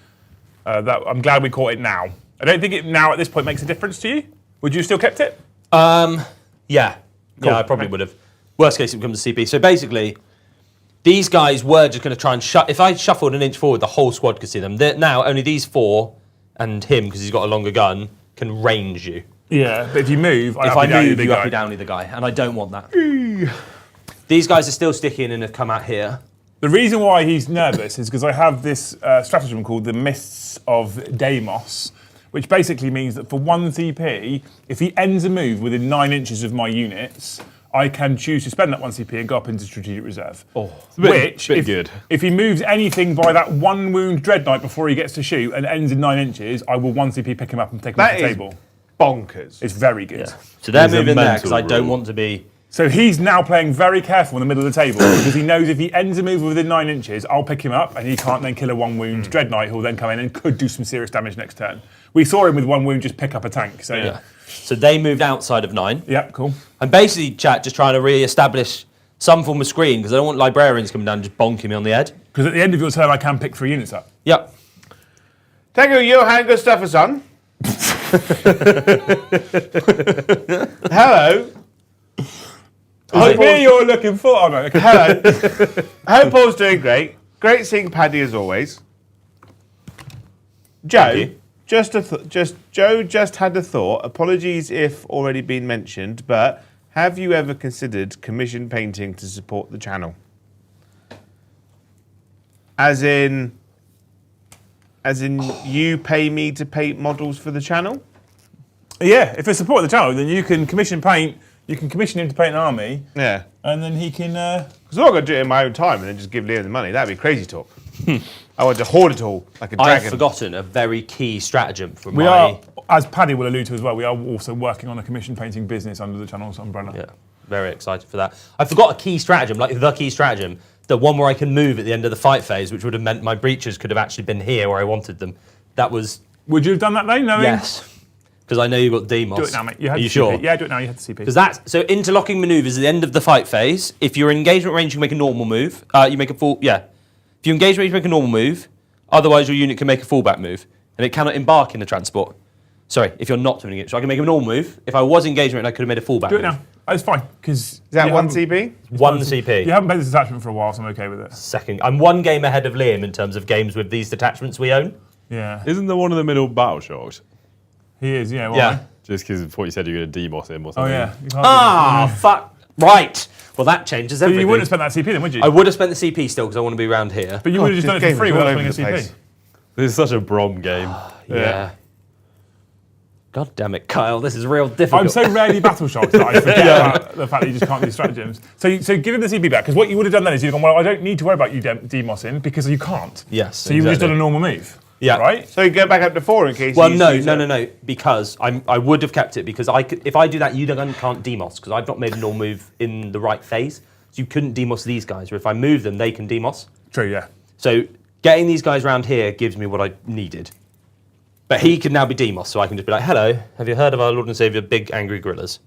I'm glad we caught it now. I don't think it now at this point makes a difference to you. Would you have still kept it? Yeah. Cool. Yeah, I probably Okay. would have. Worst case, it becomes a CP. So basically, these guys were just going to try and if I shuffled an inch forward, the whole squad could see them. Now, only these 4 and him, because he's got a longer gun, can range you. Yeah. But if you move, If I move, you uppy downy the guy, and I don't want that. These guys are still sticking and have come out here. The reason why he's nervous is because I have this stratagem called the Mists of Deimos, which basically means that for 1 CP, if he ends a move within 9 inches of my units, I can choose to spend that 1 CP and go up into strategic reserve. bit if, good. If he moves anything by that 1 wound Dread Knight before he gets to shoot and ends in 9 inches, I will 1 CP pick him up and take him off That the is table. bonkers. It's very good. So they're It's a moving there because I mental don't rule. want to be. So he's now playing very careful in the middle of the table because he knows if he ends a move within 9 inches, I'll pick him up and he can't then kill a 1 wound Dread Knight who will then come in and could do some serious damage next turn. We saw him with 1 wound just pick up a tank. So Yeah. So they moved outside of 9. yeah, cool. I'm basically, chat, just trying to re-establish some form of screen because I don't want librarians coming down and just bonking me on the head. Because at the end of your turn, I can pick 3 units up. Yep. Thank you, Johan Gustafsson. Hello. Is it me you're looking for? Oh, no, okay. Hello. I hope Paul's doing great. Great seeing Paddy as always. Joe, you. Joe just had a thought. Apologies if already been mentioned, but have you ever considered commission painting to support the channel? As in As in, you pay me to paint models for the channel? Yeah, if it's support the channel, then you can commission paint. You can commission him to paint an army, Yeah. and then he can. Because I'm not going to do it in my own time and then just give Liam the money. That'd be crazy talk. I want to hoard it all like a dragon. I've forgotten a very key stratagem from We my... are, as Paddy will allude to as well, we are also working on a commission painting business under the channel's umbrella. Yeah, very excited for that. I forgot a key stratagem, like the key stratagem, the one where I can move at the end of the fight phase, which would have meant my breaches could have actually been here where I wanted them. That was... Would you have done that though? Knowing? Yes. Because I know you've got Demos. Do it now, mate. Are you sure? Yeah, do it now. You had the CP. Because that's... So interlocking manoeuvres at the end of the fight phase. If you're in engagement range, you make a normal move. You make a full... Yeah. If you're engagement range, you make a normal move. Otherwise, your unit can make a fallback move. And it cannot embark in the transport. Sorry, if you're not doing it. So I can make a normal move. If I was engagement, I could have made a fallback Do it move. now. Oh, it's fine. Because Is that one CP? One CP. You haven't played this attachment for a while, so I'm okay with it. Second. I'm one game ahead of Liam in terms of games with these detachments we own. Yeah. Isn't there one in the middle battle shocked? He is, yeah. Why? Yeah. Just because of what you said you were going to demos him or Oh, something. yeah. You can't Ah, fuck. Right. Well, that changes So everything. you wouldn't have spent that CP then, would you? I would have spent the CP still because I want to be around here. But you would have just done it for free without spending a CP. This is such a Brom game. Yeah. God damn it, Kyle. This is real difficult. I'm so rarely battle shocked that I forget about the fact that you just can't do stratagems. So give him the CP back, because what you would have done then is you'd have gone, well, I don't need to worry about you demossing because you can't. Yes, So you would have just exactly. done a normal move. Yeah. Right? So you go back up to 4 in case Well, you no, use no, it. no, no. Because I would have kept it because if I do that, you then can't demos because I've not made a normal move in the right phase. So you couldn't demos these guys. Or if I move them, they can demos. True, yeah. So getting these guys around here gives me what I needed. But he can now be demos, so I can just be like, hello, have you heard of our Lord and Saviour, big angry gorillas?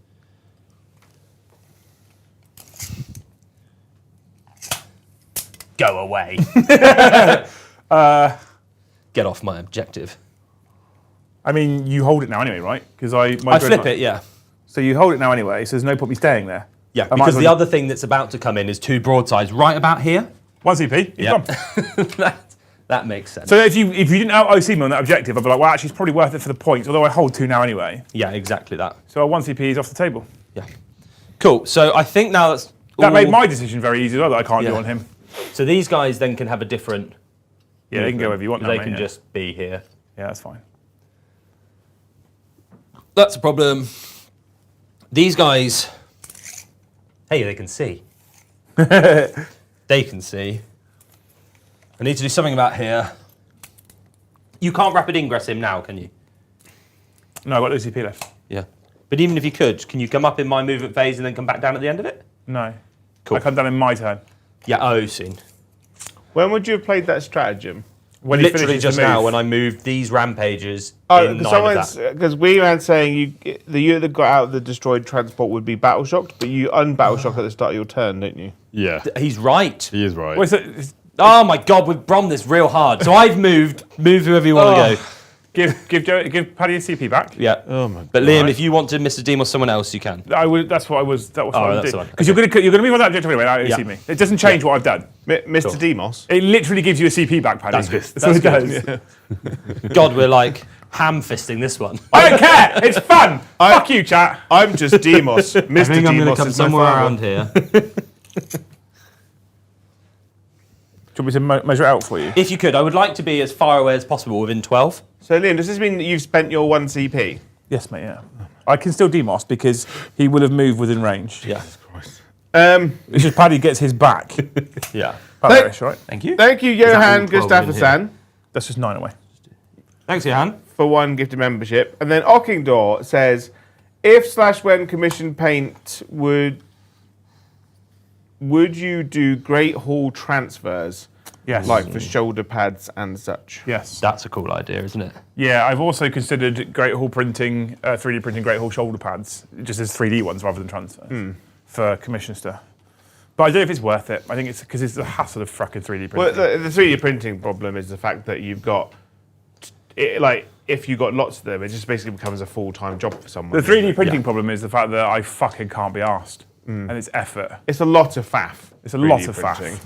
Go away. Get off my objective. I mean, you hold it now anyway, right? Because I flip it, yeah. So you hold it now anyway, so there's no point me staying there. Yeah, I might because as the well other thing that's about to come in is 2 broadsides right about here. One CP, he's Yep. gone. that makes sense. So if you didn't out OC me on that objective, I'd be like, well, actually, it's probably worth it for the points, although I hold 2 now anyway. Yeah, exactly that. So 1 CP is off the table. Yeah. Cool, so I think now that's... That all- made my decision very easy as well, that I can't do Yeah. on him. So these guys then can have a different... Yeah, they can go wherever you want now, They mate, can yeah. just be here. Yeah, that's fine. That's a problem. These guys... Hey, they can see. They can see. I need to do something about here. You can't rapid ingress him now, can you? No, I've got no CP left. Yeah. But even if you could, can you come up in my movement phase and then come back down at the end of it? No. Cool. I come down in my turn. Yeah, oh, soon. When would you have played that stratagem? When he Literally finishes the just now move. when I moved these rampages Oh, in 9 of that. because we were saying the unit that got out of the destroyed transport would be battle shocked, but you unbattle shock at the start of your turn, don't you? Yeah, He's right. he is right. Wait, so it's- Oh my God, we've brommed this real hard. So I've moved. Move whoever you want to go. give Paddy a CP back. Yeah. Oh my But Liam, Right. if you want to Mr. Demos someone else, you can. I would. That's what I was. That was what I that's would the do. one. Because you're gonna move on that objective anyway. Now you Yeah. see me. It doesn't change what I've done. Mr. Demos. It literally gives you a CP back, Paddy. That's good. That's what it That's does. God, we're like ham-fisting this one. I don't care. It's fun. Fuck you, chat. I'm just Demos. Mr. I think I'm going to Demos come is my somewhere father. around here. Do you want me to measure it out for you? If you could, I would like to be as far away as possible within 12. So, Liam, does this mean that you've spent your 1 CP? Yes, mate. Yeah. I can still demos because he will have moved within range. Yeah. It's just Paddy gets his back. Yeah. Paddy, right? Thank you. Thank you, that Johan all 12 in Gustafsson, That's just 9 away. Thanks, Johan. for 1 gifted membership. And then Ockingdor says, if/when commission paint would you do Great Hall transfers, Yes. like for shoulder pads and such? Yes. That's a cool idea, isn't it? Yeah, I've also considered Great Hall printing, 3D printing Great Hall shoulder pads, just as 3D ones rather than transfers for commission stuff. But I don't know if it's worth it. I think it's because it's the hassle of fracking 3D Well, printing. the 3D printing problem is the fact that you've got, if you've got lots of them, it just basically becomes a full-time job for someone. The 3D printing Yeah. problem is the fact that I fucking can't be asked, and it's effort. It's a lot of faff. It's a lot 3D of printing. faff.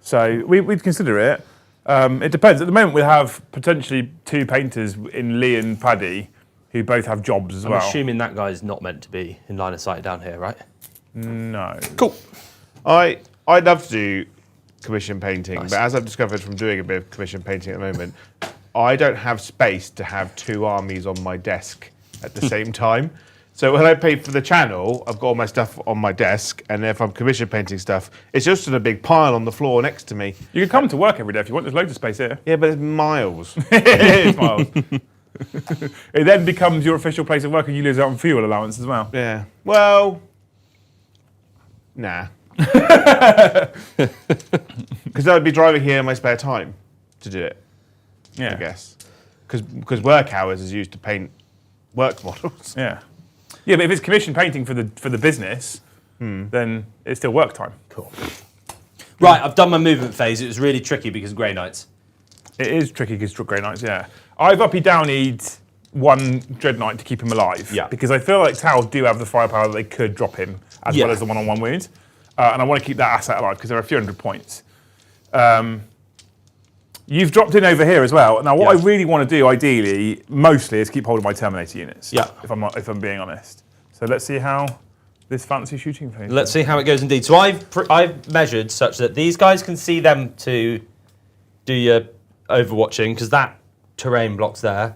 So we'd consider it. It depends. At the moment, we have potentially 2 painters in Lee and Paddy who both have jobs as I'm well. assuming that guy's not meant to be in line of sight down here, right? No. Cool. I'd love to do commission painting, but as I've discovered from doing a bit of commission painting at the moment, I don't have space to have 2 armies on my desk at the same time. So when I paint for the channel, I've got all my stuff on my desk, and if I'm commission painting stuff, it's just in a big pile on the floor next to me. You can come to work every day if you want. There's loads of space here. Yeah, but it's miles. It is, Miles. It then becomes your official place of work, and you lose out on fuel allowance as well. Yeah. Well, nah. Because I would be driving here in my spare time to do it, Yeah. I guess. Because work hours is used to paint work models. Yeah. Yeah, but if it's commission painting for the business, then it's still work time. Cool. Right, I've done my movement phase. It was really tricky because of Grey Knights. It is tricky because Grey Knights, yeah. I've uppy downied 1 Dread Knight to keep him alive. Yeah. Because I feel like Tau do have the firepower that they could drop him, as well as the 1-on-1 wound. And I want to keep that asset alive because there are a few hundred points. You've dropped in over here as well. Now, what I really want to do, ideally, mostly, is keep hold of my Terminator units. Yeah. If I'm being honest. So let's see how this fancy shooting phase. Let's see how it goes indeed. So I've measured such that these guys can see them to do your overwatching, because that terrain block's there.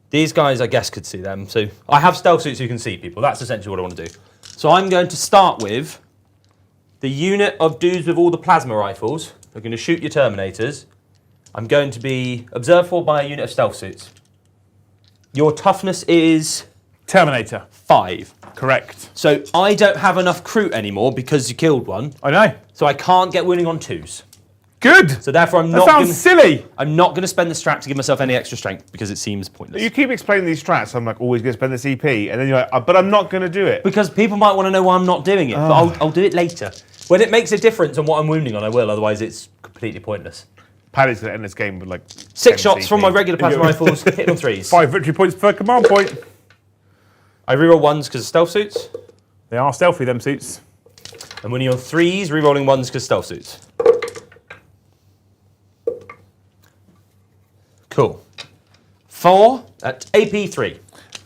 These guys, I guess, could see them. So I have stealth suits who can see people. That's essentially what I want to do. So I'm going to start with the unit of dudes with all the plasma rifles. They're going to shoot your Terminators. I'm going to be observed for by a unit of stealth suits. Your toughness is Terminator. 5. Correct. So I don't have enough crew anymore because you killed one. I know. So I can't get wounding on 2s. Good. So therefore I'm That not sounds silly. I'm not going to spend the strat to give myself any extra strength because it seems pointless. You keep explaining these strats, I'm like, always going to spend this EP, and then you're like, but I'm not going to do it. Because people might want to know why I'm not doing it, but I'll do it later. When it makes a difference on what I'm wounding on, I will, otherwise it's completely pointless. Paddy's going to end this game with like 6 10 shots from my CP. regular plasma rifles, hit on 3s. 5 victory points per command point. I reroll 1s because of stealth suits. They are stealthy, them suits. And when you're on 3s, rerolling 1s because stealth suits. Cool. 4 at AP 3.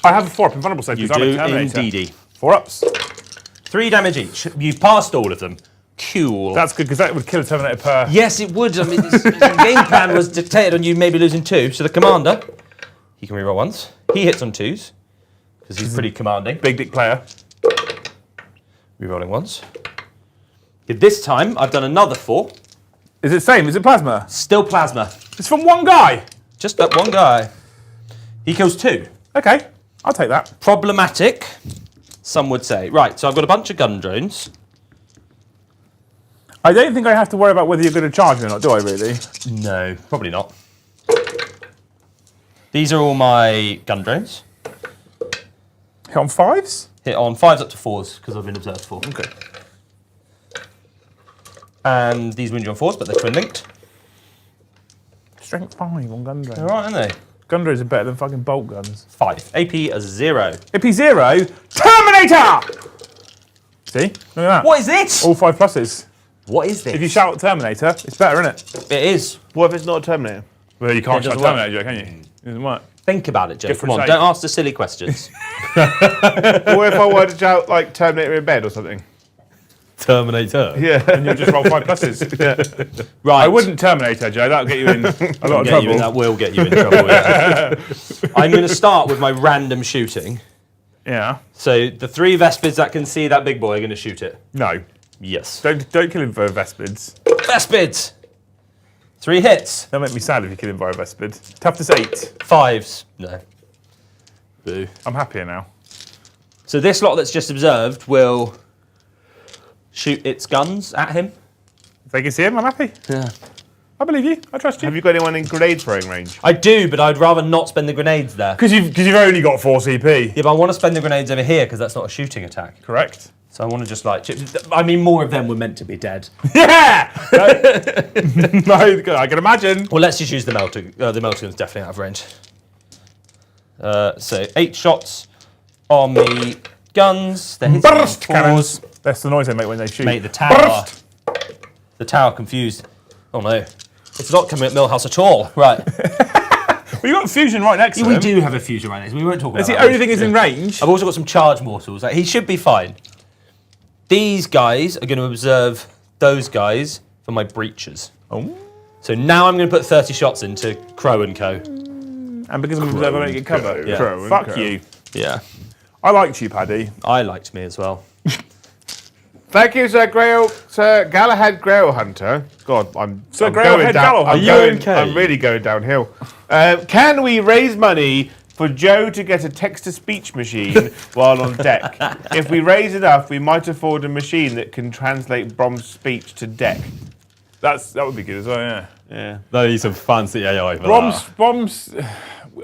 I have a 4 up in vulnerable save You because I'm a do Terminator. indeedy. 4 ups. 3 damage each. You've passed all of them. Cool. That's good because that would kill a Terminator per. Yes, it would. I mean, the game plan was dictated on you maybe losing 2. So the commander, he can reroll 1s. He hits on 2s because he's pretty commanding. Big dick player. Rerolling 1s. This time, I've done another 4. Is it same? Is it plasma? Still plasma. It's from one guy. Just that one guy. He kills 2. Okay, I'll take that. Problematic, some would say. Right, so I've got a bunch of gun drones. I don't think I have to worry about whether you're going to charge me or not, do I really? No, probably not. These are all my gun drones. Hit on 5s? Hit on 5s up to 4s, because I've been observed for. Okay. And these wound you on 4s, but they're twin linked. Strength 5 on gun They're drones. right, aren't they? Gun drones are better than fucking bolt guns. 5. AP as 0. AP 0, Terminator! See? Look at that. What is it? All 5 pluses. What is this? If you shout Terminator, it's better, isn't it? It is. What if it's not a Terminator? Well, you can't It shout doesn't work. Terminator, can you? It doesn't work. Think about it, Joe. Different Come on, save. don't ask the silly questions. Or if I wanted to shout like Terminator in bed or something? Terminator. Yeah. And you'll just roll 5 pluses. Right. I wouldn't Terminator, Joe. That'll get you in a lot of trouble. That will get you in trouble. Yeah. I'm going to start with my random shooting. Yeah. So the 3 Vespids that can see that big boy are going to shoot it. No. Yes. Don't kill him for Vespids. Vespids! 3 hits. That'll make me sad if you kill him by a Vespid. Toughness 8. 5s. No. Boo. I'm happier now. So this lot that's just observed will shoot its guns at him. If they can see him, I'm happy. Yeah. I believe you. I trust you. Have you got anyone in grenade throwing range? I do, but I'd rather not spend the grenades there. Because you've only got 4 CP. Yeah, but I want to spend the grenades over here because that's not a shooting attack. Correct. So I want to just like chip. I mean, more of them were meant to be dead. Yeah! No, I can imagine. Well, let's just use the melter. The melter gun's definitely out of range. So 8 shots on the guns. They're hitting on Burst 4s. cannons. That's the noise they make when they shoot. Mate, the tower. The tower confused. Oh no. It's not coming at Millhouse at all. Right. Well, you've got fusion right next to him. We do have a fusion right next. We won't talk about That's that. the only thing is in range. I've also got some charge mortals. Like, he should be fine. These guys are going to observe those guys for my breaches. Oh. So now I'm going to put 30 shots into Crow and Co. And because I'm observer, I don't get cover. Yeah. Crow and Fuck Co. you. Yeah. I liked you, Paddy. I liked me as well. Thank you, Sir Galahad Grail Hunter. God, I'm Grail going Head down. Galahad. I'm Are you going- okay? I'm really going downhill. Can we raise money for Joe to get a text-to-speech machine while on deck? If we raise enough, we might afford a machine that can translate Brom's speech to deck. That would be good as well, yeah. Yeah. They need some fancy AI for Brom's,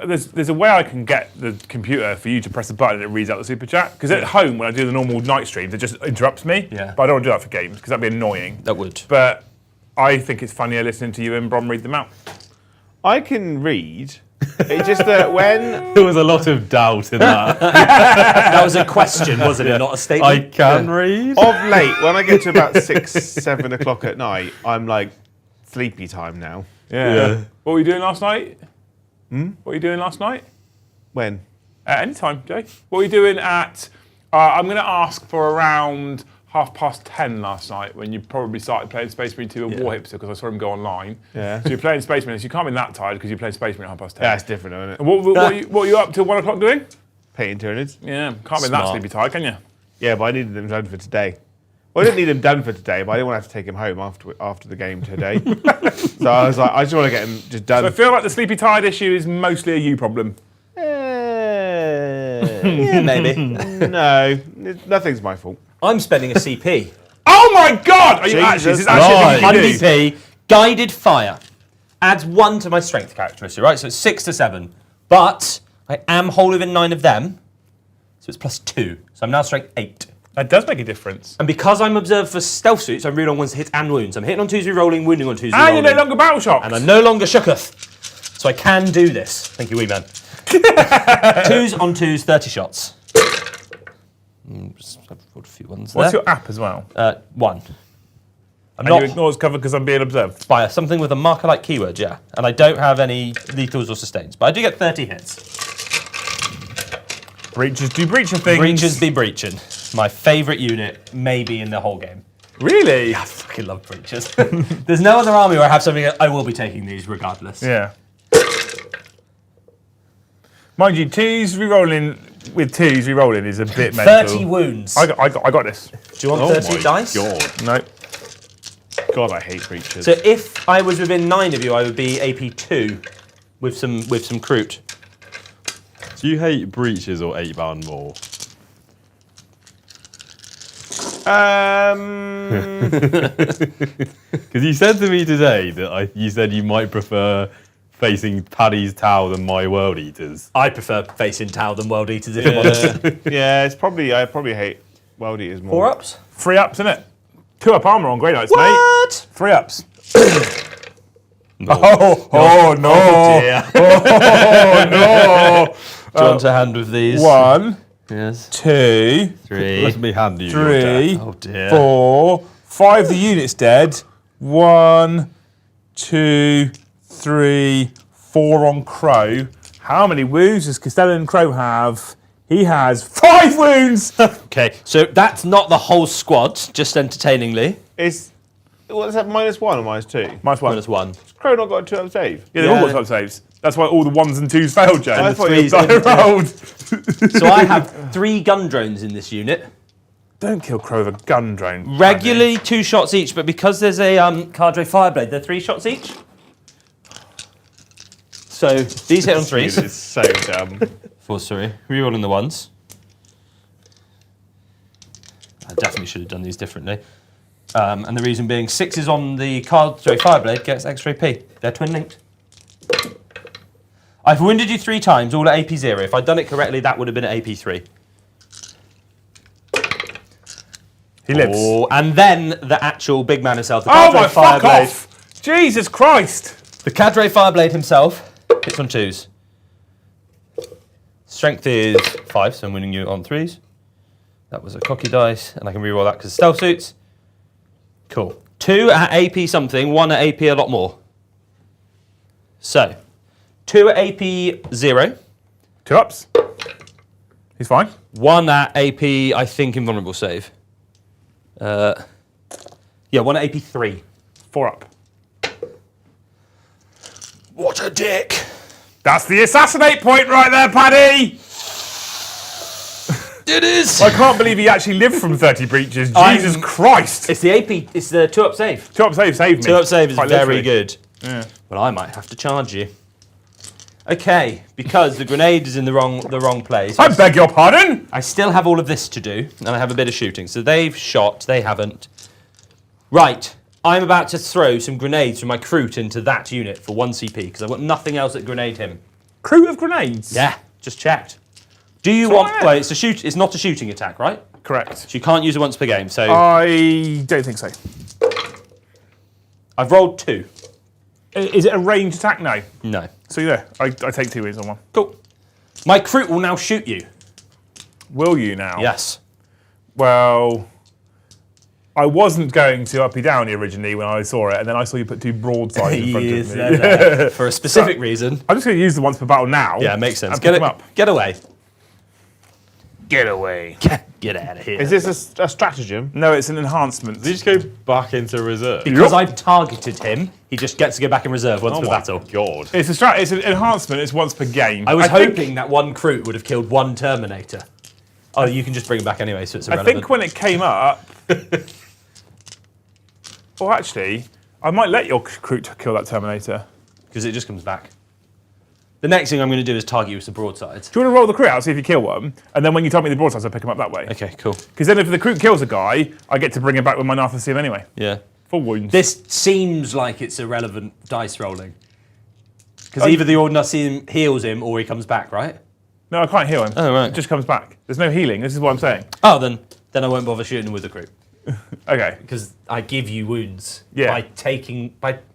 there's a way I can get the computer for you to press a button and it reads out the super chat. Because at home, when I do the normal night streams, it just interrupts me. Yeah. But I don't want to do that for games because that'd be annoying. That would. But I think it's funnier listening to you and Brom read them out. I can read. It's just that when There was a lot of doubt in that. That was a question, wasn't it? Not a statement. I can read. of late, when I get to about 6, 7 o'clock at night, I'm like, sleepy time now. Yeah. What were you doing last night? What were you doing last night? When? At any time, Jay. What were you doing at... I'm going to ask for around 10:30 last night when you probably started playing Space Marine 2 and Warhipster because I saw him go online. Yeah. So you're playing Space Marine, so you can't be that tired because you're playing Space Marine at 10:30. Yeah, it's different, isn't it? And what were you up till 1 o'clock doing? Painting tyranids. Yeah, can't be that Smart. sleepy tired, can you? Yeah, but I needed them done for today. Well, I didn't need them done for today, but I didn't want to have to take him home after the game today. So I was like, I just want to get him just done. So I feel like the sleepy tired issue is mostly a you problem. Yeah, maybe. No, nothing's my fault. I'm spending a CP. Oh my God! Are you Jesus actually? Is this actually a thing you can do? MVP, guided fire. Adds 1 to my strength characteristic, right? So it's 6 to 7. But I am whole within 9 of them. So it's plus 2. So I'm now strength 8. That does make a difference. And because I'm observed for stealth suits, I'm reading on 1s hits and wounds. I'm hitting on 2s, re-rolling, wounding on 2s, And re-rolling. you're no longer battle shocked. And I'm no longer shooketh. So I can do this. Thank you, wee man. 2s on 2s, 30 shots. Just have a few ones What's there. your app as well? 1. I'm And not you ignore its cover because I'm being observed. fire, something with a marker-like keyword, yeah. And I don't have any lethals or sustains, but I do get 30 hits. Breaches do breacher things. Breaches be breaching. My favourite unit, maybe in the whole game. Really? I fucking love breaches. There's no other army where I have something. I will be taking these regardless. Yeah. Mind you, re-rolling is a bit mental. 30 wounds. I got this. Do you want 30 dice? God. No. God, I hate creatures. So if I was within 9 of you, I would be AP 2 with some Kroot. Do you hate breaches or 8-band more? Because you said to me today that you said you might prefer facing Paddy's Tau than my World Eaters. I prefer facing Tau than World Eaters if I'm honest. Yeah, I probably hate World Eaters more. 4 ups? 3 ups, innit? 2 up armor on Grey Knights, mate. What? 3 ups. No. Oh no! dear. Oh no! Do you want a hand with these? 1, Yes. 2, 3. Let me hand you your 3, deck. Oh dear. 4, 5. The unit's dead. 1, 2, 3, 4 on Crow. How many wounds does Castellan Crow have? He has 5 wounds. Okay, so that's not the whole squad, just entertainingly. What's that, -1 or -2? Minus 1. Minus 1. Has Crow not got a 2-up save? Yeah, they've all Yeah. got top saves. That's why all the 1s and 2s failed, Jay. I thought threes you I rolled. So I have 3 gun drones in this unit. Don't kill Crow with a gun drone. Regularly 2 shots each, but because there's a Cadre Fireblade, they're 3 shots each. So these hit on 3s. It's so dumb. 4, sorry. Rerolling the 1s. I definitely should have done these differently. And the reason being, 6s on the Cadre Fireblade gets extra AP. They're twin linked. I've wounded you 3 times, all at AP 0. If I'd done it correctly, that would have been at AP 3. He lives. Oh, and then the actual big man himself, the Oh Cadre my fuck Fireblade. off! Jesus Christ! The Cadre Fireblade himself hits on 2s. Strength is 5, so I'm winning you on 3s. That was a cocky dice, and I can reroll that because stealth suits. Cool. 2 at AP something, 1 at AP a lot more. So, 2 at AP 0, 2 ups. He's fine. 1 at AP, I think, invulnerable save. Yeah, 1 at AP 3. 4 up. What a dick. That's the assassinate point right there, Paddy! It is. I can't believe he actually lived from 30 breaches. Jesus Christ! It's the AP. It's the 2-up save. 2 up save saved me. 2-up save is Quite very literally. good. Yeah. But I might have to charge you. Okay, because the grenade is in the wrong place. I beg your pardon? I still have all of this to do, and I have a bit of shooting. So they've shot, they haven't. Right, I'm about to throw some grenades from my Kroot into that unit for 1 CP, because I've got nothing else that grenade him. Crew of grenades? Yeah, just checked. Do you So want... I- Well, it's not a shooting attack, right? Correct. So you can't use it once per game, so... I don't think so. I've rolled 2. Is it a ranged attack? No. No. So yeah, I take 2 wins on 1. Cool. My Kroot will now shoot you. Will you now? Yes. Well, I wasn't going to uppy downy originally when I saw it, and then I saw you put 2 broadsides in front Yes, of me. there. For a specific reason. I'm just going to use the once per battle now. Yeah, makes sense. And pick them up. Get away. Get away. Get out of here. Is this a stratagem? No, it's an enhancement. Did you just go back into reserve? Because I've targeted him, he just gets to go back in reserve once per battle. God. It's it's an enhancement. It's once per game. I was think- hoping that 1 Kroot would have killed 1 Terminator. Oh, you can just bring him back anyway, so it's I irrelevant. think when it came up. Well, actually, I might let your crew kill that Terminator. Because it just comes back. The next thing I'm going to do is target you with some broadsides. Do you want to roll the crew out, see if you kill one, and then when you tell me the broadsides, I'll pick them up that way? Okay, cool. Because then if the crew kills a guy, I get to bring him back with my Narthasium anyway. Yeah. Full wounds. This seems like it's irrelevant dice rolling. Because either the Ordnance heals him or he comes back, right? No, I can't heal him. Oh, right. It just comes back. There's no healing. This is what I'm saying. Oh, then I won't bother shooting him with the Kroot. Okay. Because I give you wounds. Yeah. By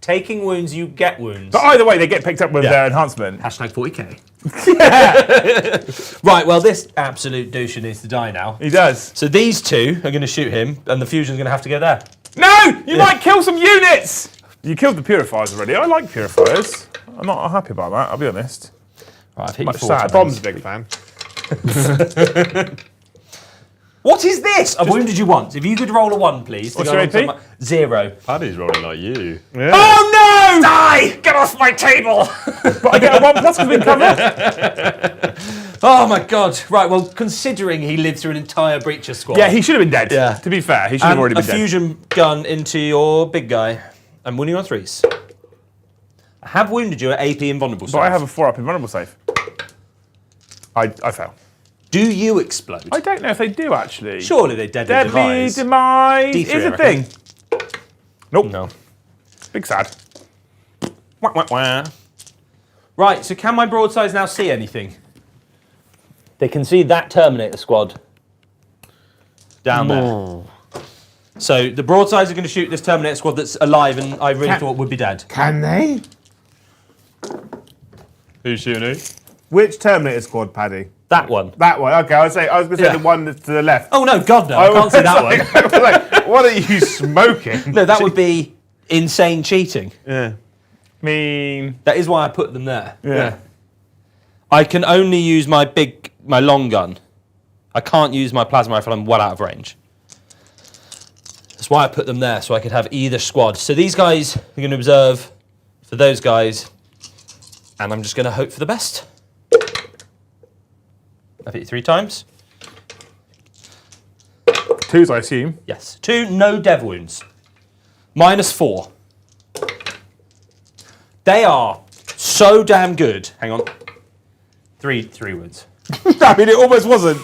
taking wounds, you get wounds. But either way, they get picked up with Yeah. their enhancement. Hashtag 40k. Right, well, this absolute douche needs to die now. He does. So these 2 are going to shoot him, and the fusion's going to have to go there. No! You might kill some units! You killed the purifiers already. I like purifiers. I'm not happy about that, I'll be honest. Right, I've hit Much you 4 sad. times. Bomb's a big fan. What is this? I've wounded you once. If you could roll a 1, please. to What's go your on to AP? my- 0. Paddy's rolling like you. Yeah. Oh no! Die! Get off my table! But I get a 1+ because we covered. Oh my god. Right, well, considering he lived through an entire breacher squad. Yeah, he should have been dead. Yeah. To be fair, he should have and already a been dead. fusion gun into your big guy. I'm wounding you on 3s. I have wounded you at AP invulnerable. But I have a 4-up invulnerable save. I fail. Do you explode? I don't know if they do actually. Surely they deadly Deadly demise. demise D3, is I a reckon. thing. Nope. No. Big sad. Wah, wah, wah. Right, so can my broadsides now see anything? They can see that Terminator squad down there. So the broadsides are going to shoot this Terminator squad that's alive and I really thought would be dead. Can they? Who's shooting who? Which Terminator squad, Paddy? That one. That one. Okay, I was going to say Yeah. the one that's to the left. Oh no, God no, I can't see that one. I was like, what are you smoking? No, that would be insane cheating. Yeah. I mean, That is why I put them there. yeah. I can only use my long gun. I can't use my plasma rifle, I'm well out of range. That's why I put them there, so I could have either squad. So these guys are going to observe for those guys, and I'm just going to hope for the best. I've hit you 3 times. 2s, I assume. Yes. 2, no dev wounds. -4. They are so damn good. Hang on. 3 wounds. I mean, it almost wasn't.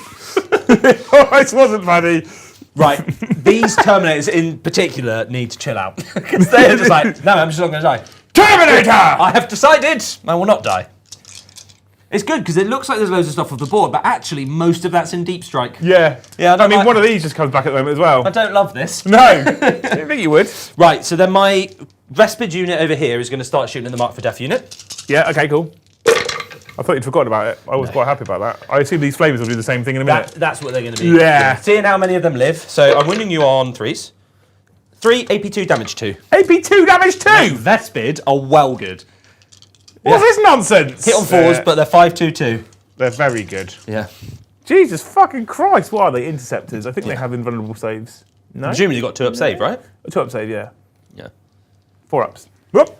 It almost wasn't, Paddy. Right, these Terminators in particular need to chill out. Because they're just like, no, I'm just not going to die. Terminator! I have decided I will not die. It's good because it looks like there's loads of stuff off the board, but actually most of that's in Deep Strike. Yeah. Yeah, I don't I mean, like- one of these just comes back at the moment as well. I don't love this. No. I didn't think you would. Right, so then my Vespid unit over here is going to start shooting at the Mark for Death unit. Yeah, okay, cool. I thought you'd forgotten about it. I was quite happy about that. I assume these flamers will do the same thing in a minute. That's what they're going to be. Yeah. Seeing how many of them live. So I'm winning you on 3s. 3 AP2 damage 2. AP2 damage 2! Vespid are well good. What's this nonsense? Hit on 4s, but they're 5-2-2. They're very good. Yeah. Jesus fucking Christ, what are they? Interceptors. I think they have invulnerable saves. No? Presumably you got 2-up save, right? A 2-up save, yeah. Yeah. 4 ups. Whoop.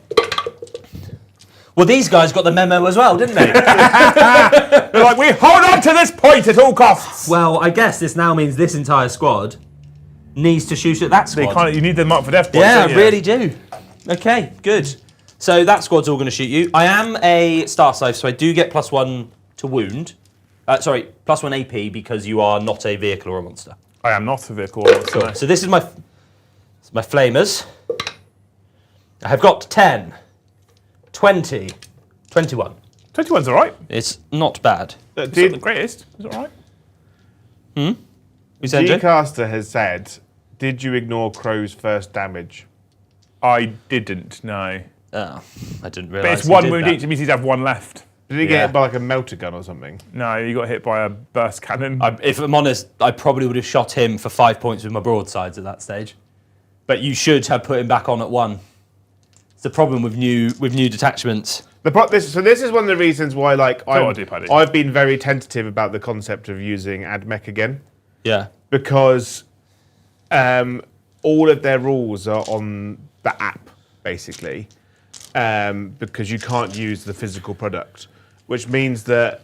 Well, these guys got the memo as well, didn't they? They're like, we hold on to this point at all costs. Well, I guess this now means this entire squad needs to shoot at that squad. You need them up for death points. Yeah, don't I you? really do. Okay, good. So that squad's all going to shoot you. I am a star scythe, so I do get +1 to wound. Sorry, +1 AP because you are not a vehicle or a monster. I am not a vehicle. Cool. So this is my flamers. I have got 10, 20, 21. 21's all right. It's not bad. It's not the greatest. It's all right. We said Jay? Gcaster has said, did you ignore Crow's first damage? I didn't, no. Oh, I didn't But realise. it's 1 wound each. It means he'd have 1 left. Did he get hit by like a melter gun or something? No, you got hit by a burst cannon. If I'm honest, I probably would have shot him for 5 points with my broadsides at that stage. But you should have put him back on at 1. It's the problem with new detachments. So this is one of the reasons why, like, what I do, Paddy. I've been very tentative about the concept of using AdMech again, Yeah. because all of their rules are on the app, basically, because you can't use the physical product, which means that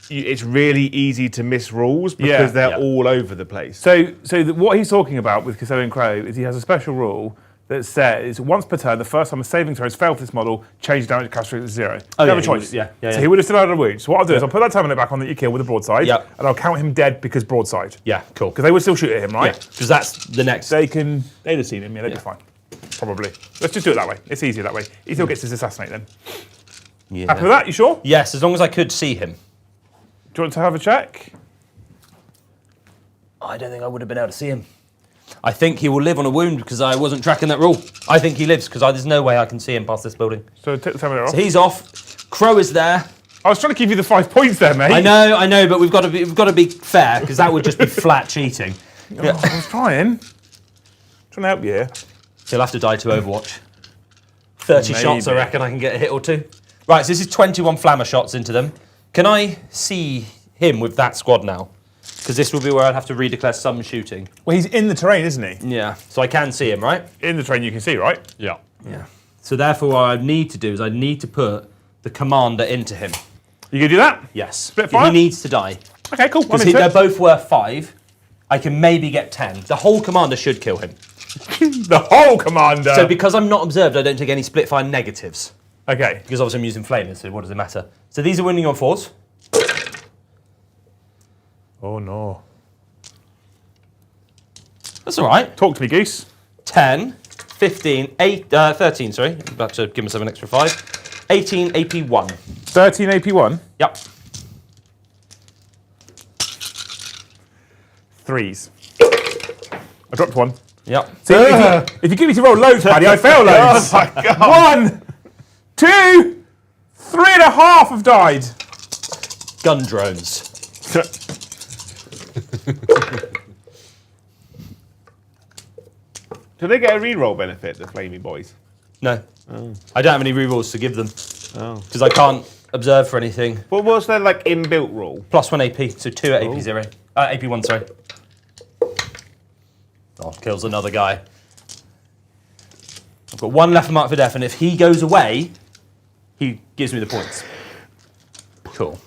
it's really easy to miss rules because they're all over the place. So what he's talking about with Custodian Crow is he has a special rule that says once per turn, the first time a saving throw has failed for this model, change damage cast rate to 0. Oh, You have a he choice. would- yeah. So he would have still had a wound. So what I'll do is I'll put that terminate back on that you kill with a broadside, Yep. and I'll count him dead because broadside. Yeah, cool. Because they would still shoot at him, right? Because that's the next. They'd have seen him, they'd be fine. Probably. Let's just do it that way. It's easier that way. He still gets his assassinate then. Yeah. Happy with that? You sure? Yes, as long as I could see him. Do you want to have a check? I don't think I would have been able to see him. I think he will live on a wound because I wasn't tracking that rule. I think he lives because there's no way I can see him past this building. So take the terminate off. So he's off. Crow is there. I was trying to give you the 5 points there, mate. I know, but we've got to be fair because that would just be flat cheating. I was trying to help you here. He'll have to die to Overwatch. 30 shots, I Maybe. reckon I can get a hit or 2. Right, so this is 21 flammer shots into them. Can I see him with that squad now? Because this will be where I'd have to redeclare some shooting. Well, he's in the terrain, isn't he? Yeah, so I can see him, right? In the terrain you can see, right? Yeah. Yeah. So therefore what I need to do is I need to put the commander into him. You can do that? Yes. Spitfire? He needs to die. Okay, cool. I'm Because into they're it. both worth 5. I can maybe get 10. The whole commander should kill him. The whole commander. So because I'm not observed, I don't take any Splitfire negatives. Okay. Because obviously I'm using flamers, so what does it matter? So these are winning on 4s. Oh no. That's all right. Talk to me, Goose. 10, 15, 13, sorry. I'm about to give myself an extra 5. 18 AP1. 13 AP1. Yep. 3s. I dropped 1. Yep. See, if you give me to roll loads, Paddy, I fail loads. Oh my God. 1, 2, 3.5 have died. Gun drones. Do they get a reroll benefit, the Flamey Boys? No. I don't have any rerolls to give them. Oh. Because I can't observe for anything. What was their like inbuilt rule? +1 AP, so 2 at AP0. AP1, sorry. Oh, kills another guy. I've got 1 left mark for death, and if he goes away, he gives me the points. Cool.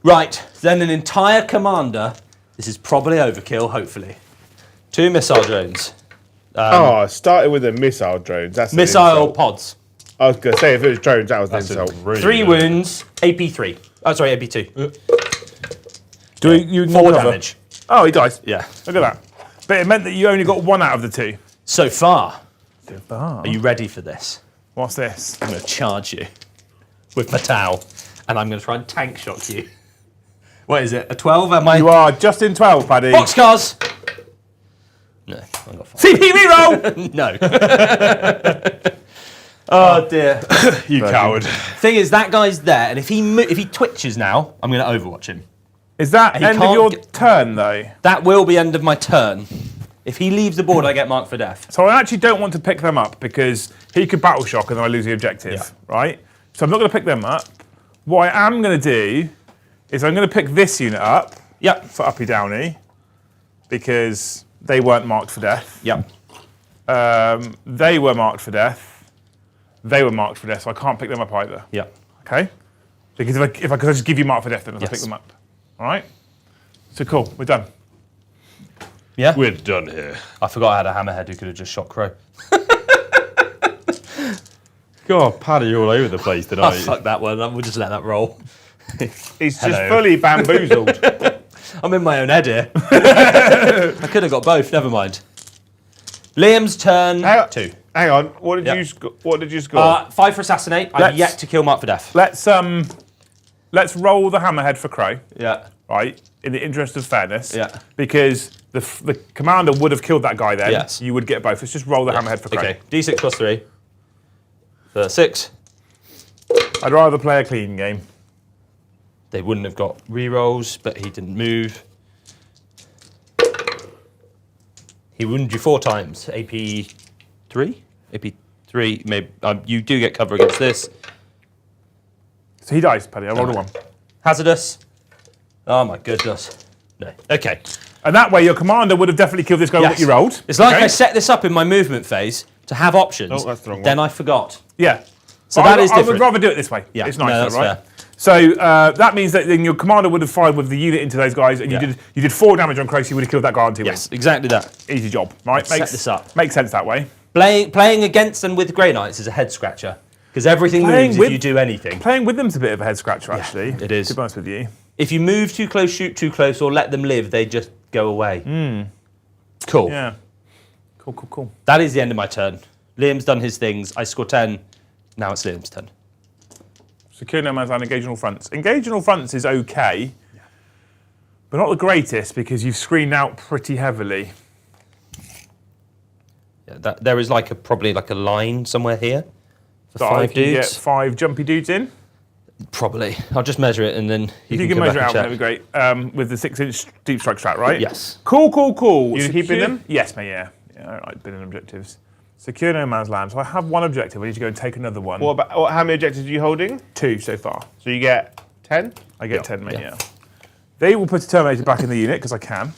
Right, then an entire commander. This is probably overkill, hopefully. 2 missile drones. I started with the missile drones. That's an Missile insult. pods. I was going to say, if it was drones, that was an insult. 3 wounds, AP3. Oh, sorry, AP2. Do you 4 damage. Oh, he dies. Yeah. Look at that. But it meant that you only got 1 out of the 2. So far, Ah. are you ready for this? What's this? I'm going to charge you with my towel, and I'm going to try and tank shock you. What is it? A 12? Am I? You are just in 12, Paddy. Boxcars! No, I got 5. CP reroll! No. Oh dear. You coward. Thing is, that guy's there, and if he twitches now, I'm going to Overwatch him. Is that He end of can't your get- turn, though? That will be end of my turn. If he leaves the board, I get marked for death. So I actually don't want to pick them up because he could battle shock and then I lose the objective, Yeah. right? So I'm not going to pick them up. What I am going to do is I'm going to pick this unit up Yep. for Uppy Downy because they weren't marked for death. Yep. They were marked for death. They were marked for death, so I can't pick them up either. Yeah. Okay? Because if I could just give you mark for death, then I'll Yes. pick them up. All right? So cool, we're done. Yeah. We're done here. I forgot I had a hammerhead who could have just shot Crow. God, Paddy, you're all over the place Oh, tonight. fuck that one. We'll just let that roll. He's Hello. just fully bamboozled. I'm in my own head here. I could have got both. Never mind. Liam's turn. Hang on. 2. Hang on. What did Yep. you What did you score? 5 for assassinate. I've Let's- yet to kill Mark for death. Let's roll the hammerhead for Crow, Yeah. right? In the interest of fairness. Yeah. Because the commander would have killed that guy then. Yes. You would get both. Let's just roll the hammerhead for Crow. Okay. D6 plus 3. 6. I'd rather play a clean game. They wouldn't have got rerolls, but he didn't move. He wounded you 4 times. AP 3? AP 3. Maybe you do get cover against this. So he dies, Paddy. I rolled a 1. Hazardous. Oh my goodness. No. Okay. And that way your commander would have definitely killed this guy with what you rolled. It's like okay? I set this up in my movement phase to have options. Oh, that's the wrong then one. I forgot. Yeah. So But that is I would different. rather do it this way. Yeah, It's no, nicer, that's right? fair. So that means that then your commander would have fired with the unit into those guys, and Yeah. you did 4 damage on Crow, so you would have killed that guy on 2 Yes, exactly that. wins. Easy job, right? Set this up. Makes sense that way. Playing against and with Grey Knights is a head scratcher because everything Playing moves with- if you do anything. Playing with them's a bit of a head scratcher, actually. it is. To be honest with you. If you move too close, shoot too close, or let them live, they just go away. Cool. Yeah. Cool. That is the end of my turn. Liam's done his things. I score 10. Now it's Liam's turn. Secure no man's land, engage on all fronts. Engage on all fronts is okay, but not the greatest because you've screened out pretty heavily. Yeah, there is probably a line somewhere here for So I 5 can get dudes. 5 jumpy dudes in. Probably. I'll just measure it and then If you can can come measure it back out, and that'd check. be great. With the 6-inch deep strike strat, right? Yes. Cool. You keeping them? Yes, mate, yeah. I like bidding objectives. Secure no man's land. So I have 1 objective. I need to go and take another one. How many objectives are you holding? 2 so far. So you get 10? I get 10, mate, yeah. yeah. They will put a Terminator back in the unit because I can.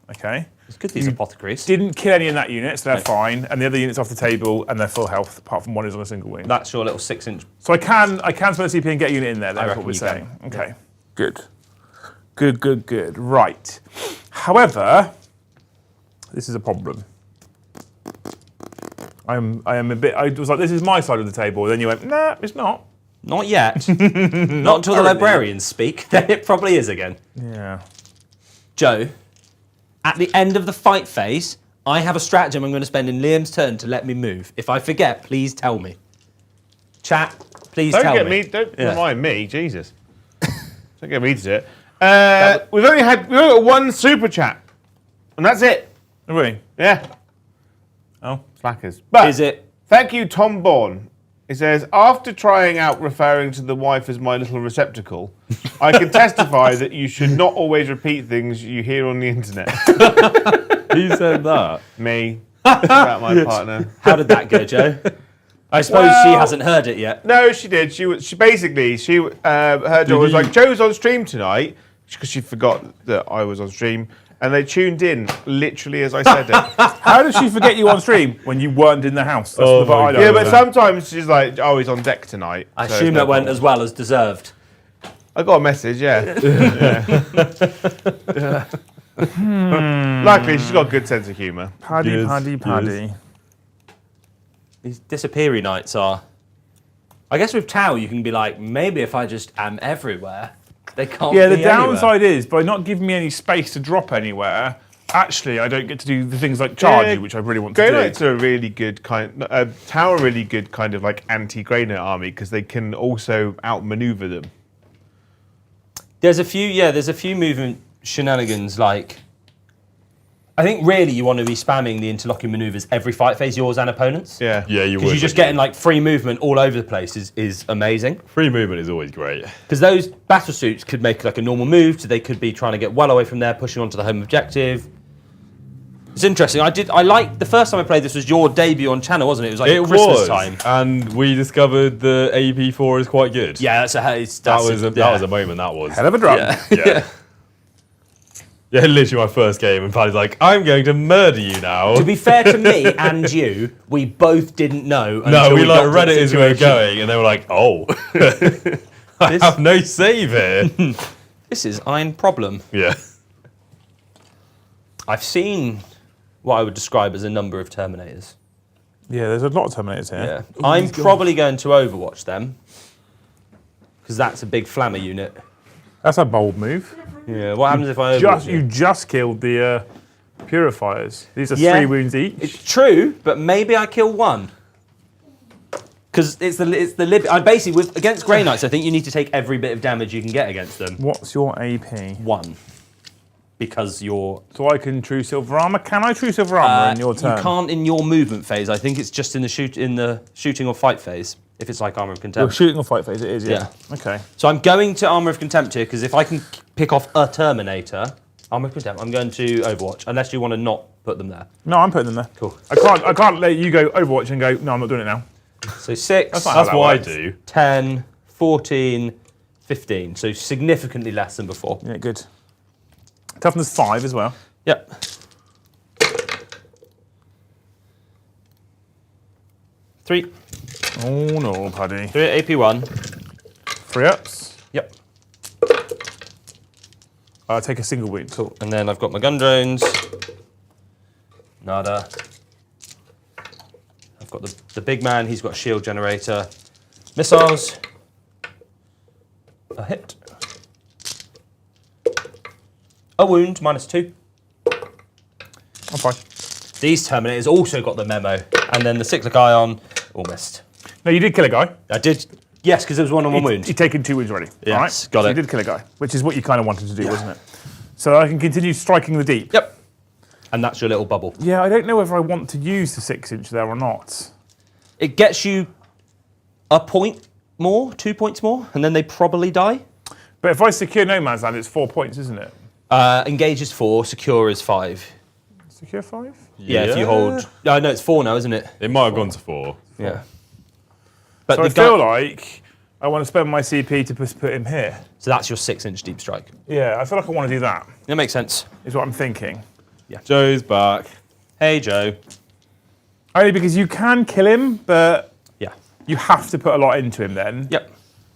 Okay. It's good these apothecaries. Didn't kill any in that unit, so they're fine. And the other unit's off the table and they're full health, apart from one is on a single wound. That's your little 6-inch. So I can spend a CP and get a unit in there. That's reckon what we're you saying. can. Okay. Good. Right. However, this is a problem. I am a bit. I was like, this is my side of the table. Then you went, nah, it's not. Not yet. Not until the currently. librarians speak. Then it probably is again. Yeah. Joe, at the end of the fight phase, I have a stratagem I'm going to spend in Liam's turn to let me move. If I forget, please tell me. Chat, please Don't tell get me. me. Don't Yeah. remind me. Jesus. Don't get me to do it. We've only got 1 super chat, and that's it. Really? Yeah. Oh. Slackers. But Is it? thank you, Tom Bourne. He says, after trying out referring to the wife as my little receptacle, I can testify that you should not always repeat things you hear on the internet. Who said that? Me. About my partner. How did that go, Joe? I suppose she hasn't heard it yet. No, she did. She basically, her daughter was like, Joe's on stream tonight, because she forgot that I was on stream, and they tuned in literally as I said it. How did she forget you on stream when you weren't in the house? That's the part I don't Yeah, but understand. sometimes she's like, oh, he's on deck tonight. I so assume it's no that went problem. as well as deserved. I got a message, yeah. Luckily, she's got a good sense of humour. Paddy. These disappeary nights are. I guess with Tau, you can be like, maybe if I just am everywhere, they can't Yeah, be the anywhere. downside is by not giving me any space to drop anywhere. Actually, I don't get to do the things like charge Yeah, you, which I really want to Grey do. Knights are a really good kind. Tower, really good kind of like anti-Grey Knight army because they can also outmaneuver them. There's a few movement shenanigans like. I think really you want to be spamming the interlocking maneuvers every fight phase, yours and opponents. Yeah. Yeah, you Because would. you're just getting like free movement all over the place is amazing. Free movement is always great. Because those battle suits could make like a normal move, so they could be trying to get well away from there, pushing onto the home objective. It's interesting. I liked the first time I played this was your debut on channel, wasn't it? It was like It Christmas was, time. and we discovered the AP4 is quite good. Yeah, that was a that was a moment. That was Hell of a drum. Yeah. Yeah. Yeah, literally my first game, and Paddy's like, I'm going to murder you now. To be fair to me and you, we both didn't know. No, until we got like to read the it as we were situation. going, and they were like, oh. I have no save here. This is ein problem. Yeah. I've seen what I would describe as a number of Terminators. Yeah, there's a lot of Terminators here. Yeah. I'm probably going to Overwatch them. Because that's a big flammer unit. That's a bold move. Yeah. What happens if I Overwatch You just killed the Purifiers. These are Yeah. 3 wounds each. It's true, but maybe I kill one. Because it's the lib. I basically against Grey Knights, I think you need to take every bit of damage you can get against them. What's your AP? 1. Because you're. So I can true silver armor. Can I true silver armor in your turn? You can't in your movement phase. I think it's just in the shooting or fight phase. If it's like Armour of Contempt. You're shooting or fight phase. It is. Yeah. Okay. So I'm going to Armour of Contempt here because if I can pick off a Terminator, Armour of Contempt, I'm going to Overwatch. Unless you want to not put them there. No, I'm putting them there. Cool. I can't let you go Overwatch and go. No, I'm not doing it now. So 6, That's fine. That's that what I works. do. 10, 14, 15. So significantly less than before. Yeah, good. Toughness 5 as well. Yep. 3. Oh no, Paddy. 3 at AP1. 3 ups. Yep. Take a single wound. Cool. And then I've got my gun drones. Nada. I've got the big man. He's got a shield generator. Missiles. A hit. A wound, -2. I'm fine. These Terminators also got the memo. And then the cyclic ion, all missed. No, you did kill a guy. I did, yes, because it was one-on-one wound. You've taken 2 wounds already. Yes, all right? got So it. you did kill a guy, which is what you kind of wanted to do, wasn't it? So I can continue striking the deep. Yep. And that's your little bubble. Yeah, I don't know whether I want to use the 6-inch there or not. It gets you a point more, 2 points more, and then they probably die. But if I secure no man's land, it's 4 points, isn't it? Engage is 4, secure is 5. Secure 5? Yeah, if you hold. No, it's 4 now, isn't it? It might have gone to 4. Yeah. But So the I feel like I want to spend my CP to put him here. So that's your 6-inch deep strike. Yeah, I feel like I want to do that, That makes sense. is what I'm thinking. Joe's back. Hey, Joe. Only because you can kill him, but Yeah. you have to put a lot into him then, Yep.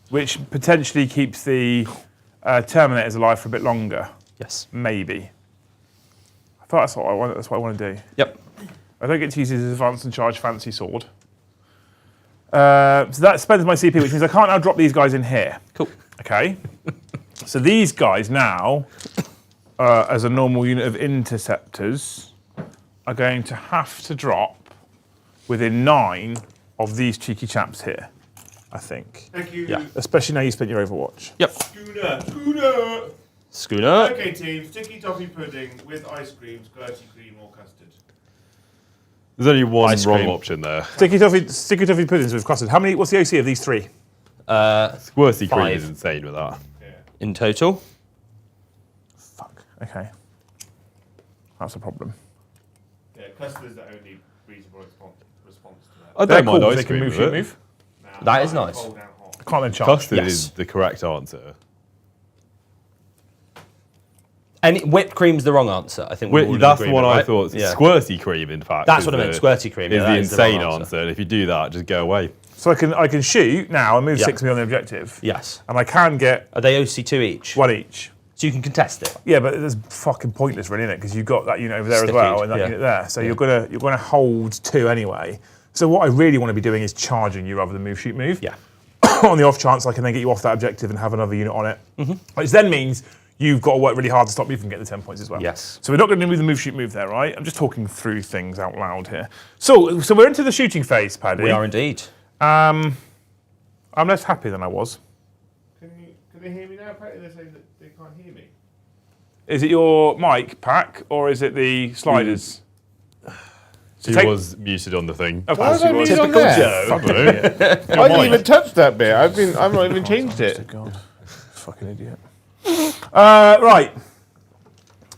which potentially keeps the Terminators alive for a bit longer, Yes. maybe. I thought that's what I want. That's what I want to do. Yep. I don't get to use his advance and charge fancy sword. So that spends my CP, which means I can't now drop these guys in here. Cool. Okay. So these guys now, as a normal unit of interceptors, are going to have to drop within 9 of these cheeky chaps here, I think. Thank you. Yeah. Especially now you spent your Overwatch. Yep. Schooner. Schooner. Okay, team. Sticky toffee pudding with ice cream, squirty cream, or custard. There's only one Ice wrong cream. option there. Sticky toffee puddings with custard. How many? What's the OC of these 3? Squirty cream 5. is insane with that. In total. Fuck. Okay. That's a problem. Yeah, custard is the only reasonable response to that. I They're don't mind cool, ice they can cream move, with shoot, it. move. That is nice. Cold and hot. I can't then charge. Custard Yes. is the correct answer. And whipped cream's the wrong answer. I think we're all in That's the agreement, one I right? thought. Yeah. Squirty cream, in fact. That's is what I meant, the- squirty cream, Is yeah, the that is the wrong insane answer. answer. And if you do that, just go away. So I can shoot now and move Yeah. 6 me on the objective. Yes. And I can get Are they OC2 each? 1 each. So you can contest it. Yeah, but it's fucking pointless, really, isn't it? Because you've got that unit over there Stickied, as well, and that yeah. unit there. So you're gonna hold 2 anyway. So what I really want to be doing is charging you rather than move, shoot, move. Yeah. On the off chance I can then get you off that objective and have another unit on it, which then means you've got to work really hard to stop me from getting the 10 points as well. Yes. So we're not going to do the move, shoot, move there, right? I'm just talking through things out loud here. So we're into the shooting phase, Paddy. We are indeed. I'm less happy than I was. Can they hear me now? Apparently they're saying that they can't hear me. Is it your mic pack or is it the sliders? He take- was muted on the thing. Of Why course was I it was. muted on there? Fucking idiot. I didn't even touch that bit. I've not even changed it. God, fucking idiot. Right.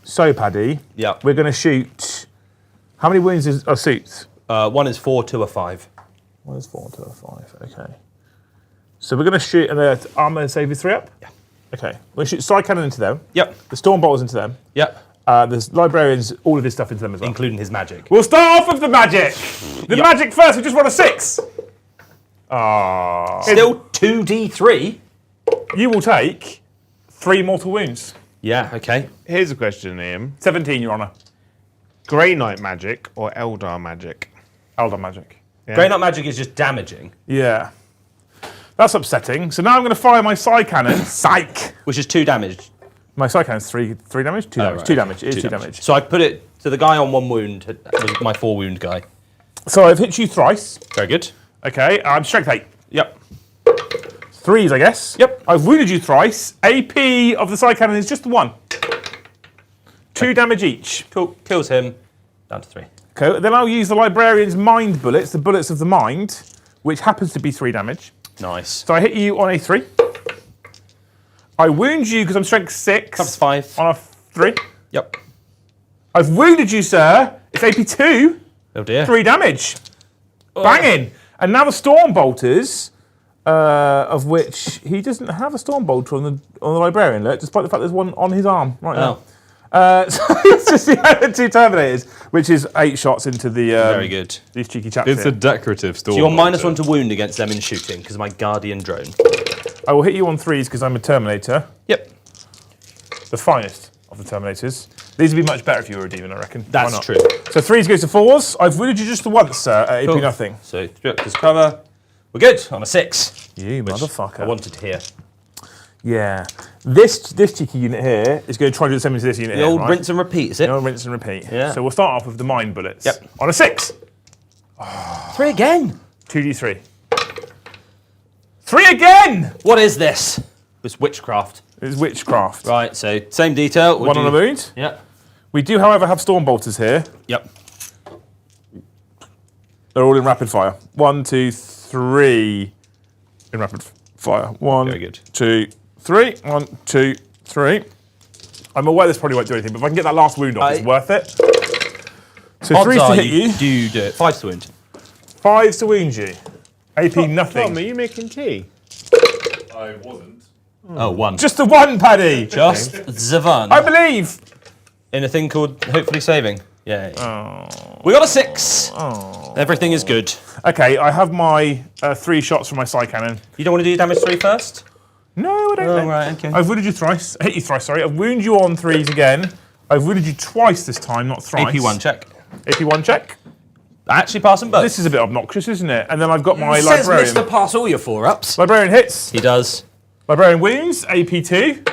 So, Paddy, Yeah. we're going to shoot. How many wounds are suits? 1 is 4, 2 are 5. 1 is 4 to a 5. Okay. So we're going to shoot an armor save with 3 up? Yeah. Okay. We're going to shoot side cannon into them. Yep. The storm bolters into them. Yep. There's librarians, all of his stuff into them as well. Including his magic. We'll start off with the magic. The magic first. We just rolled a 6. Ah. Still 2d3. You will take 3 mortal wounds. Yeah, okay. Here's a question, Ian. 17, Your Honour. Grey Knight magic or Eldar magic? Eldar magic. Yeah. Grey Knight magic is just damaging, Yeah. That's upsetting. So now I'm going to fire my Psy Cannon. Psych! which is 2 damage. My Psy Cannon's 3 damage? 2 damage. right, 2 okay. damage. It is 2 damage. So I put it to the guy on 1 wound, was my 4 wound guy. So I've hit you thrice. Very good. Okay, I'm strength 8. Yep. 3s, I guess. Yep. I've wounded you thrice. AP of the Psy Cannon is just 1. 2 damage each. Cool. Kills him. Down to 3. Okay, then I'll use the Librarian's Mind Bullets, the bullets of the mind, which happens to be 3 damage. Nice. So I hit you on a 3. I wound you because I'm strength 6. That's 5. On a 3. Yep. I've wounded you, sir. It's AP 2. Oh dear. 3 damage. Banging. And now the Storm Bolters, of which he doesn't have a Storm Bolter on the Librarian, look, despite the fact there's one on his arm right now. So it's just the other 2 Terminators, which is 8 shots into the Very good. these cheeky chaps It's here. a decorative storm. So you're -1 to wound against them in shooting because of my Guardian drone. I will hit you on 3s because I'm a Terminator, Yep. the finest of the Terminators. These would be much better if you were a demon, I reckon. Why That's not? true. So 3s goes to 4s. I've wounded you just the once, sir, at AP Cool. nothing. So 3 up his cover. We're good on a 6. You which motherfucker. I wanted to hear. Yeah. This cheeky unit here is going to try to do the same as this unit The here, old right? rinse and repeat, is it? The old rinse and repeat. Yeah. So we'll start off with the Mind Bullets. Yep. On a 6. 3 again. 2d3. 3 again! What is this? It's witchcraft. It's Witchcraft. Right, so same detail. We'll 1 on a wound. Yep. We do, however, have Storm Bolters here. Yep. They're all in rapid fire. 1, 2, 3 in rapid fire. 1, Very good. 2, 3. 1, 2, 3. I'm aware this probably won't do anything, but if I can get that last wound off, it's worth it. So Odds 3s are to hit you, do do it. 5 to wound. 5s to wound you. AP nothing. Tom, are you making tea? I wasn't. Oh, 1. Just the 1, Paddy. Just the 1. I believe. In a thing called hopefully saving. Yeah. Oh. We got a 6. Oh. Everything is good. Okay, I have my 3 shots from my Psy Cannon. You don't want to do damage 3 first? No, I don't Oh, think. right, okay. I've wounded you thrice. Hit you thrice, sorry. I've wounded you on 3s again. I've wounded you twice this time, not thrice. AP1 check. AP1 check. I actually pass them both. This is a bit obnoxious, isn't it? And then I've got my Says Librarian. Mr. Pass all your 4-ups. Librarian hits. He does. Librarian wounds. AP2.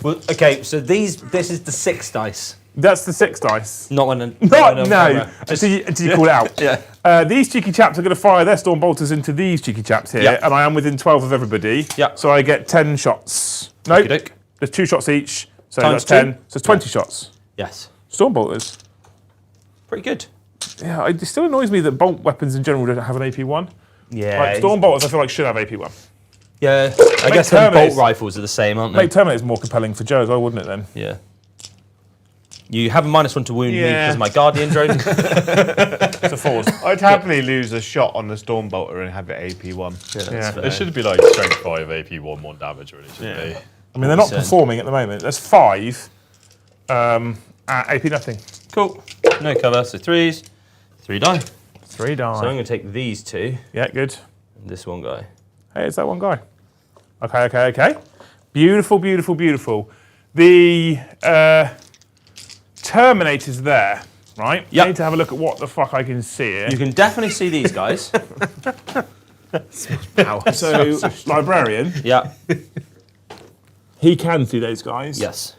Well, okay, so this is the 6 dice. That's the 6 dice. Not when No. Until you call it out. Yeah. These cheeky chaps are going to fire their Storm Bolters into these cheeky chaps here, Yep. and I am within 12 of everybody. Yep. So I get 10 shots. Nope. Okey-doke. There's 2 shots each, so Times that's 10. 2? So it's 20 shots. Yes. Storm Bolters. Pretty good. Yeah, it still annoys me that bolt weapons in general don't have an AP1. Yeah. Like Storm Bolters, I feel like should have AP1. Yeah. I guess the Terminators- bolt rifles are the same, aren't they? Make Terminator's more compelling for Joe as well, wouldn't it then? Yeah. You have a -1 to wound me Yeah. because of my Guardian drone. It's a 4s. I'd happily lose a shot on the Storm Bolter and have it AP1. Yeah. It should be like strength 5, AP 1 damage, really, shouldn't Yeah. they? I mean, they're not Concerned. performing at the moment. There's 5 at AP nothing. Cool. No cover, so 3s. 3 die. 3 die. So I'm going to take these 2 Yeah, good. and this one guy. Hey, it's that one guy. Okay. Beautiful, beautiful, beautiful. The Terminator's there, right? Yep. I need to have a look at what the fuck I can see here. You can definitely see these guys. So, Librarian, Yeah. he can see those guys. Yes.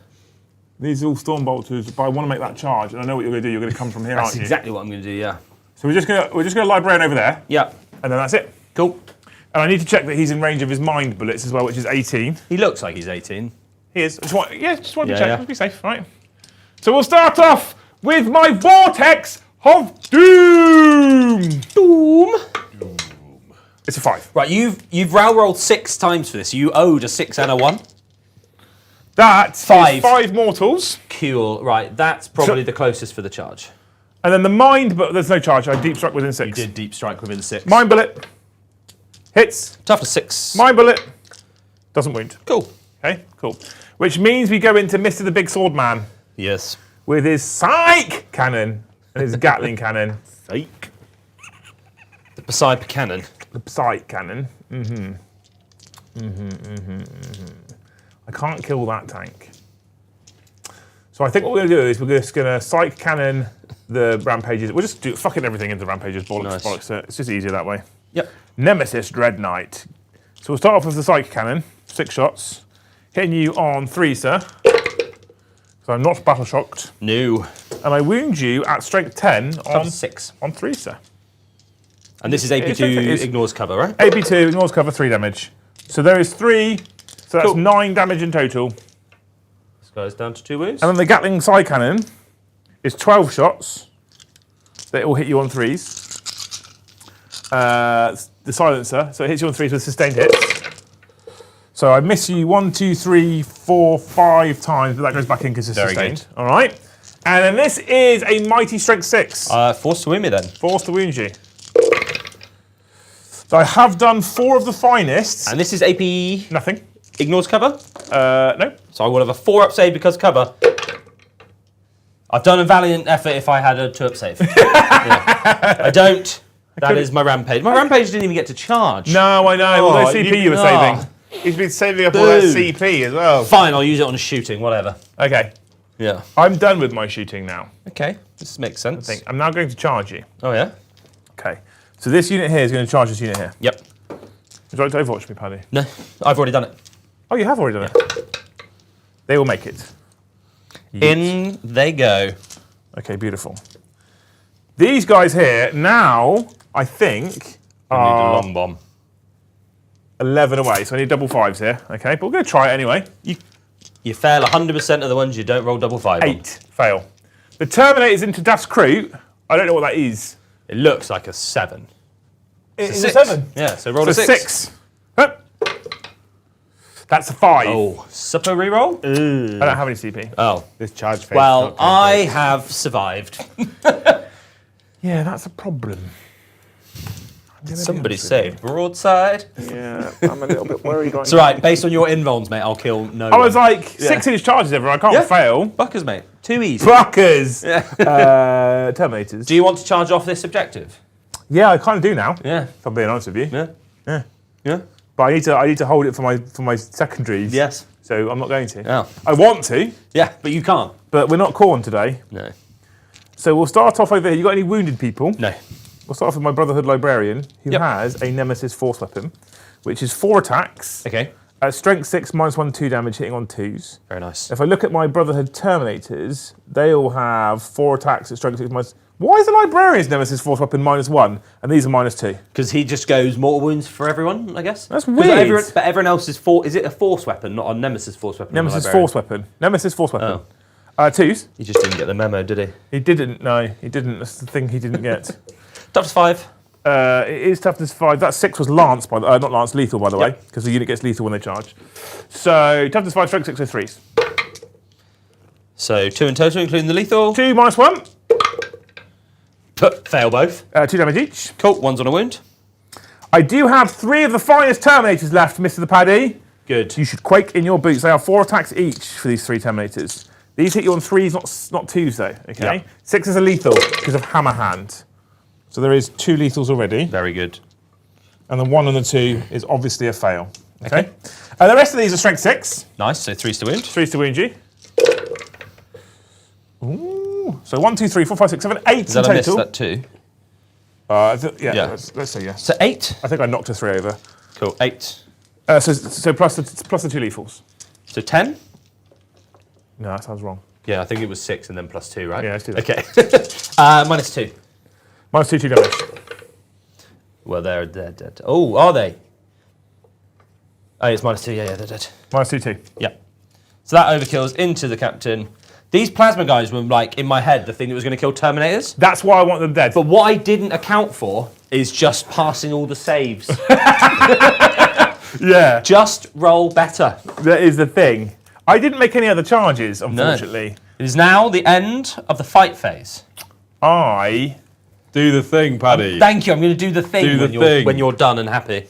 These are all Storm Bolters, but I want to make that charge, and I know what you're going to do. You're going to come from here, That's aren't you? exactly what I'm going to do, yeah. So we're just going to Librarian over there, Yeah. and then that's it. Cool. And I need to check that he's in range of his Mind Bullets as well, which is 18. He looks like he's 18. He is. Just want to Yeah, check. yeah. Let's be safe, right? So we'll start off with my Vortex of Doom. Boom. It's a 5. Right, you've rolled 6 times for this. You owed a 6 and a 1. That's 5. 5 mortals. Cool. Right, that's probably the closest for the charge. And then the Mind, but there's no charge. I deep struck within 6. You did deep strike within 6. Mind Bullet. Hits. Tough to 6. Mind Bullet. Doesn't wound. Cool. Okay, cool. Which means we go into Mr. the Big Sword Man. Yes. with his psych cannon and his Gatling cannon. Psych. The Beside cannon. The psych cannon. I can't kill that tank. So I think what we're going to do is we're just going to psych cannon the rampages. We'll just do fucking everything into rampages. Bollocks, Nice. bollocks. It's just easier that way. Yep. Nemesis Dread Knight. So we'll start off with the psych cannon. 6 shots. Hitting you on 3, sir. So I'm not battle shocked. No. And I wound you at strength 10 on 6. 3, sir. And this is It's AP2 ignores cover, right? AP2 ignores cover 3 damage. So there is 3. So that's Cool. 9 damage in total. This guy's down to 2 wounds. And then the Gatling side cannon is 12 shots. That will hit you on 3s. The silencer, so it hits you on 3s with sustained hits. So I miss you 1, 2, 3, 4, 5 times, but that goes back in because it's Very sustained. All right. And then this is a mighty strength 6. Forced to wound me then. Forced to wound you. So I have done 4 of the finest. And this is AP Nothing. ignores cover. No. So I will have a 4 up save because cover. I've done a valiant effort if I had a 2 up save. Yeah. I don't. That is my rampage. My rampage didn't even get to charge. No, I know. All those CP you were saving. He's been saving up all that Boom. CP as well. Fine, I'll use it on shooting, whatever. Okay. Yeah. I'm done with my shooting now. Okay, this makes sense. I'm now going to charge you. Oh yeah? Okay. So this unit here is going to charge this unit here. Yep. Would you like to overwatch me, Paddy? No, I've already done it. Oh, you have already done it. They will make it. In they go. Okay, beautiful. These guys here now, I think, I need are a long bomb. 11 away. So I need double 5s here. Okay, but we're going to try it anyway. You fail 100% of the ones you don't roll double 5 on. 8 fail. The Terminator's into Das Crew. I don't know what that is. It looks like a 7. It's a a 6. 7. Yeah, so roll So a 6. 6. Hup. That's a 5. Oh, super reroll? I don't have any CP. Oh. This charge phase. Well, not I great. have survived. Yeah, that's a problem. Somebody say broadside. Yeah, I'm a little bit worried right It's all right, based on your invulns, mate, I'll kill no I was one. like 6-inch charges everywhere. I can't Yeah. fail. Buckers, mate. Too easy. Buckers. Terminators. Do you want to charge off this objective? Yeah, I kind of do now. Yeah. If I'm being honest with you. Yeah. Yeah. Yeah. But I need to hold it for my secondaries. Yes. So I'm not going to. Oh. I want to, Yeah, but you can't. but we're not corn today. No. So we'll start off over here. You got any wounded people? No. We'll start off with my Brotherhood Librarian, who Yep. has a Nemesis Force Weapon, which is 4 attacks. Okay. Strength 6, -1, 2 damage, hitting on 2s. Very nice. If I look at my Brotherhood Terminators, they all have 4 attacks at strength 6 minus. Why is the Librarian's Nemesis Force Weapon -1 and these are -2? Because he just goes mortal wounds for everyone, I guess. That's 'Cause weird. but everyone else is for. Is it a force weapon, not a nemesis force weapon? on the Nemesis librarian? Force Weapon. Nemesis Force Weapon. Oh. 2s. He just didn't get the memo, did he? He didn't. No, he didn't. That's the thing he didn't get. Toughness 5. It is toughness 5. That 6 was Lance, not Lance, lethal, by the way, Yep. because the unit gets lethal when they charge. So toughness 5, strength 6, so 3s. So 2 in total, including the lethal. 2 -1. Fail both. 2 damage each. Cool. One's on a wound. I do have 3 of the finest Terminators left, Mr. the Paddy. Good. You should quake in your boots. They have 4 attacks each for these 3 Terminators. These hit you on 3s, not 2s though. Okay. Yep. 6 is a lethal because of Hammer Hand. So there is 2 lethals already, Very good. and the 1 and the 2 is obviously a fail. Okay. The rest of these are strength 6. Nice. So 3's to wound. 3's to wound you. Ooh. So 1, 2, 3, 4, 5, 6, 7, 8 Is in that a miss? total. That 2. Yeah. Yeah. Let's say yes. So 8. I think I knocked a 3 over. Cool. 8. So plus the 2 lethals. So 10. No, that sounds wrong. Yeah, I think it was 6 and then plus 2, right? Yeah, let's do that. Okay. -2. -2, 2 damage. Well, they're dead. Oh, are they? Oh, it's -2. Yeah, they're dead. -2, 2. Yeah. So that overkills into the captain. These plasma guys were like in my head the thing that was going to kill Terminators. That's why I want them dead. But what I didn't account for is just passing all the saves. Yeah, Just roll better. that is the thing. I didn't make any other charges, unfortunately. It is now the end of the fight phase. I Do the thing, Paddy. Thank you. I'm going to do the thing, Do the when, you're, thing. when you're done and happy.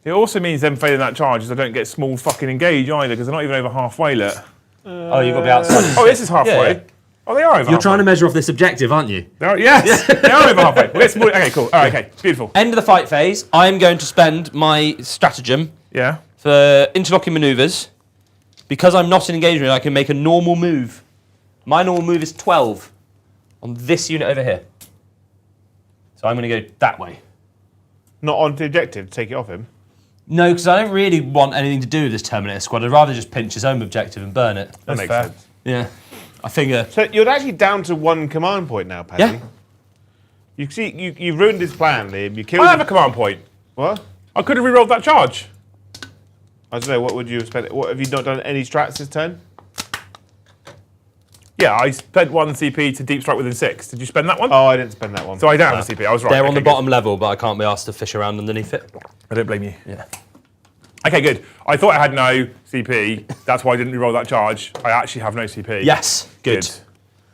It also means them failing that charge is I don't get small fucking engage either because they're not even over halfway yet. Oh, you've got to be outside. Oh, this is halfway. Yeah. Oh, they are over You're trying to halfway. measure off this objective, aren't you? They are, yes, they are over halfway. Well, let's move- okay, cool. All right, okay, beautiful. End of the fight phase. I'm going to spend my stratagem Yeah. for interlocking manoeuvres. Because I'm not in engagement, I can make a normal move. My normal move is 12 on this unit over here. So I'm going to go that way. Not on the objective to take it off him. No, because I don't really want anything to do with this Terminator squad. I'd rather just pinch his own objective and burn it. That makes fair. sense. Yeah. I figure. So you're actually down to 1 command point now, Paddy. Yeah. You see, you ruined his plan, Liam. You killed I have a him. command point. What? I could have re-rolled that charge. I don't know. What would you have spent? What have you not done any strats this turn? Yeah, I spent 1 CP to deep strike within 6. Did you spend that one? Oh, I didn't spend that one. So I don't have a CP. I was right. They're on Okay, the bottom level, but I can't be asked to fish around underneath it. good. I don't blame you. Yeah. Okay, good. I thought I had no CP. That's why I didn't re-roll that charge. I actually have no CP. Yes. Good.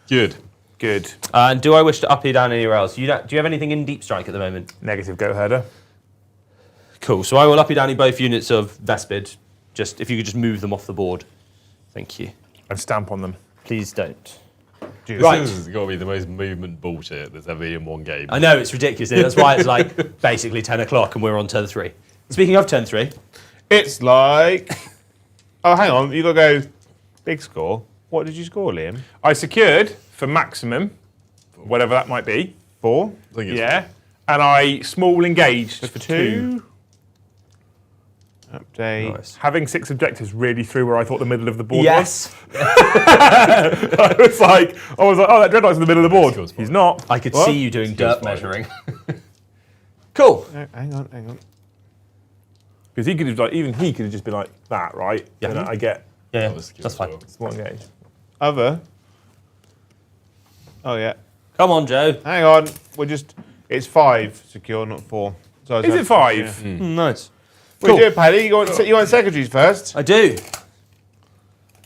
Good. Good. And do I wish to up you down anywhere else? Do you have anything in deep strike at the moment? Negative goat herder. Cool. So I will up you down both units of Vespid. Just if you could just move them off the board. Thank you. And stamp on them. Please don't. This Right. has got to be the most movement bullshit that's ever been in one game. I know it's ridiculous. Isn't it? That's why it's like basically 10 o'clock and we're on turn 3. Speaking of turn 3, It's like. Oh, hang on. You got to go big score. What did you score, Liam? I secured for maximum, whatever that might be. 4. I think it's Yeah. And I small engaged for 2. 2. Update. nice. Having 6 objectives really threw where I thought the middle of the board Yes, was. I was like, oh, that Dreadnight's in the middle of the board. Skills He's point. not. I could What? see you doing dirt fine. measuring. Cool. Hang on. Because he could have, like, even he could have just been like that, right? Yeah. And I get Yeah, was skills that's fine. well. small engaged. Other. Oh, yeah. Come on, Joe. Hang on. It's 5 secure, not 4. So I was Is like- it 5? Yeah. Nice. What do you do, Paddy? You want secretaries first? I do.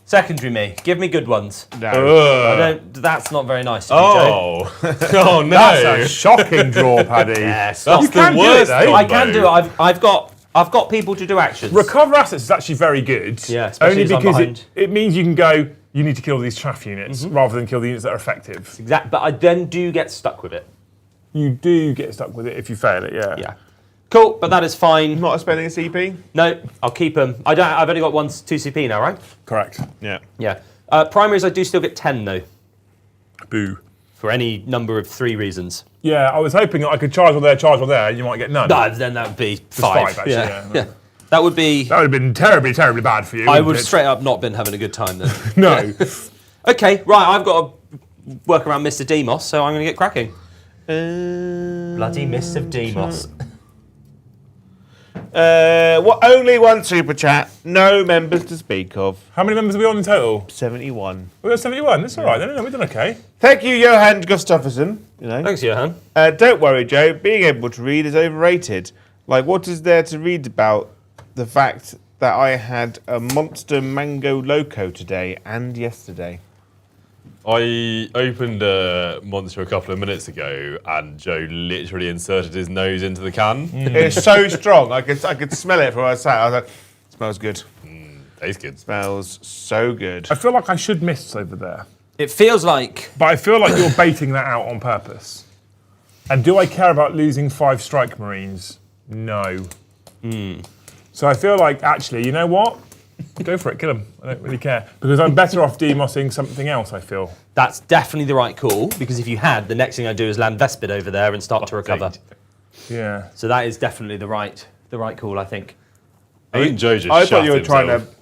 Secondary me. Give me good ones. No. I don't. That's not very nice of you, Joe. Oh. Oh no. That's a shocking draw, Paddy. Yes. That's You the can do it, worst though. I can do it. I've got people to do actions. Recover assets is actually very good. Yeah, especially only as I'm because behind. it means you can go, you need to kill these chaff units rather than kill the units that are effective. Exact. But I then do get stuck with it. You do get stuck with it if you fail it, yeah. Yeah. Cool. But that is fine. Not spending a CP? No, I'll keep them. I've only got 2 CP now, right? Correct. Yeah. Yeah. Primaries, I do still get 10 though, Boo. for any number of 3 reasons. Yeah, I was hoping that I could charge on there, and you might get none. No, then that would be 5. 5, actually, yeah. That would be. That would have been terribly, terribly bad for you. I wouldn't would it? straight up not been having a good time then. No. Okay, right. I've got to work around Mr. Demos, so I'm going to get cracking. Bloody Mr. Demos. Only 1 super chat. No members to speak of. How many members are we on in total? 71. We're at 71. That's all right. No, we've done okay. Thank you, Johan Gustafsson. You know. Thanks, Johan. Don't worry, Joe. Being able to read is overrated. Like, what is there to read about the fact that I had a monster mango loco today and yesterday? I opened a monster a couple of minutes ago, and Joe literally inserted his nose into the can. It's so strong. I could smell it from outside. I was like, smells good. Tastes good. Smells so good. I feel like I should miss over there. It feels like. But I feel like you're baiting that out on purpose. And do I care about losing 5 strike marines? No. So I feel like, actually, you know what? Go for it, kill him. I don't really care. Because I'm better off demossing something else, I feel. That's definitely the right call, because if you had, the next thing I do is land Vespid over there and start to recover. Yeah. So that is definitely the right call, I think. I think Joe just I thought shat you were trying himself.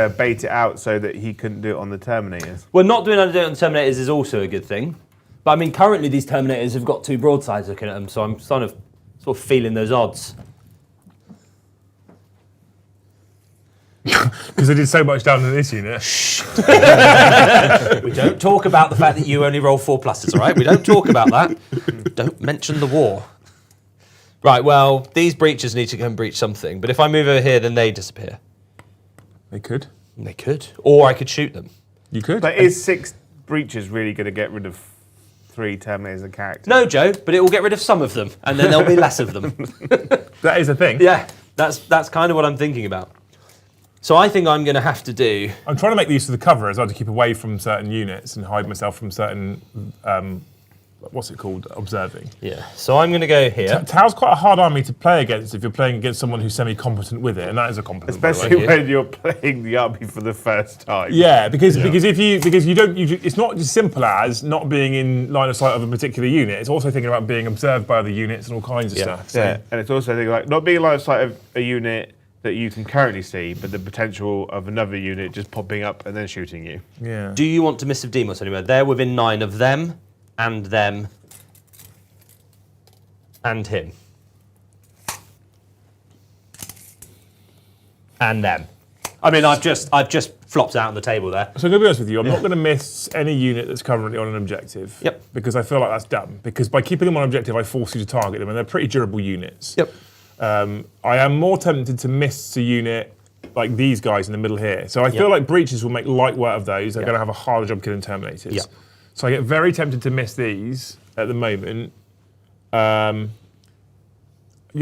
to bait it out so that he couldn't do it on the Terminators. Well, not doing it on Terminators is also a good thing. But I mean, currently these Terminators have got 2 broadsides looking at them, so I'm sort of feeling those odds. Because they did so much down in this unit. We don't talk about the fact that you only roll 4 pluses, all right? We don't talk about that. Don't mention the war. Right, well, these breaches need to go and breach something, but if I move over here, then they disappear. They could. They could. Or I could shoot them. You could. But is 6 breaches really going to get rid of 3 Terminators a character? No, Joe, but it will get rid of some of them, and then there'll be less of them. That is a thing. Yeah, that's kind of what I'm thinking about. So I think I'm going to have to do. I'm trying to make use of the cover as well to keep away from certain units and hide myself from certain, what's it called, observing. Yeah. So I'm going to go here. Tau's quite a hard army to play against if you're playing against someone who's semi-competent with it, and that is a compliment. by the way. Especially when you're playing the army for the first time. Yeah, because you don't it's not as simple as not being in line of sight of a particular unit. It's also thinking about being observed by other units and all kinds of stuff. So. Yeah, and it's also thinking like not being in line of sight of a unit that you can currently see, but the potential of another unit just popping up and then shooting you. Yeah. Do you want to miss of Demos anywhere? They're within 9 of them, and him. And them. I mean, I've just flopped out on the table there. So I'm going to be honest with you, I'm not going to miss any unit that's currently on an objective. Yep. Because I feel like that's dumb. Because by keeping them on objective, I force you to target them, and they're pretty durable units. Yep. I am more tempted to miss a unit like these guys in the middle here. So I feel like breaches will make light work of those. They're going to have a harder job killing terminators. Yeah. So I get very tempted to miss these at the moment. You're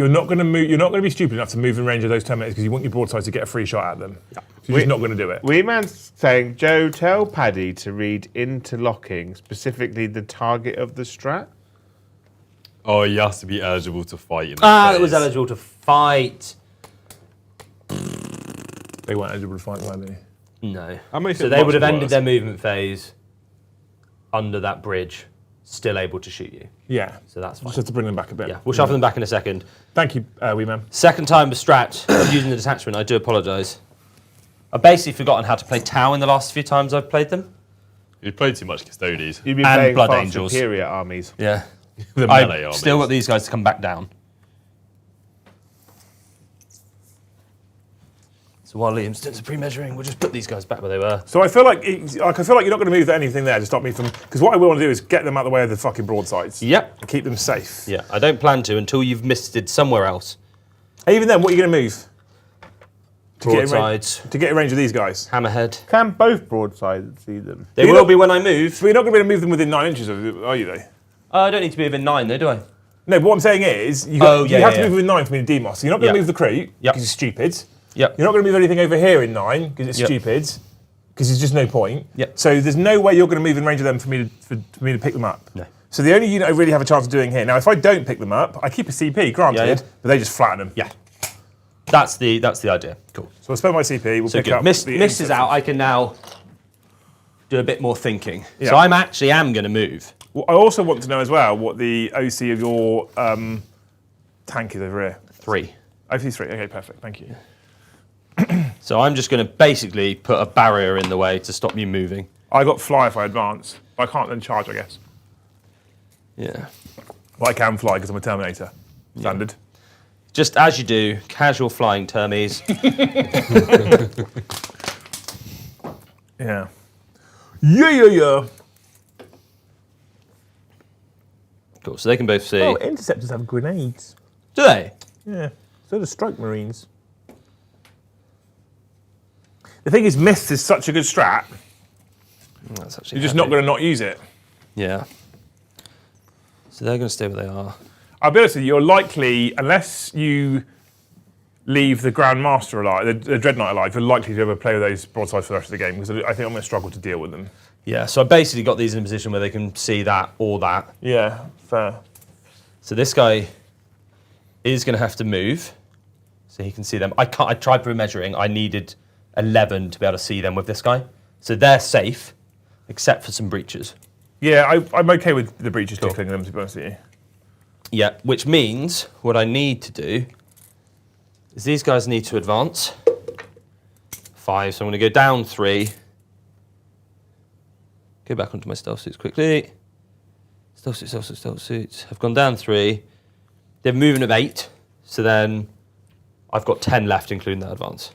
not going to move. You're not going to be stupid enough to move in range of those terminators because you want your broadside to get a free shot at them. Yeah. So you're just not going to do it. Wee Man's saying, Joe, tell Paddy to read interlocking, specifically the target of the strat. Oh, he has to be eligible to fight in the It was phase. eligible to fight. They weren't eligible to fight, were they? No. That makes So it they much would have ended worse. their movement phase under that bridge, still able to shoot you. Yeah. So that's fine. Just have to bring them back a bit. Yeah, we'll shuffle them back in a second. Thank you, Wee Man. Second time with Strat using the detachment, I do apologise. I've basically forgotten how to play Tau in the last few times I've played them. You played too much Custodies. You've been And playing Blood far Angels. superior armies. Yeah. The melee I've armies. still got these guys to come back down. So while Liam's doing some pre-measuring, we'll just put these guys back where they were. So I feel like you're not going to move anything there to stop me from. Because what I want to do is get them out of the way of the fucking broadsides. Yep. And keep them safe. Yeah, I don't plan to until you've misted somewhere else. And even then, what are you going to move? Broadsides, To get in range of these guys. hammerhead. Can both broadsides see them? They You're will not- be when I move. But you're not going to be able to move them within 9 inches of it, are you, though? I don't need to be within 9 though, do I? No, but what I'm saying is, you have to move within 9 for me to demos. So you're not going to Yeah. move the Crete, Yep. because it's stupid. Yep. You're not going to move anything over here in 9, because it's Yep. stupid. Because there's just no point. Yep. So there's no way you're going to move in range of them for me to pick them up. No. So the only unit I really have a chance of doing here. Now, if I don't pick them up, I keep a CP, granted, Yeah. but they just flatten them. Yeah. That's the idea. Cool. So I'll spend my CP, we'll So pick good. up Mist the is out. I can now do a bit more thinking. Yeah. So I'm going to move. Well, I also want to know as well what the OC of your tank is over here. 3. OC 3, okay, perfect, thank you. So I'm just going to basically put a barrier in the way to stop you moving. I got fly if I advance. I can't then charge, I guess. Yeah. Well, I can fly because I'm a Terminator. Standard. Just as you do, casual flying termies. Yeah. Yeah. Cool. So they can both see. Oh, interceptors have grenades. Do they? Yeah. So do strike marines. The thing is, Mist is such a good strat, That's actually you're just not going to not use it. Yeah. So they're going to stay where they are. I'll be honest with you, you're likely, unless you leave the Grand Master alive, the Dread Knight alive, you're likely to ever play with those broadsides for the rest of the game, because I think I'm going to struggle to deal with them. Yeah. So I basically got these in a position where they can see that or that. Yeah, fair. So this guy is going to have to move, so he can see them. I tried pre-measuring. I needed 11 to be able to see them with this guy. So they're safe, except for some breaches. Yeah, I'm okay with the breaches tickling them, to be honest with you. Yeah, which means what I need to do is these guys need to advance. 5, so I'm going to go down 3. Go back onto my stealth suits quickly. Stealth suits, stealth suits, stealth suits. I've gone down 3. They're moving of 8, so then I've got 10 left, including that advance.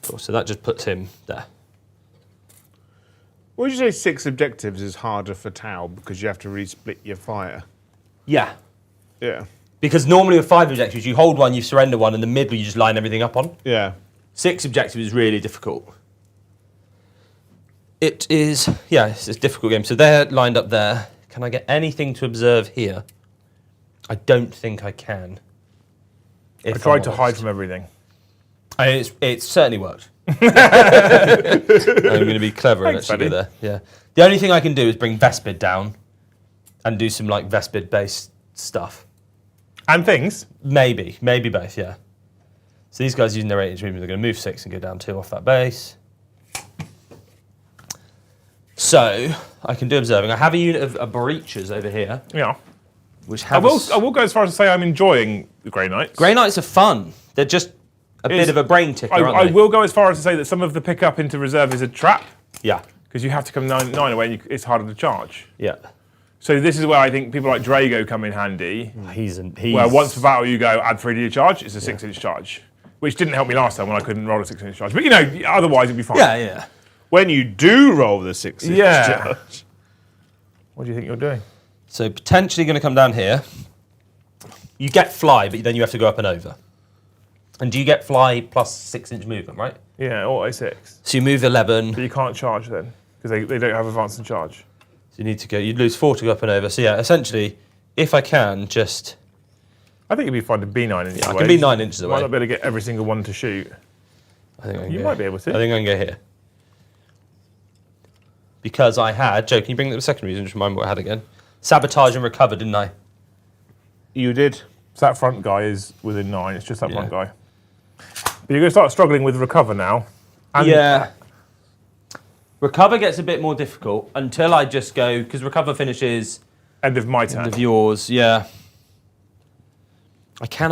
Cool, so that just puts him there. Would you say 6 objectives is harder for Tau because you have to resplit your fire? Yeah. Yeah. Because normally with 5 objectives, you hold one, you surrender one, and the middle you just line everything up on. Yeah. 6 objectives is really difficult. It is, yeah, it's a difficult game. So they're lined up there. Can I get anything to observe here? I don't think I can. I tried to hide from everything. It's certainly worked. I'm going to be clever and Thanks, actually buddy. go there. Yeah. The only thing I can do is bring Vespid down and do some like Vespid-based stuff. And things. Maybe both. Yeah. So these guys using their 8-inch movement, they're going to move 6 and go down 2 off that base. So I can do observing. I have a unit of breachers over here, Yeah. which I have. will go as far as to say I'm enjoying the Grey Knights. Grey Knights are fun. They're just a bit of a brain ticker, aren't I they? will go as far as to say that some of the pickup into reserve is a trap, Yeah. because you have to come 9 away and it's harder to charge. Yeah. So this is where I think people like Drago come in handy. He's Where once per battle you go, add 3 to your charge, it's a 6-inch charge. Which didn't help me last time when I couldn't roll a 6-inch charge. But otherwise it'd be fine. Yeah. When you do roll the 6-inch Yeah. charge. What do you think you're doing? So potentially going to come down here. You get fly, but then you have to go up and over. And do you get fly plus 6-inch movement, right? Yeah, auto 6. So you move 11. But you can't charge then, because they don't have advance and charge. So you need to go. You'd lose 4 to go up and over. So yeah, essentially, if I can just. I think it'd be fun to be 9 inches I away. can be 9 inches away. Might not be able to get every single one to shoot. I think I can You go. might be able to. I think I can go here. Because I had. Joe, can you bring up the second reason? Just remind me what I had again. Sabotage and recover, didn't I? You did. So that front guy is within 9. It's just that front Yeah. guy. But you're going to start struggling with recover now. And Yeah. Recover gets a bit more difficult until I just go, because recover finishes End of my turn. end of yours, yeah. I can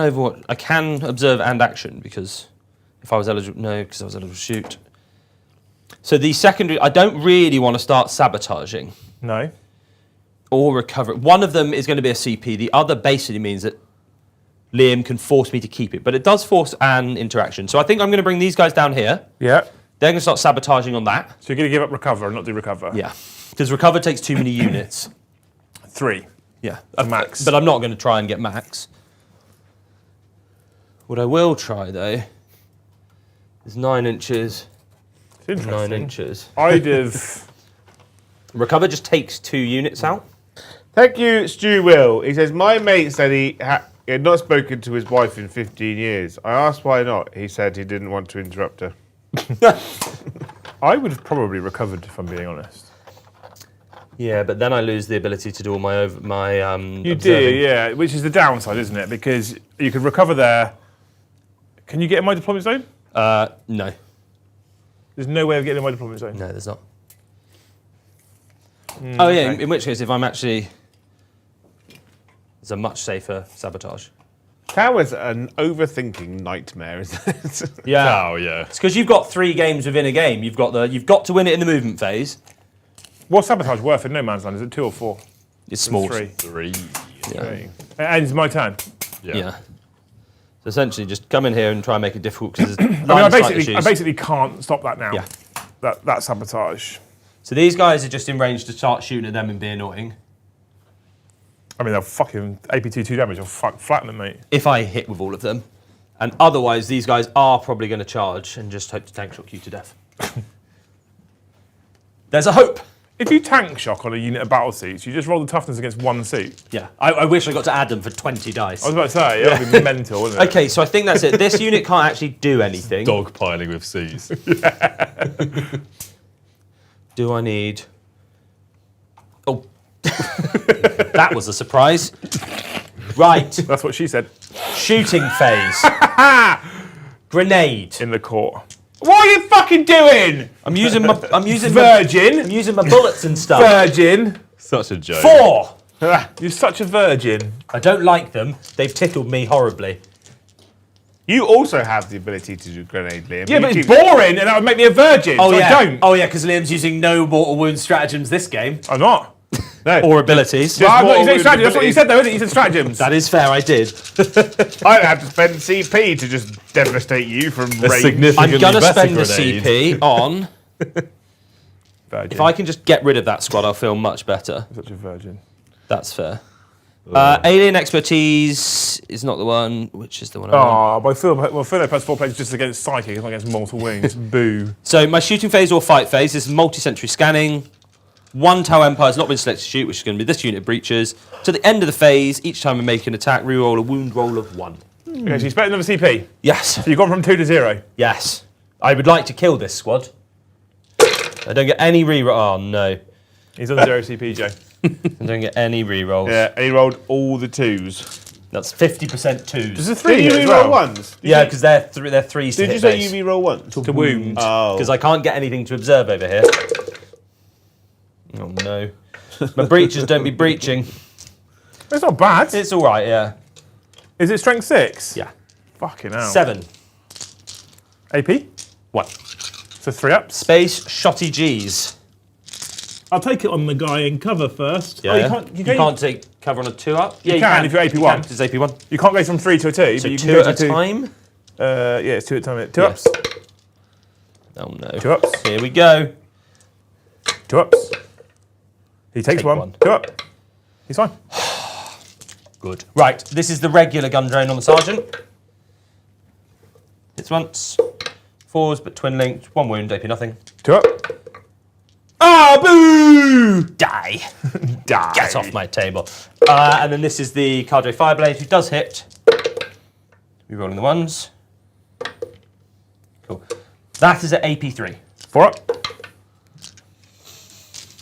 observe and action because if I was eligible, no, because I was eligible to shoot. So the secondary, I don't really want to start sabotaging No. or recover. One of them is going to be a CP. The other basically means that Liam can force me to keep it, but it does force an interaction. So I think I'm going to bring these guys down here. Yeah. They're going to start sabotaging on that. So you're going to give up recover and not do recover. Yeah, because recover takes too many units. 3. Yeah, Max. But I'm not going to try and get max. What I will try though is 9 inches. It's interesting. 9 inches. I'd have. Recover just takes 2 units out. Thank you, Stu Will. He says, my mate said he had not spoken to his wife in 15 years. I asked why not. He said he didn't want to interrupt her. I would have probably recovered, if I'm being honest. Yeah, but then I lose the ability to do all my You do, observing. yeah. Which is the downside, isn't it? Because you could recover there. Can you get in my deployment zone? No, There's no way of getting in my deployment zone. there's not. Oh yeah, okay. in which case, if I'm actually, it's a much safer sabotage. That was an overthinking nightmare, isn't it? Yeah. Oh, yeah. It's because you've got 3 games within a game. You've got to win it in the movement phase. What's sabotage worth in No Man's Land? Is it 2 or 4? It's small. 3. 3. Yeah. It ends my turn. Yeah. So essentially, just come in here and try and make it difficult because I basically can't stop that now. Yeah. That sabotage. So these guys are just in range to start shooting at them and be annoying. I mean, they'll fucking AP2 2 damage. They'll flatten them, mate. If I hit with all of them. And otherwise, these guys are probably going to charge and just hope to tank shock you to death. There's a hope. If you tank shock on a unit of battle suits, you just roll the toughness against 1 suit. Yeah. I wish I got to add them for 20 dice. I was about to say, that would be mental, wouldn't it? Okay, so I think that's it. This unit can't actually do anything. Dogpiling with C's. Do I need... Oh. That was a surprise. Right. That's what she said. Shooting phase. Grenade. In the court. What are you fucking doing? I'm using my Virgin. bullets and stuff. Virgin. Such a joke. 4. You're such a virgin. I don't like them. They've tickled me horribly. You also have the ability to do grenade, Liam. Yeah, You but it's keep- boring, and that would make me a virgin. Oh so yeah. I don't. Oh yeah, because Liam's using no mortal wound stratagems this game. I'm not. No. Or abilities. Well, I'm not more using would strategy. That's what you abilities. said, though, isn't it? You said stratagems. That is fair, I did. I have to spend CP to just devastate you from A range. significantly I'm gonna better spend the grenade. CP on. Virgin. If I can just get rid of that squad, I'll feel much better. Such a virgin. That's fair. Alien expertise is not the one. Which is the one I want? Oh, Philo plus 4 plays just against psychic, it's not against mortal wounds. Boo. So my shooting phase or fight phase is multi-sensory scanning. 1 Tau Empire has not been selected to shoot, which is going to be this unit of breaches. To the end of the phase, each time I make an attack, reroll a wound roll of 1. Okay, so you spent another CP. Yes. So you've gone from 2 to 0. Yes. I would like to kill this squad. I don't get any reroll. Oh no. He's on 0 CP, Joe. I don't get any rerolls. Yeah, and he rolled all the 2s. That's 50% twos. There's a 3 Did you here as re-roll well. 1s? Yeah, because they're threes to Did hit you say base. you re-roll 1s? To wound. Oh. Because I can't get anything to observe over here. Oh no. My breaches don't be breaching. It's not bad. It's alright, yeah. Is it strength 6? Yeah. Fucking hell. 7. AP? 1. So 3 ups. Space shotty G's. I'll take it on the guy in cover first. Yeah. Oh, you can't take cover on a 2 up? Yeah, You can if you're AP1. You can, it's AP1. You can't go from 3 to a 2. So but you can 2 go at a to 2. time? Yeah, it's 2 at a time. 2 Yes. ups. Oh no. 2 ups. Here we go. 2 ups. He takes Take one. one. 2 up. He's fine. Good. Right, this is the regular gun drain on the sergeant. Hits once. 4s, but twin linked. 1 wound, AP nothing. 2 up. Ah, boo! Die. Die. Get off my table. And then this is the Cadre Fireblade, who does hit. Rerolling the 1s. Cool. That is at AP3. 4 up.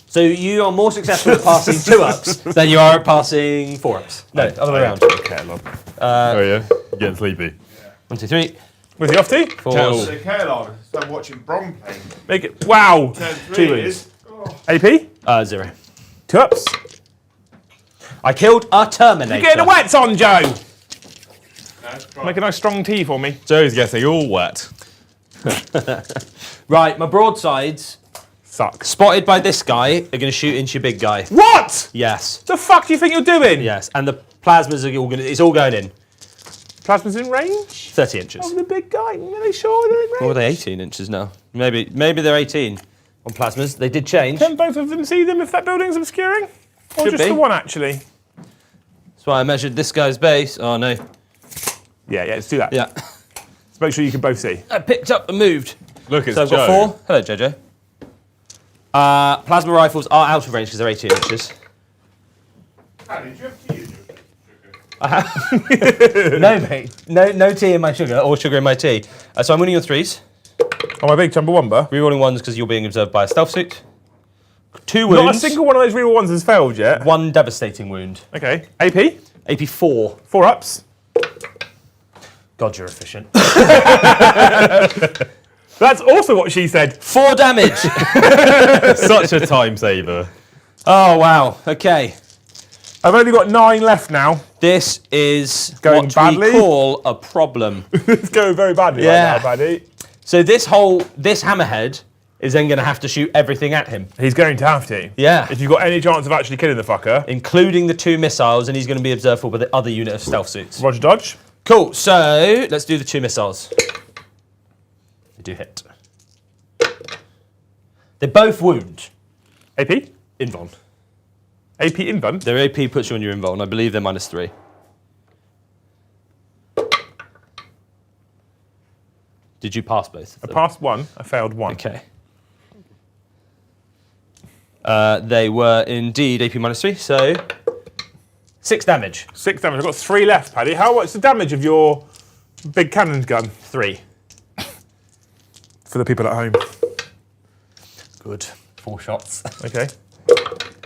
So you are more successful at passing 2 ups than you are at passing 4 ups. No, other way around. Oh yeah, you're getting sleepy. 1, 2, 3. Where's he off to? 4s. So Caroline, so I'm watching Brom play. Make it. Wow. Turn 2 3 wounds. is. Oh. AP? 0. 2 ups. I killed a Terminator. You're getting the wets on, Joe. No, Make a nice strong tea for me. Joe's getting all wet. Right, my broadsides, Sucks. spotted by this guy, are going to shoot into your big guy. What? Yes. The fuck do you think you're doing? Yes. And the plasmas are all going to, it's all going in. Plasma's in range? 30 inches. Oh, the big guy. Are they sure they're in range? Or are they 18 inches now? Maybe they're 18 on plasmas. They did change. Can both of them see them if that building's obscuring? Or Should just be. the one, actually? That's why I measured this guy's base. Oh no. Yeah, let's do that. Yeah. Let's make sure you can both see. I picked up and moved. Look, it's So I've Joe. got 4. Hello, Jojo. Plasma rifles are out of range because they're 18 inches. Did you have to use it? No, mate. No tea in my sugar or sugar in my tea. So I'm winning your 3s. On my big Chumbawamba. Rerolling 1s because you're being observed by a stealth suit. 2 wounds. Not a single one of those real ones has failed yet. 1 devastating wound. Okay. AP? AP 4. 4 ups. God, you're efficient. That's also what she said. 4 damage. Such a time saver. Oh, wow. Okay. I've only got 9 left now. This is Going what badly? we call a problem. It's going very badly Yeah. right now, buddy. So this hammerhead is then going to have to shoot everything at him. He's going to have to. Yeah. If you've got any chance of actually killing the fucker. Including the 2 missiles, and he's going to be observable by the other unit of stealth suits. Roger dodge. Cool, so let's do the 2 missiles. They do hit. They both wound. AP? Invuln. AP invuln. Their AP puts you on your invuln. I believe they're -3. Did you pass both of I them? passed 1. I failed 1. Okay. They were indeed AP -3, so 6 damage. 6 damage. I've got 3 left, Paddy. What's the damage of your big cannon gun? 3. For the people at home. Good. 4 shots. Okay.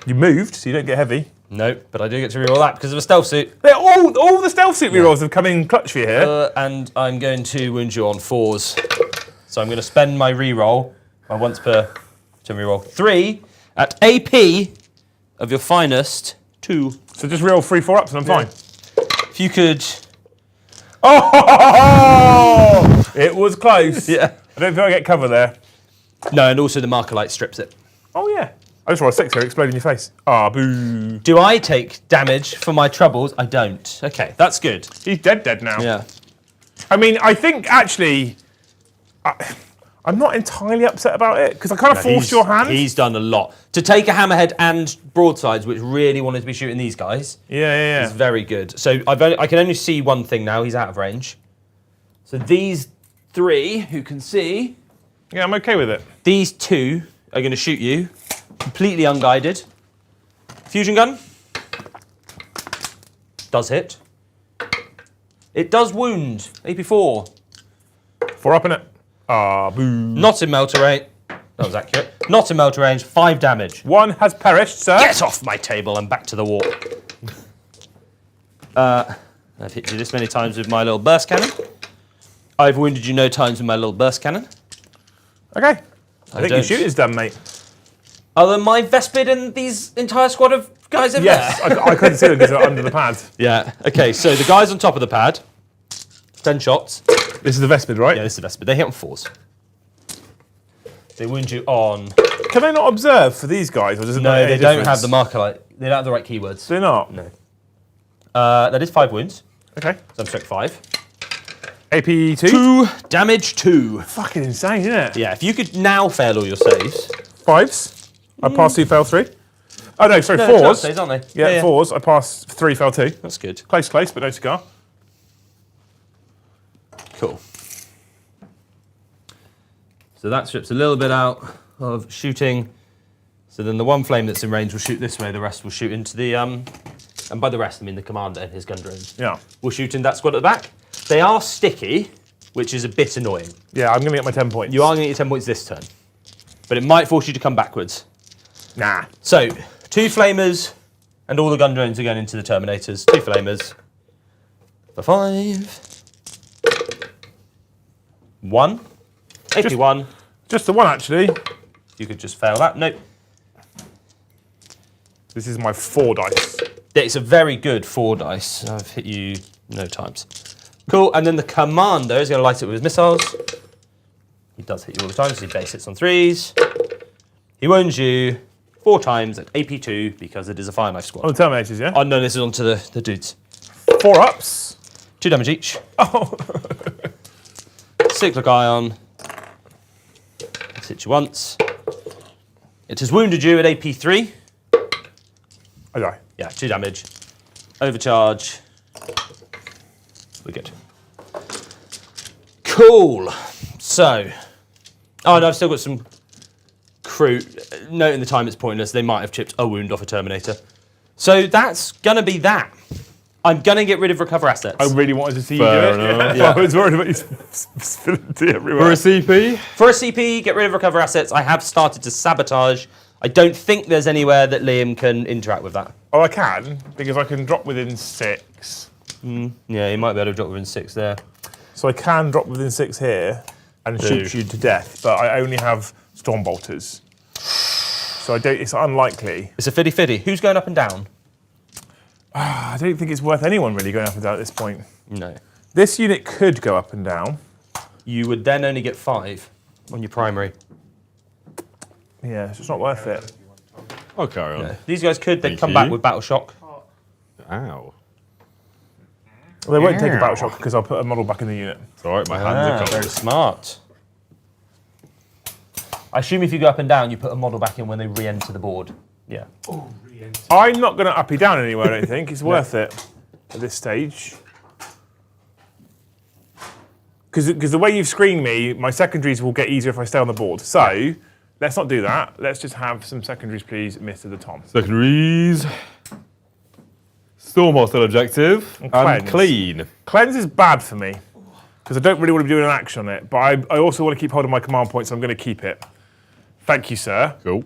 You moved, so you don't get heavy. No, but I do get to reroll that because of a stealth suit. They're all the stealth suit rerolls have come in clutch for you here. And I'm going to wound you on 4s. So I'm going to spend my reroll, my once per turn reroll, 3 at AP of your finest 2. So just reroll 3 4 ups and I'm fine. If you could. Oh! It was close. Yeah. I don't think I get cover there. No, and also the marker light strips it. Oh yeah. I just rolled a 6 here, explode in your face. Ah, boo. Do I take damage for my troubles? I don't. Okay, that's good. He's dead now. Yeah. I mean, I think actually, I'm not entirely upset about it because I kind of forced your hand. He's done a lot. To take a hammerhead and broadsides, which really wanted to be shooting these guys, Yeah. is very good. So I can only see one thing now. He's out of range. So these 3 who can see, Yeah, I'm okay with it. these 2 are going to shoot you completely unguided. Fusion gun does hit. It does wound. AP4. 4 up in it. Ah, boo. Not in melter range. That was accurate. Not in melter range. 5 damage. 1 has perished, sir. Get off my table and back to the wall. I've hit you this many times with my little burst cannon. I've wounded you no times with my little burst cannon. Okay. I think your don't. shooting's done, mate. Other than my Vespid and these entire squad of guys over Yes, there. I couldn't see them because they're under the pad. Yeah. Okay, so the guys on top of the pad, 10 shots. This is the Vespid, right? Yeah, this is Vespid. They hit on 4s. They wound you on... Can they not observe for these guys? Or does it No, make any they don't difference? have the marker light. They don't have the right keywords. Do they not? No. That is 5 wounds. Okay. So I'm strike 5. AP 2? 2, damage 2. Fucking insane, isn't it? Yeah, if you could now fail all your saves. 5s. I passed 2, fail 3. Oh no, sorry, No, they're 4s. saves, aren't they? Yeah, 4s. I passed 3, fail 2. That's good. Close, but no cigar. Cool. So that strips a little bit out of shooting. So then the one flame that's in range will shoot this way, the rest will shoot into the... and by the rest, I mean the commander and his gun drones. Yeah. Will shoot in that squad at the back. They are sticky, which is a bit annoying. Yeah, I'm going to get my 10 points. You are going to get 10 points this turn. But it might force you to come backwards. Nah. So, 2 flamers, and all the gun drones are going into the Terminators. 2 flamers. For 5. 1. AP1. Just the one, actually. You could just fail that. Nope. This is my 4 dice. It's a very good 4 dice. I've hit you no times. Cool, and then the commander is going to light it with his missiles. He does hit you all the time, so he base hits on 3s. He wounds you 4 times at AP2 because it is a fire knife squad. On the Terminators, yeah? Oh no, this is onto the dudes. 4 ups. 2 damage each. Oh. Cyclic ion. It's hit you once. It has wounded you at AP3. I die. Yeah, 2 damage. Overcharge. We're good. Cool. So. Oh no, I've still got some crew. Noting the time it's pointless, they might have chipped a wound off a Terminator. So that's gonna be that. I'm gonna get rid of recover assets. I really wanted to see Fair you do it. enough. Yeah. I was worried about you spilling tea For everywhere. a CP, For a CP, get rid of recover assets. I have started to sabotage. I don't think there's anywhere that Liam can interact with that. Oh, I can, because I can drop within 6. Yeah, he might be able to drop within 6 there. So I can drop within 6 here and shoot you to death, but I only have storm bolters. So it's unlikely. It's a fiddy-fiddy. Who's going up and down? I don't think it's worth anyone really going up and down at this point. No. This unit could go up and down. You would then only get 5 on your primary. Yeah, so it's not worth it. I'll carry on. These guys could then Thank come you. back with battle shock. Ow. Well, they won't take a battle shock because I'll put a model back in the unit. It's alright, my hands are Very covered. smart. I assume if you go up and down, you put a model back in when they re-enter the board. Yeah. I'm not going to uppy down anywhere, I don't think. It's worth it at this stage. Because the way you've screened me, my secondaries will get easier if I stay on the board. So, let's not do that. Let's just have some secondaries, please, Mr. the Tom. Secondaries. Storm hostile objective. And And cleanse. clean. Cleanse is bad for me, because I don't really want to be doing an action on it, but I also want to keep hold of my command point, so I'm going to keep it. Thank you, sir. Cool.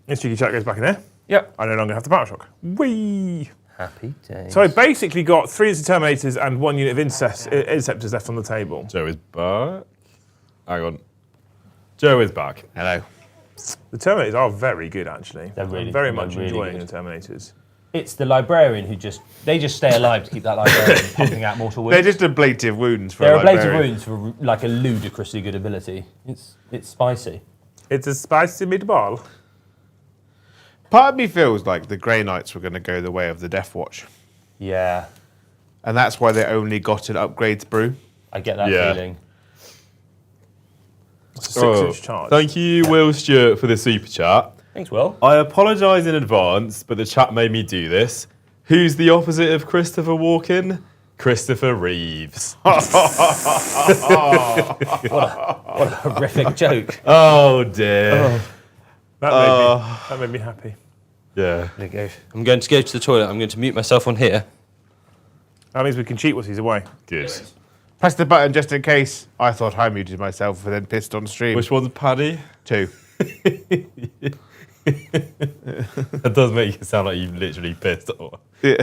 This cheeky chat goes back in here. Yep. I no longer have the battle shock. Whee! Happy days. So I basically got 3 Terminators and 1 unit of Interceptors left on the table. Joe is back. Hang on. Joe is back. Hello. The Terminators are very good, actually. They're really- I'm very they're much really enjoying good. the Terminators. It's the librarian who they just stay alive to keep that librarian pumping out mortal wounds. They're just ablative wounds for They're a ablative librarian. wounds for like a ludicrously good ability. It's spicy. It's a spicy meatball. Part of me feels like the Grey Knights were going to go the way of the Death Watch. Yeah, And that's why they only got an upgrades brew. I get that Yeah. feeling. It's a 6-inch charge. Thank you, Will Stewart, for the super chat. Thanks, Will. I apologise in advance, but the chat made me do this. Who's the opposite of Christopher Walken? Christopher Reeves. What a horrific joke. Oh dear. That made me happy. Yeah. There you go. I'm going to go to the toilet. I'm going to mute myself on here. That means we can cheat whilst he's away. Good. Press the button just in case. I thought I muted myself and then pissed on stream. Which one's Paddy? 2. That does make it sound like you've literally pissed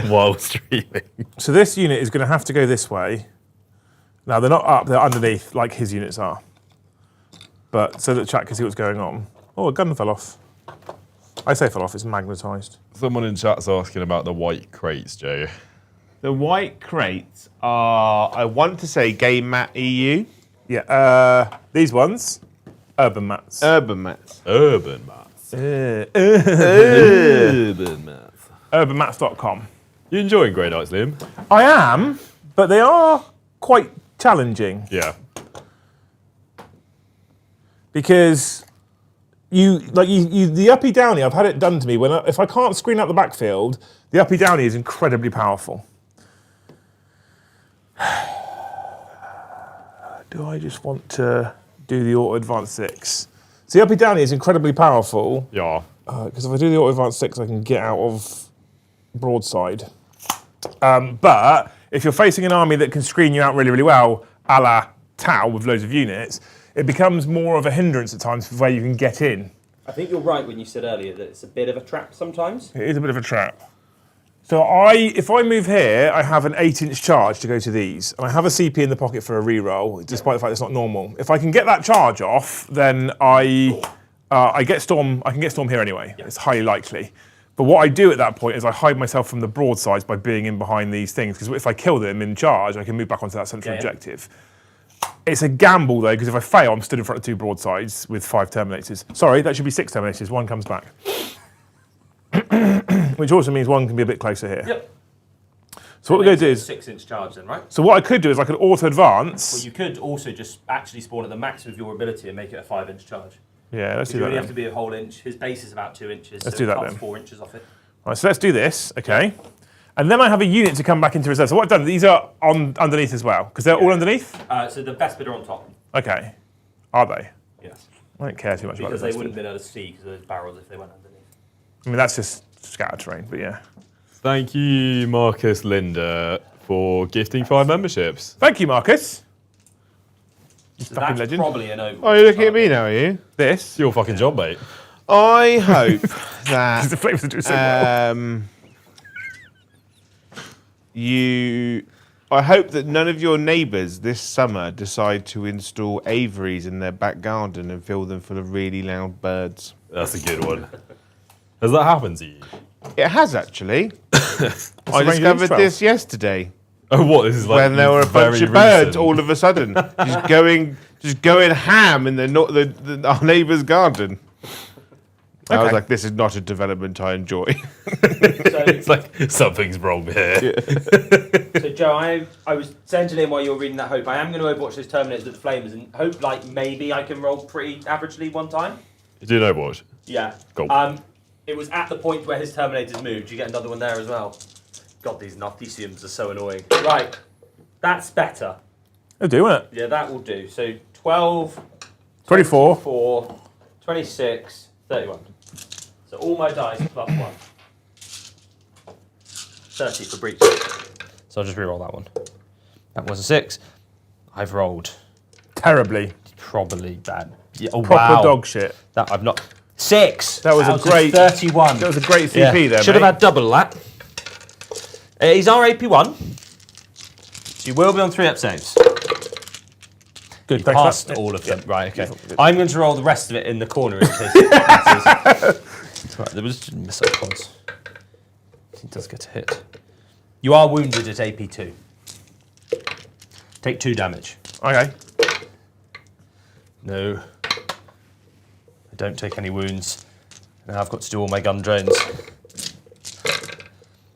while streaming. So this unit is going to have to go this way. Now, they're not up, they're underneath, like his units are. But so that the chat can see what's going on. Oh, a gun fell off. I say fell off, it's magnetised. Someone in chat's asking about the white crates, Joe. The white crates are, I want to say, Game Mat EU. Yeah, these ones, urban mats. Urban Mats. Urban mats. Urban Mats. Urbanmats.com. You enjoying Grey Knights, Liam? I am, but they are quite challenging. Yeah. Because the uppy downy, I've had it done to me if I can't screen out the backfield, the uppy downy is incredibly powerful. Do I just want to do the auto advance 6? So the uppy downy is incredibly powerful Yeah. because if I do the auto advance 6, I can get out of broadside. But if you're facing an army that can screen you out really, really well, a la Tau with loads of units, it becomes more of a hindrance at times for where you can get in. I think you're right when you said earlier that it's a bit of a trap sometimes. It is a bit of a trap. So if I move here, I have an 8-inch charge to go to these, and I have a CP in the pocket for a reroll, despite the fact it's not normal. If I can get that charge off, then I get storm. I can get storm here anyway. Yeah. It's highly likely. But what I do at that point is I hide myself from the broadsides by being in behind these things, because if I kill them in charge, I can move back onto that central objective. It's a gamble though, because if I fail, I'm stood in front of 2 broadsides with 5 terminators. Sorry, that should be 6 terminators. 1 comes back. Which also means 1 can be a bit closer here. Yep. So what we're going to do is... 6-inch charge then, right? So what I could do is I could auto-advance. Well, you could also just actually spawn at the maximum of your ability and make it a 5-inch charge. Yeah, let's do You that only then. have to be a whole inch. His base is about 2 inches. Let's so do that it cuts then. 4 inches off it. Right, so let's do this, okay. And then I have a unit to come back into reserve. So what I've done, these are underneath as well, because they're all underneath? So the best bit are on top. Okay. Are they? Yes. I don't care too much Because about they the wouldn't have been able to see because of those barrels if they went underneath. I mean, that's just scatter terrain, but yeah. Thank you, Marcus Linder, for gifting 5 memberships. Thank you, Marcus. So fucking that's legend. probably an over. Oh, you're looking at me now, are you? This. It's your fucking job, mate. I hope that The flames are doing so well. I hope that none of your neighbours this summer decide to install aviaries in their back garden and fill them full of really loud birds. That's a good one. Has that happened to you? It has actually. I range of discovered intro. this yesterday Oh, what? This is like when there were a bunch very of birds recent. all of a sudden just going ham in our neighbour's garden. I was Okay. like, this is not a development I enjoy. It's like something's wrong here. So Joe, I was saying to Liam while you were reading that hope, I am going to overwatch this Terminators with the Flamers and hope like maybe I can roll pretty averagely one time. You do know what? Yeah. Cool. It was at the point where his Terminators moved. You get another one there as well. God, these Noctisiums are so annoying. Right, that's better. It'll do, won't it? Yeah, that will do. So 12, 24. 24, 26, 31. So all my dice plus 1. 30 for breach. So I'll just reroll that one. That was a 6. I've rolled Terribly. probably bad. Yeah, oh, Proper wow. dog shit. That I've not. 6. That was a great- 31. That was a great CP there, Should have mate. had double that. He's our AP1. So you will be on 3-up saves. Good, You thanks. passed for that. all of them. Right, okay. Good. I'm going to roll the rest of it in the corner in case it matters. Right, there was just missile pods. He does get a hit. You are wounded at AP2. Take 2 damage. Okay. No. I don't take any wounds. Now I've got to do all my gun drains.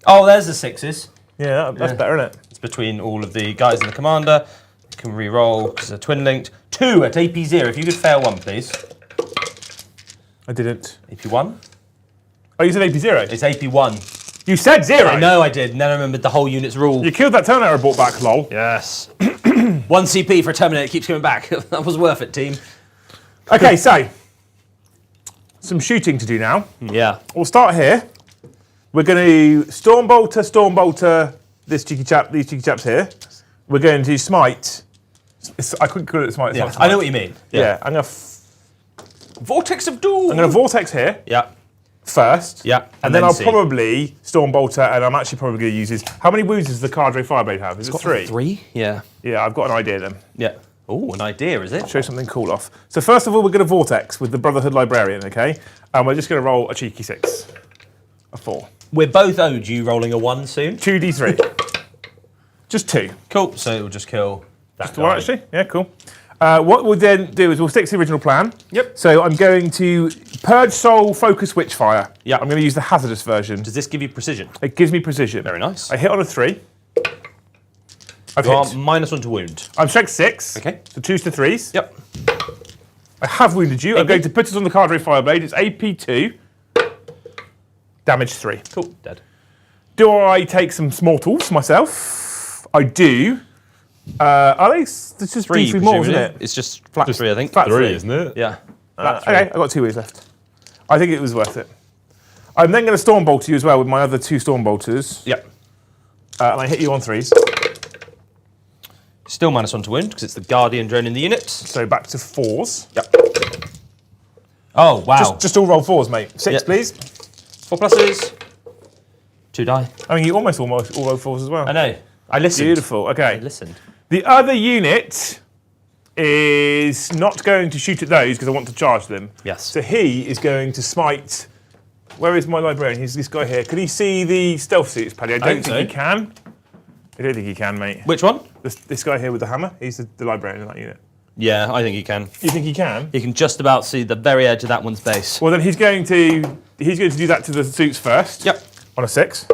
Oh, there's the 6s. Yeah, that's better, isn't it? It's between all of the guys in the commander. You can re-roll because they're twin linked. 2 at AP0. If you could fail 1, please. I didn't. AP1. Oh, you said AP0? It's AP1. You said 0! I know I did. Then I remembered the whole unit's rule. You killed that Terminator I brought back, lol. Yes. 1 CP for a Terminator keeps coming back. That was worth it, team. Okay, so some shooting to do now. Yeah. We'll start here. We're going to Stormbolter, these cheeky chaps here. We're going to smite. I couldn't call it smite. It's Yeah, not smite. I know what you mean. Yeah, I'm going to Vortex of Doom. vortex here Yeah. first. Yeah, And then I'll see. probably Stormbolter, and I'm actually probably going to use his. How many wounds does the Cadre Fireblade have? Is it 3? 3? Yeah. Yeah, I've got an idea then. Yeah. Oh, an idea, is it? Show something cool off. So first of all, we're going to Vortex with the Brotherhood Librarian, okay? And we're just going to roll a cheeky 6. A 4. We're both owed you rolling a 1 soon. 2d3. Just 2. Cool. So it will just kill that Just 1 actually? Yeah, cool. What we'll then do is we'll stick to the original plan. Yep. So I'm going to Purge Soul, Focus Witchfire. Yeah. I'm going to use the hazardous version. Does this give you precision? It gives me precision. Very nice. I hit on a 3. I've You are hit. -1 to wound. I'm strength 6. Okay. So 2s to 3s. Yep. I have wounded you. I'm going to put it on the Cadre Fireblade. It's AP 2. Damage 3. Cool. Dead. Do I take some small tools myself? I do. Are they? It's just 3 more, isn't it? It's just flat 3, I think. Flat 3, 3. isn't it? Yeah. Okay, I've got 2 wounds left. I think it was worth it. I'm then going to Stormbolt you as well with my other 2 Stormbolters. Yep. And I hit you on 3s. Still -1 to wound because it's the Guardian drone in the unit. So back to 4s. Yep. Oh, wow. Just all roll 4s, mate. 6, Yep. please. 4 pluses. 2 die. I mean, you almost all roll 4s as well. I know. I listened. Beautiful. Okay. I listened. The other unit is not going to shoot at those because I want to charge them. Yes. So he is going to smite. Where is my librarian? He's this guy here. Can he see the stealth suits, Paddy? I don't think he can. I don't think he can, mate. Which one? This guy here with the hammer. He's the librarian in that unit. Yeah, I think he can. You think he can? You can just about see the very edge of that one's base. Well, then he's going to do that to the suits first. Yep. On a 6.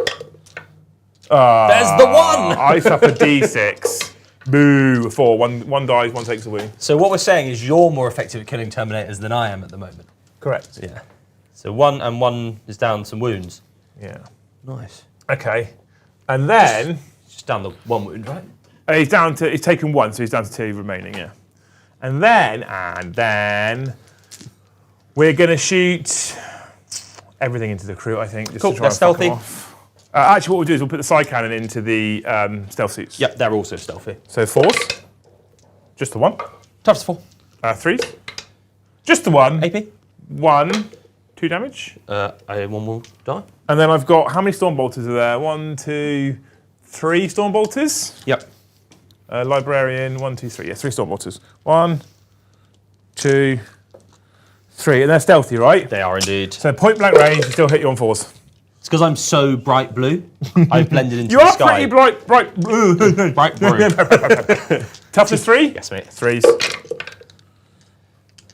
There's the one! I suffer D6. Boo. 4. One dies, 1 takes a wound. So what we're saying is you're more effective at killing Terminators than I am at the moment. Correct. Yeah. So 1 and 1 is down some wounds. Yeah. Nice. Okay. And then Just down the 1 wound, right? he's taken 1, so he's down to 2 remaining, yeah. And then we're going to shoot everything into the crew, I think, just Cool, to try they're and fuck them stealthy. off. Actually, what we'll do is we'll put the side cannon into the stealth suits. Yep, they're also stealthy. So 4s. Just the 1. Times 4. 3s. Just the 1. AP. 1. 2 damage. One will die. And then I've got, how many Stormbolters are there? 1, 2, 3 Stormbolters. Yep. Librarian, 1, 2, 3. Yeah, 3 Stormbolters. 1, 2, 3. And they're stealthy, right? They are indeed. So point blank range, you still hit you on 4s. It's because I'm so bright blue. I've blended into You the are sky. pretty bright blue. Bright blue. Toughness 3? Yes, mate. 3s.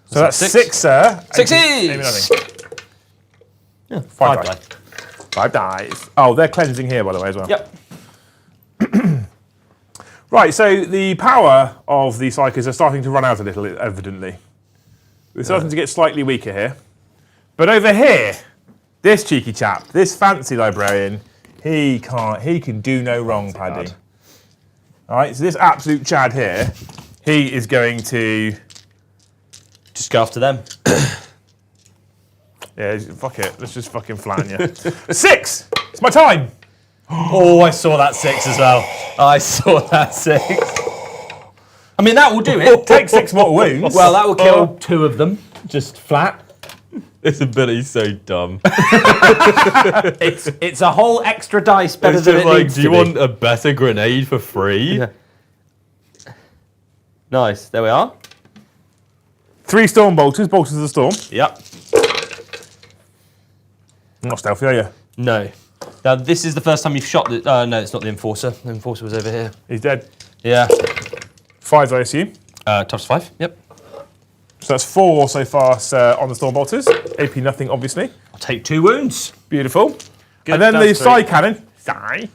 So that's 6? 6, sir. Sixes! Maybe nothing. Yeah, 5 die. 5 dies. Oh, they're cleansing here, by the way, as well. Yep. Right, so the power of the Psychers are starting to run out a little, evidently. We're starting to get slightly weaker here. But over here, this cheeky chap, this fancy librarian, he can do no wrong, Paddy. All right, so this absolute Chad here, he is going to, Just go after them. yeah, fuck it, let's just fucking flatten you. 6, it's my time. Oh, I saw that 6 as well. I saw that 6. I mean, that will do it. Take 6 more wounds. Well, that will kill 2 of them, just flat. This ability's so dumb. It's a whole extra dice better It's than just it like, needs do to you be. want a better grenade for free? Yeah. Nice, there we are. 3 Stormbolters, Bolters of the Storm. Yep. Not stealthy, are you? No. Now, this is the first time you've shot the... no, it's not the Enforcer. The Enforcer was over here. He's dead. Yeah. 5s, I assume. Tops 5, yep. So that's 4 so far, sir, on the Stormbolters. AP nothing, obviously. I'll take 2 wounds. Beautiful. Good, And then that's the three. side cannon. Sigh.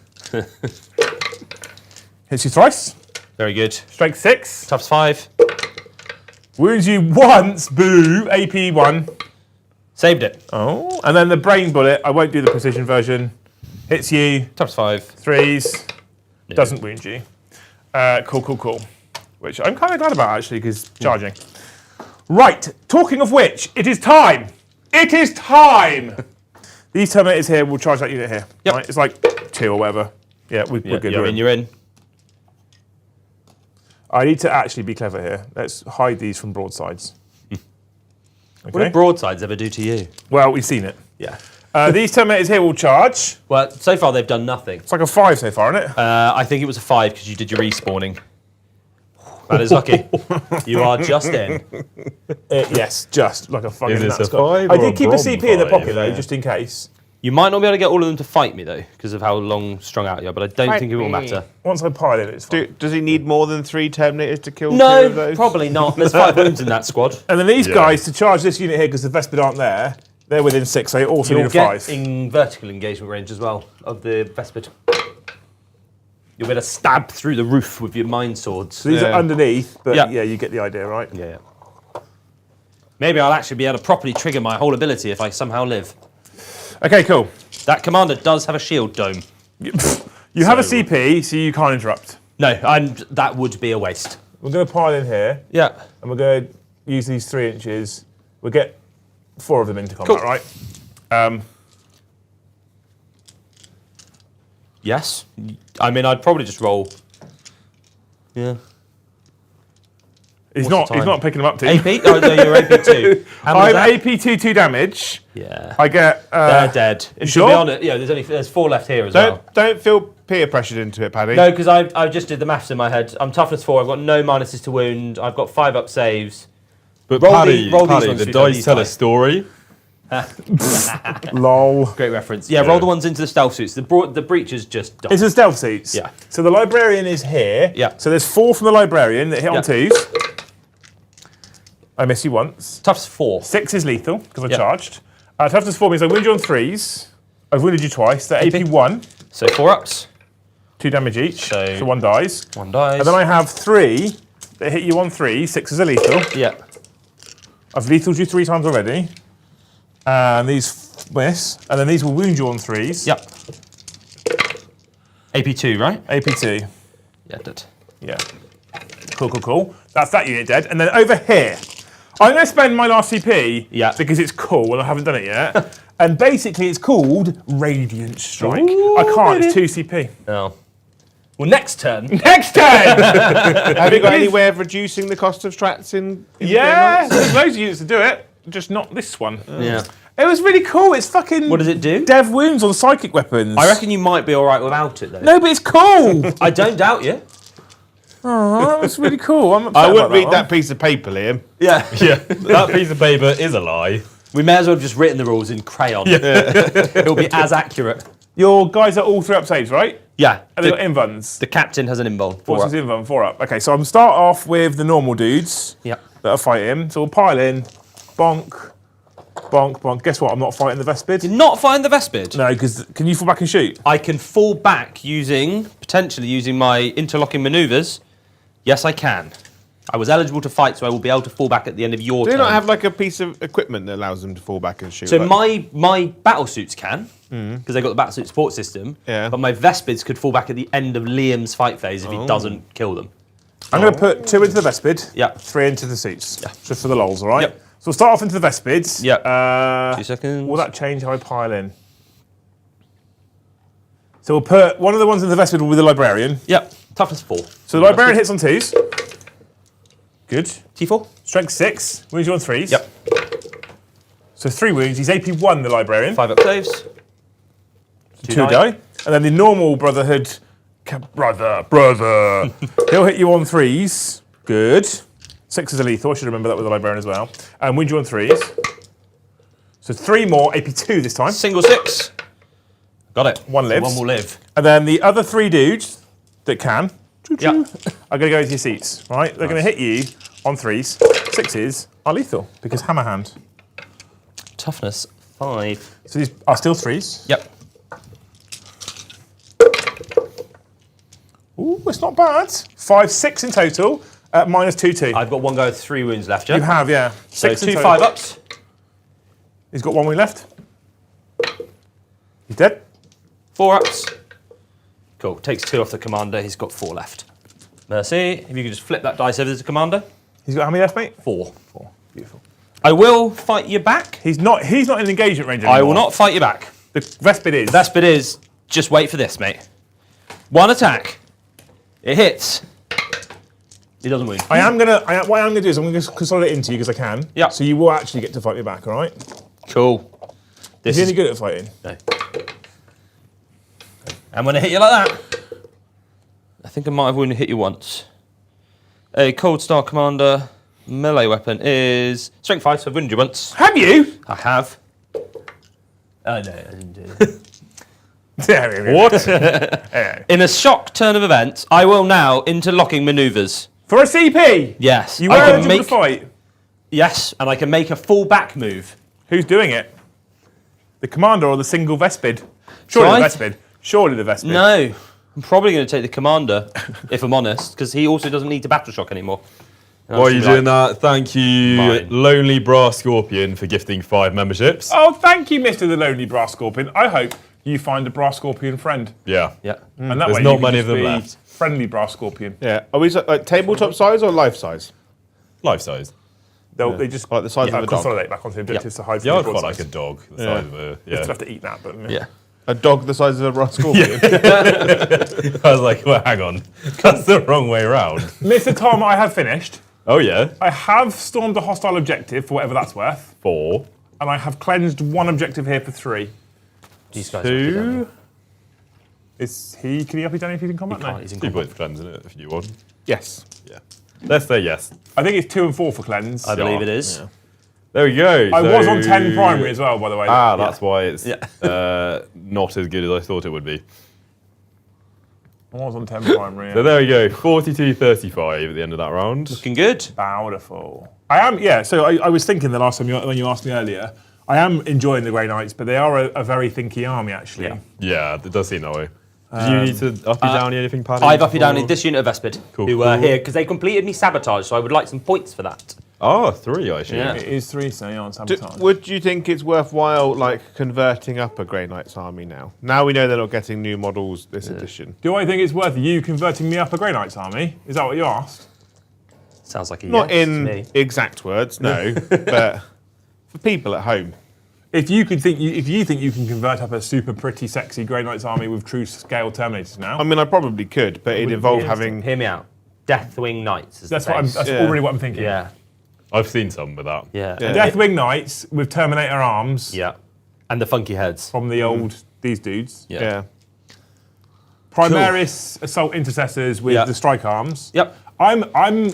Hits you thrice. Very good. Strength 6. Tops 5. Wounds you once. Boo. AP 1. Saved it. Oh. And then the brain bullet. I won't do the precision version. Hits you. Tops 5. 3s. Doesn't wound you. Cool. Which I'm kind of glad about, actually, because charging. Right. Talking of which, it is time. It is time. These Terminators here will charge that unit here. Yep. Right? It's like 2 or whatever. Yeah, we're good. You're in. You're in. I need to actually be clever here. Let's hide these from broadsides. What Okay. did broadsides ever do to you? Well, we've seen it. Yeah. These Terminators here will charge. Well, so far they've done nothing. It's like a 5 so far, isn't it? I think it was a 5 because you did your respawning. That is lucky. You are just in. Yes, just like a fucking. Is this a nuts guy. 5 I or did a keep a bronze CP in the 5? pocket though, Yeah. just in case. You might not be able to get all of them to fight me though, because of how long strung out you are. But I don't Fight think it will me. matter. Once I pile it, it's fine. Does he need more than 3 Terminators to kill 2 of No, those? probably not. There's 5 wounds in that squad. And then these Yeah. guys to charge this unit here because the Vespid aren't there. They're within 6, so they also You'll need a get 5. in vertical engagement range as well of the Vespid. You'll be able to stab through the roof with your mine swords. So these are underneath, but Yeah. yeah, you get the idea, right? Yeah. Maybe I'll actually be able to properly trigger my whole ability if I somehow live. Okay, cool. That commander does have a shield dome. You have a CP, so you can't interrupt. No, that would be a waste. We're going to pile in here, Yeah. and we're going to use these 3 inches. We'll get 4 of them into combat, Cool. right? Yes. I mean, I'd probably just roll. Yeah. He's What's the not time? picking them up, team. AP? Oh, no, you're AP2. How I'm many is that? AP 2 damage. Yeah. I get. They're dead. And sure? To be honest, yeah, there's 4 left here as well. Don't feel peer pressured into it, Paddy. No, because I just did the maths in my head. I'm toughness 4. I've got no minuses to wound. I've got 5 up saves. But Roll Paddy, roll these ones the through dice these tell a guys. story. Lol. Great reference. Yeah, roll the ones into the stealth suits. The breaches just die. It's a stealth seats. Yeah. So the librarian is here. Yeah. So there's 4 from the librarian that hit Yeah. on 2s. I miss you once. Tough's 4. 6 is lethal because I Yeah. charged. Toughness 4 means I wound you on 3s. I've wounded you twice. They're AP 1, So 4 ups. 2 damage each. So- So 1 dies. 1 dies. And then I have 3 that hit you on 3s. 6 is a lethal. Yeah. I've lethaled you 3 times already. And these miss. And then these will wound you on 3s. Yep. AP2, right? AP2. Yeah, dead. Yeah. Cool. That's that unit dead. And then over here, I'm going to spend my last CP Yeah. because it's cool and I haven't done it yet. And basically it's called Radiant Strike. Ooh, I can't, it's baby. 2 CP. No. Well, next turn. Next turn! Have you got any way of reducing the cost of strats in Yeah, game modes? there's loads of units to do it, just not this one. Yeah. It was really cool. It's fucking What does it do? dev wounds on psychic weapons. I reckon you might be all right without it, though. No, but it's cool. I don't doubt you. Oh, that was really cool. I'm upset I wouldn't about read one. that piece of paper, Liam. Yeah. Yeah, that piece of paper is a lie. We may as well have just written the rules in crayon. It'll be as accurate. Your guys are all 3 up saves, right? Yeah. And they've got invuns. The captain has an invul. What's 4 his up. invuln? 4 up. Okay, so I'm start off with the normal dudes Yeah. that are fighting. So we'll pile in, bonk, bonk, bonk. Guess what? I'm not fighting the Vespid. Not find the Vespid. No, because can you fall back and shoot? I can fall back potentially using my interlocking manoeuvres. Yes, I can. I was eligible to fight, so I will be able to fall back at the end of your Do turn. they not have like a piece of equipment that allows them to fall back and shoot? So like, my battle suits can, because they've got the battle suit support system. Yeah. But my Vespids could fall back at the end of Liam's fight phase if he doesn't kill them. I'm going to put 2 into the Vespid, Yeah. 3 into the seats, just for the lols, all right? Yep. So we'll start off into the Vespids. Yep. 2 seconds. Will that change how I pile in? So we'll put one of the ones in the Vespid will be the Librarian. Yep. Toughness 4. So the Librarian hits on 2s. Good. T4. Strength 6, wounds you on 3s. Yep. So 3 wounds, he's AP 1, the Librarian. 5 up saves. 2 die. And then the normal Brotherhood, brother, he'll hit you on 3s. Good. 6 is a lethal, I should remember that with the Librarian as well. And wound you on 3s. So 3 more, AP 2 this time. Single 6. Got it. 1 lives. 1 will live. And then the other 3 dudes that can, Yep. are going to go into your seats, right? They're going to hit you on 3s. 6s are lethal, because Hammer Hand. Toughness 5. So these are still 3s. Yep. Ooh, it's not bad. 5, 6 in total, minus 2, 2. I've got 1 go with 3 wounds left, yeah? You have, yeah. So 6 in 2 total. 5 ups. He's got 1 wound left. He's dead. 4 ups. Cool. Takes 2 off the commander. He's got 4 left. Mercy. If you could just flip that dice over to the commander. He's got how many left, mate? 4. 4. Beautiful. I will fight you back. He's not in engagement range anymore. I will not fight you back. The Vespid is. Vespid is, just wait for this, mate. One attack. It hits. He doesn't wound. What I'm gonna do is I'm gonna consolidate into you because I can. Yeah. So you will actually get to fight me back, all right? Cool. Is he any good at fighting? No. And when I hit you like that, I think I might have only hit you once. A Cold Star Commander melee weapon is Strength 5, so I've wounded you once. Have you? I have. Oh, no, I didn't do it. What? In a shock turn of events, I will now interlocking manoeuvres. For a CP? Yes. You I were can eligible to fight. Yes, and I can make a full back move. Who's doing it? The commander or the single Vespid? Surely Right. the Vespid. Surely the Vespid. No. I'm probably going to take the commander, if I'm honest, because he also doesn't need to battle shock anymore. And Why I'll are you just be doing that? Thank you, Fine. Lonely Brass Scorpion, for gifting 5 memberships. Oh, thank you, Mr. the Lonely Brass Scorpion. I hope you find a Brass Scorpion friend. Yeah. Yeah. And that There's way not you can many just of them be left. Friendly Brass Scorpion. Yeah. Are we like tabletop size or life size? Life size. They just Like the size of a dog. consolidate back onto the objectives to hide from Yeah, the I'd quite broadsides. like a dog. The size of a, Still yeah. have to eat that, but Yeah. A dog the size of a brass scorpion. I was like, well, hang on. That's the wrong way around. Mr. Tom, I have finished. Oh, yeah. I have stormed a hostile objective for whatever that's worth, 4. and I have cleansed one objective here for 3. These guys are good, aren't 2. Can he up it down if he's in combat? they? No. Can't, he's in 2 combat. points for cleansing it, if you want. Yes. Yeah. Let's say yes. I think it's 2 and 4 for cleanse. I believe it is. There we go. I was on 10 primary as well, by the way. Ah, that's why it's Yeah. not as good as I thought it would be. I was on 10 primary. So there we go. 42-35 at the end of that round. Looking good. Beautiful. I am, yeah, so I was thinking the last time when you asked me earlier, I am enjoying the Grey Knights, but they are a very thinky army, actually. Yeah. Yeah, it does seem that way. Do you need to up you down anything, Paddy? I've up you down before? in this unit of Vespid, Cool, who are cool. here because they completed me sabotage, so I would like some points for that. Oh, 3, I assume. Yeah. It is 3, so you're on sabotage. Would you think it's worthwhile, like, converting up a Grey Knights army now? Now we know they're not getting new models this edition. Do I think it's worth you converting me up a Grey Knights army? Is that what you asked? Sounds like a Not yes to in me. exact words, no, but for people at home. If you think you can convert up a super pretty, sexy Grey Knights army with true scale Terminators now, I mean, I probably could, but it Would- involved yeah, having. Hear me out. Deathwing Knights is that's the base. that's Yeah. already what I'm thinking. Yeah. I've seen some with that. Yeah. Yeah. Deathwing Knights with Terminator arms Yeah. And the funky heads. from the old these dudes. Yeah. Yeah. Primaris Assault Intercessors with Yeah. the strike arms. Yep. I'm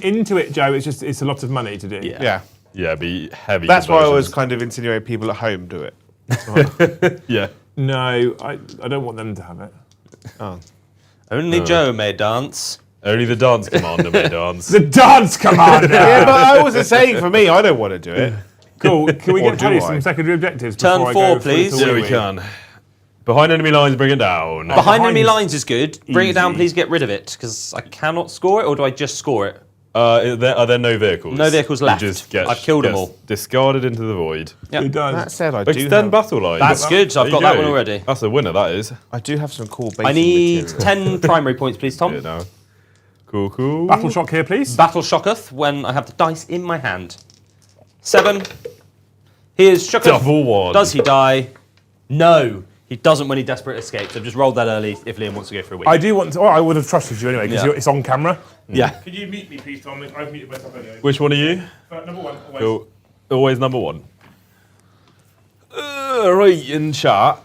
into it, Joe. It's a lot of money to do. Yeah. Yeah. Yeah, be heavy. That's why I was conversions. kind of insinuating people at home do it. Yeah. No, I don't want them to have it. Only Joe may dance. Only the dance commander may dance. The dance commander. Yeah, but I wasn't saying for me, I don't want to do it. Cool. Can we Or get do Paddy I? some secondary objectives? Turn before I 4, go through please. to Yeah, we Wee-Wee? can. Behind enemy lines, bring it down. Behind behind enemy is lines is good. Bring it down, easy. please get rid of it, because I cannot score it, or do I just score it? Are there no vehicles? No vehicles You left. just get, I've killed them gets all. Discarded into the void. It does. That said, I do Extend have, battle lines. That's good, so I've There got you that go. one already. That's a winner, that is. I do have some cool basic I need material. 10 primary points, please, Tom. Yeah, now. Cool, cool. Battle shock here, please. Battle shocketh when I have the dice in my hand. 7. Here's shocketh. Double one. Does he die? No. He doesn't when he desperate escapes. I've just rolled that early if Liam wants to go for a week. I do want to. Oh, I would have trusted you anyway because Yeah. it's on camera. Yeah. Could you meet me, please, Tom? I've muted myself anyway. Which one are you? Number 1. Always. Cool. Always number 1. Right, in chat.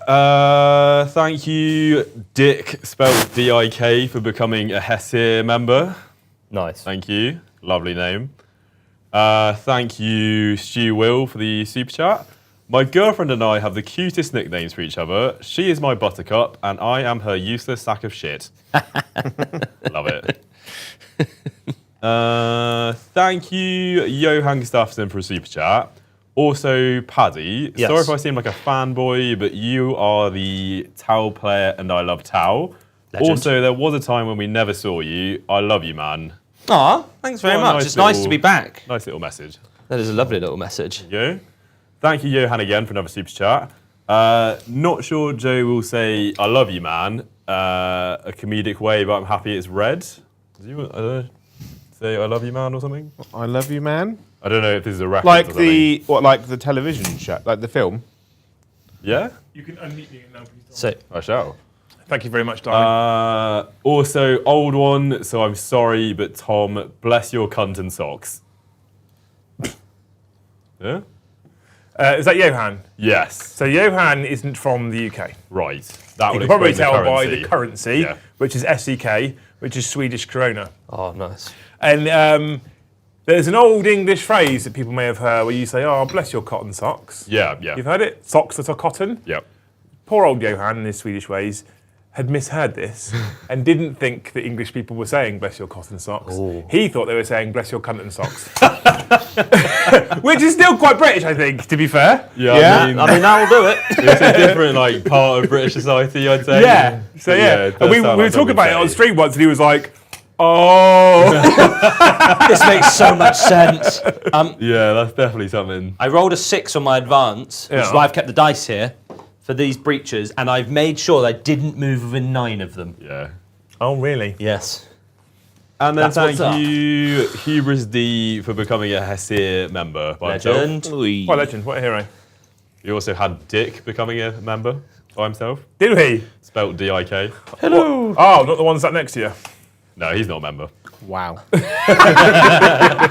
Thank you, Dick, spelled D-I-K, for becoming a Hesir member. Nice. Thank you. Lovely name. Thank you, Stu Will, for the super chat. My girlfriend and I have the cutest nicknames for each other. She is my buttercup, and I am her useless sack of shit. Love it. Thank you, Johan Gustafsson, for a super chat. Also, Paddy. Yes. Sorry if I seem like a fanboy, but you are the Tau player, and I love Tau. Legend. Also, there was a time when we never saw you. I love you, man. Aw, thanks very What a much. nice It's nice little- to be back. Nice little message. That is a lovely little message. Go. Thank you, Johan, again for another super chat. Not sure Joe will say "I love you, man" a comedic way, but I'm happy it's red. Does he, I don't know, say "I love you, man" or something? I love you, man. I don't know if this is a reference. Like or something. like the television show, like the film. Yeah, You can unmute me now, please, Tom. So, I shall. Thank you very much, darling. Also, old one, so I'm sorry, but Tom, bless your cunt and socks. Yeah? Is that Johan? Yes. So Johan isn't from the UK. Right. That You would can probably explain tell the by currency. the currency, Yeah. which is SEK, which is Swedish krona. Oh, nice. And there's an old English phrase that people may have heard where you say, oh, bless your cotton socks. Yeah, yeah. You've heard it? Socks that are cotton? Yep. Poor old Johan, in his Swedish ways, had misheard this and didn't think that English people were saying bless your cotton socks. He thought they were saying bless your cunt and socks. Which is still quite British, I think, to be fair. Yeah, I mean, that'll do it. it's a different like part of British society, I'd say. Yeah. So yeah. it does And we sound were like talking something about it on say. stream once and he was like, oh. This makes so much sense. Yeah, that's definitely something. I rolled a 6 on my advance, which is Yeah. why I've kept the dice here for these breaches, and I've made sure that I didn't move within 9 of them. Yeah. Oh, really? Yes. And then That's what's thank up. you, Hubris D, for becoming a Hesir member by himself. Legend. What a legend, what a hero. You also had Dick becoming a member by himself, Did we? spelt D-I-K. Hello. Oh, not the one sat next to you. No, he's not a member. Wow. I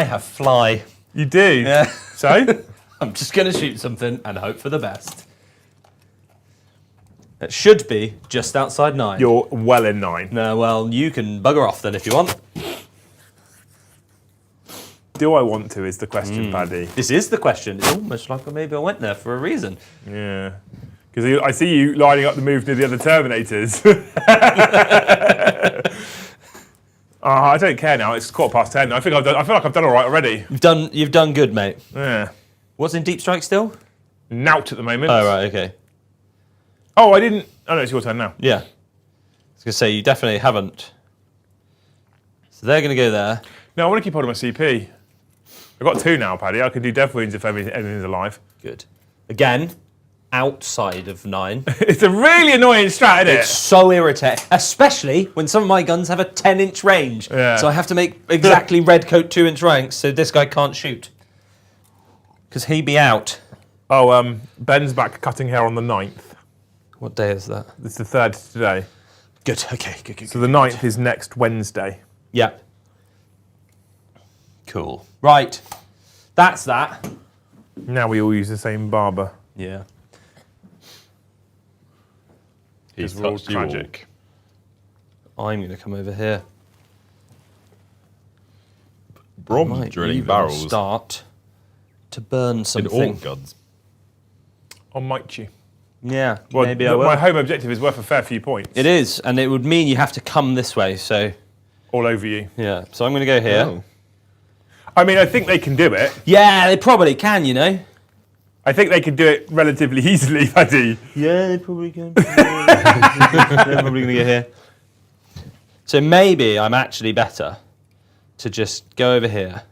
have fly. You do? Yeah. So? I'm just going to shoot something and hope for the best. It should be just outside 9. You're well in 9. No, well, you can bugger off then if you want. Do I want to is the question, Paddy. This is the question. It's almost like maybe I went there for a reason. Yeah. Because I see you lining up the move near the other Terminators. I don't care now. It's 10:15. I feel like I've done all right already. You've done good, mate. Yeah. What's in Deep Strike still? Nout at the moment. Oh, right, okay. Oh, I didn't. Oh, no, it's your turn now. Yeah. I was going to say, you definitely haven't. So they're going to go there. No, I want to keep hold of my CP. I've got 2 now, Paddy. I can do Death Wounds if anything's alive. Good. Again, outside of 9. It's a really annoying strat, isn't It's so irritating, especially when some of my guns have a 10-inch range. Yeah. So I have to make exactly red coat 2-inch ranks so this guy can't shoot. Because he be out. Oh, Ben's back cutting hair on the 9th. What day is that? It's the 3rd today. Good, okay, good. So the 9th is next Wednesday. Yeah. Cool. Right. That's that. Now we all use the same barber. Yeah. He's We're all touched you all. tragic. I'm going to come over here. Brom Might drilling even barrels start to burn in something. all guns. I'll might you. Yeah, Well, maybe I will. my home objective is worth a fair few points. It is, and it would mean you have to come this way, so All over you. yeah. So I'm going to go here. Oh. I mean, I think they can do it. Yeah, they probably can, you know. I think they can do it relatively easily, Paddy. Yeah, they probably can. They're probably going to get here. So maybe I'm actually better to just go over here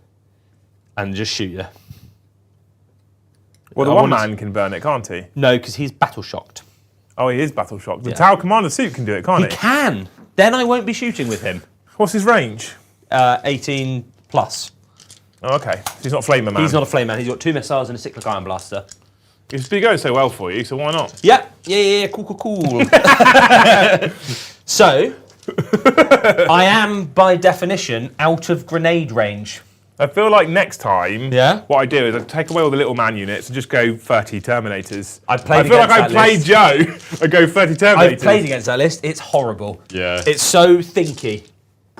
and just shoot you. Well, the I one wanted- man can burn it, can't he? No, because he's battle shocked. Oh, he is battle shocked. The Yeah. Tower Commander suit can do it, can't He he? can. Then I won't be shooting with him. What's his range? 18 plus. Oh, okay. So he's not Flamer Man. He's not a flame man. He's got 2 missiles and a cyclic iron blaster. It's been going so well for you, so why not? Yeah. Cool. So, I am by definition out of grenade range. I feel like next time, Yeah? what I do is I take away all the little man units and just go 30 Terminators. I've played I feel like against I that played list. Joe. I go 30 Terminators. I've played against that list. It's horrible. Yeah. It's so thinky.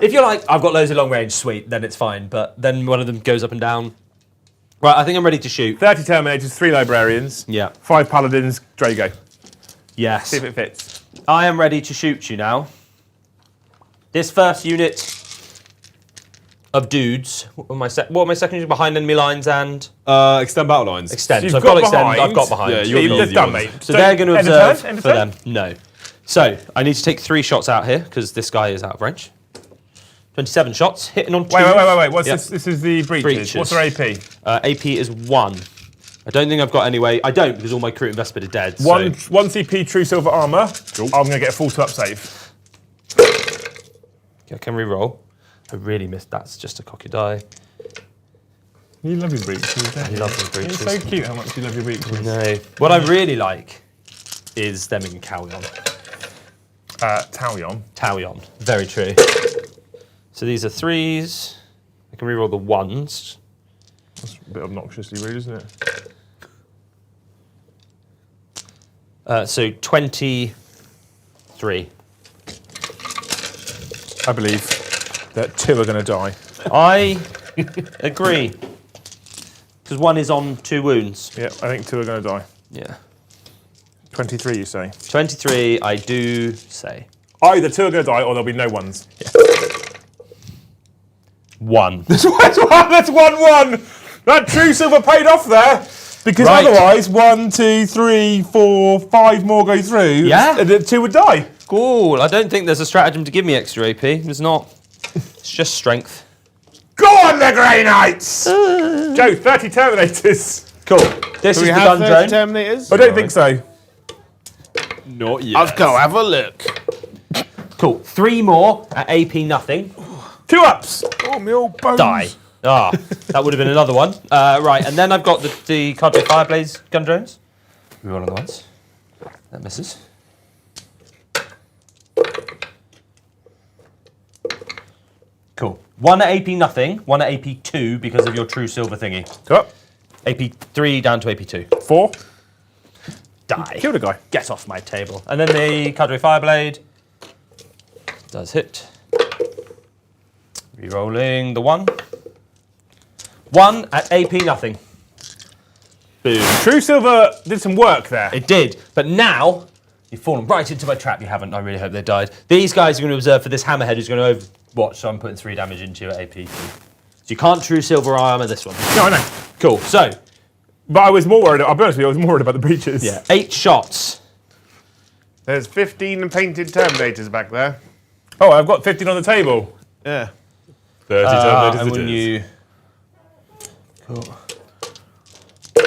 If you're like, I've got loads of long range, sweet, then it's fine. But then one of them goes up and down. Right, I think I'm ready to shoot. 30 Terminators, 3 Librarians, Yeah. 5 Paladins, Drago. Yes. See if it fits. I am ready to shoot you now. This first unit of dudes. What are my second units? Behind enemy lines and Extend battle lines. extend. You've So I've got got extend. behind. I've got behind. Yeah, You're easy done, ones. mate. So they're going to end of observe turn? End of for turn? them. No. So I need to take 3 shots out here because this guy is out of range. 27 shots, hitting on 2. Wait. What's Yep. this? This is the breaches. What's their AP? AP is 1. I don't think I've got any way. I don't because all my crew investment are dead. so- One CP True Silver Armour. I'm going to get a full to up save. Okay, I can re-roll. I really missed. That's just a cocky die. You love your breaches, don't I love the breaches. It's so cute how much you love your breaches. No. What I really like is them in carry on. Talion. Talion. Very true. So these are 3s. I can reroll the 1s. That's a bit obnoxiously rude, isn't it? So 23. I believe that 2 are going to die. I agree. Because 1 is on 2 wounds. Yeah, I think 2 are going to die. Yeah. 23, you say? 23, I do say. Either 2 are going to die or there'll be no ones. 1. That's 1-1. That true silver paid off there. Because Right. otherwise, 1, 2, 3, 4, 5 more go through. Yeah. And then 2 would die. Cool. I don't think there's a stratagem to give me extra AP. There's not. It's just strength. Go on, the Grey Knights! Joe, 30 Terminators. Cool. This Do is we the have gun 30 drone. Terminators? I don't think so. Not yet. Let's go have a look. Cool. 3 more at AP nothing. 2 ups. Oh, my old bones. Die. Ah, that would have been another one. Right, and then I've got the Cadre Fireblaze gun drones. Rerolling the ones. That misses. Cool. 1 at AP nothing, 1 at AP 2 because of your true silver thingy. 2 up. AP 3 down to AP 2. 4. Die. Killed a guy. Get off my table. And then the Cadre Fireblade does hit. Rerolling the 1. 1 at AP nothing. Boom. True silver did some work there. It did, but now you've fallen right into my trap. You haven't. I really hope they died. These guys are going to observe for this hammerhead who's going to overwatch, so I'm putting 3 damage into you at AP. So you can't true silver armor this one. No, I know. Cool. So, But I was more worried, I'll be honest with you, I was more worried about the breaches. yeah, 8 shots. There's 15 painted Terminators back there. Oh, I've got 15 on the table. Yeah. 30 And Terminators when it is. you... Cool. I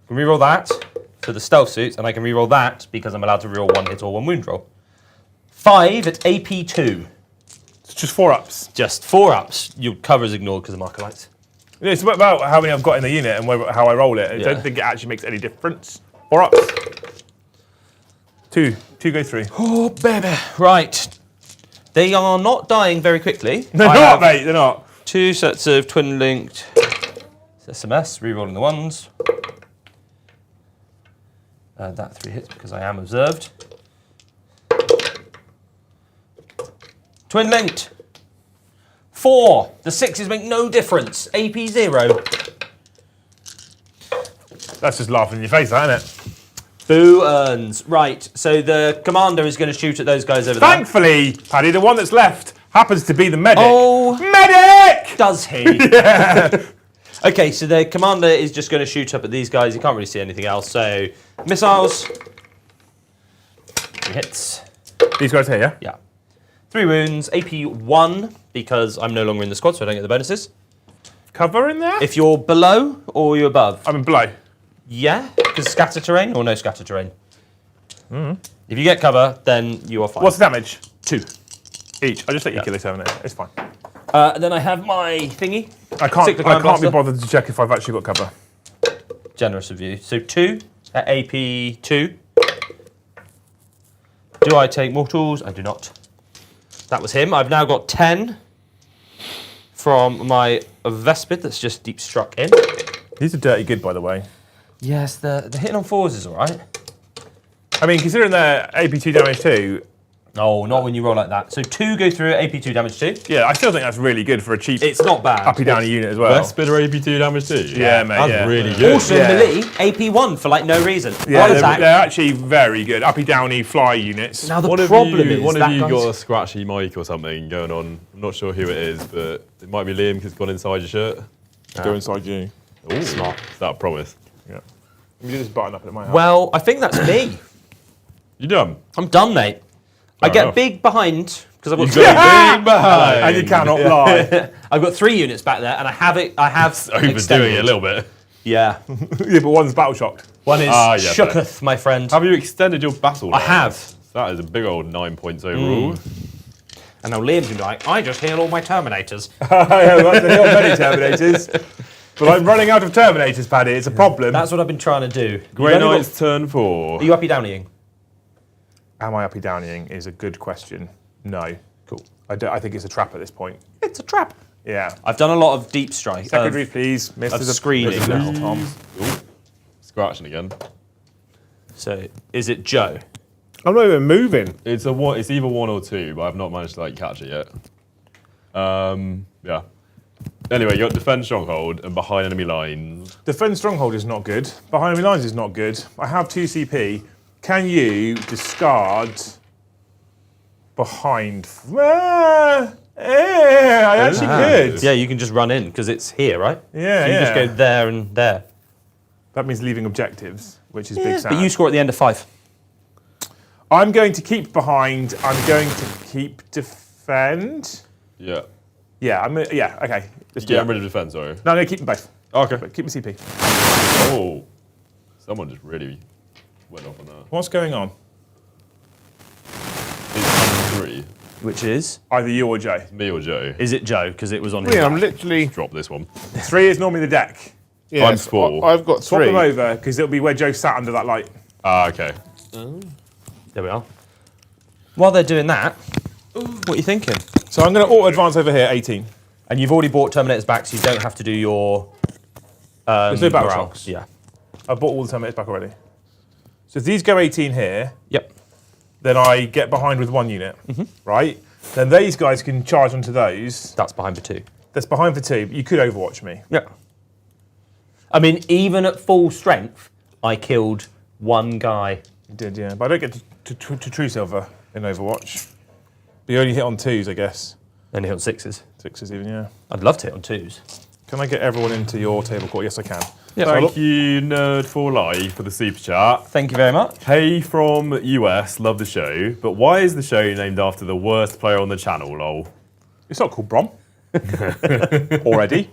can reroll that for the stealth suits, and I can reroll that because I'm allowed to reroll 1 hit or 1 wound roll. 5 at AP 2. It's just 4 ups. Just 4 ups. Your cover is ignored because of marker lights. Yeah, it's about how many I've got in the unit and how I roll it. I Yeah. don't think it actually makes any difference. 4 ups. 2 go through. Oh, baby. Right. They are not dying very quickly. They're I not, have mate, they're not. 2 sets of twin-linked SMS, rerolling the 1s. That 3 hits because I am observed. Twin-linked. 4. The 6s make no difference. AP 0. That's just laughing in your face, isn't it? Boo earns. Right, so the commander is going to shoot at those guys over there. Thankfully, Paddy, the one that's left happens to be the medic. Oh. Medic! Does he? Okay, so the commander is just going to shoot up at these guys. You can't really see anything else. So, missiles. 3 hits. These guys here, yeah? Yeah. 3 wounds. AP 1, because I'm no longer in the squad, so I don't get the bonuses. Cover in there? If you're below or you're above. I'm in below. Yeah, because scatter terrain or no scatter terrain. If you get cover, then you are fine. What's the damage? 2. Each. I just let you kill it, haven't it? It's fine. Then I have my thingy. I can't Cyclic be Blaster. bothered to check if I've actually got cover. Generous of you. So 2 at AP 2. Do I take mortals? I do not. That was him. I've now got 10 from my Vespid that's just deep struck in. These are dirty good, by the way. Yes, the hitting on 4s is all right. I mean, considering they're AP2 damage 2, No, not when you roll like that. So 2 go through at AP 2 damage 2. yeah, I still think that's really good for a cheap It's not bad. uppy downy unit as well. Best bit of AP2 damage too. Yeah, mate, That's yeah. really good. Also, Yeah. melee, AP 1 for like no reason. Yeah, One they're attack. actually very good. Uppy downy fly units. Now the One problem of you, is one that of you guy's- got a scratchy mic or something going on. I'm not sure who it is, but it might be Liam because it's gone inside your shirt. Go inside you. Ooh, smart. Is that a promise? Yeah. Let me do this button up at my house. Well, I think that's me. You done? I'm done, mate. I Fair get enough. big behind because I've got You three. got big behind. and you cannot lie. I've got 3 units back there, and I have Overdoing extended. it a little bit. Yeah, Yeah, but one's battle shocked. one is Ah, yeah, shooketh, my friend. Have you extended your battle? I line? have. That is a big old 9 points overall. And now Liam's gonna be like, I just heal all my Terminators. I have to heal many Terminators. But I'm running out of Terminators, Paddy. It's a problem. That's what I've been trying to do. Grey You've only Knight's turn 4. got- Are you uppy downying? Am I uppy downeying is a good question. No. Cool. I think it's a trap at this point. It's a trap. Yeah. I've done a lot of deep strike. Secondary, please. Missed of as a screening now, now. Tom. Ooh, scratching again. So, is it Joe? I'm not even moving. It's either 1 or 2, but I've not managed to catch it yet. Yeah. Anyway, you got defend stronghold and behind enemy lines. Defend stronghold is not good. Behind enemy lines is not good. I have 2 CP. Can you discard behind? I actually could. Yeah, you can just run in because it's here, right? Yeah, so you just go there and there. That means leaving objectives, which is big sad. But you score at the end of 5. I'm going to keep behind. I'm going to keep defend. Yeah. Yeah, yeah, okay. Let's do Get it. rid of defense, sorry. No, no, keep them both. Okay. But keep the CP. Oh. Someone just really went off on that. What's going on? It's 3. Which is? Either you or Joe. Me or Joe. Is it Joe? Because it was on Yeah, his I'm literally. Drop this one. 3 is normally the deck. Yeah, I'm 4. I've got Swap 3. them over because it'll be where Joe sat under that light. Okay. There we are. While they're doing that, what are you thinking? So I'm going to auto advance over here, 18. And you've already bought Terminators back, so you don't have to do your. There's no battle morale. shocks. Yeah. I bought all the Terminators back already. So if these go 18 here, Yep. then I get behind with 1 unit, right? Then these guys can charge onto those. That's behind for 2. That's behind for 2. You could overwatch me. Yeah. I mean, even at full strength, I killed 1 guy. You did, yeah. But I don't get to True Silver in Overwatch. But you only hit on 2s, I guess. Only hit on 6s. 6s even, yeah. I'd love to hit on 2s. Can I get everyone into your table court? Yes, I can. Yeah. Thank you, Nerd for Life, for the super chat. Thank you very much. Hey from US, love the show, but why is the show named after the worst player on the channel, lol? It's not called Brom. Already.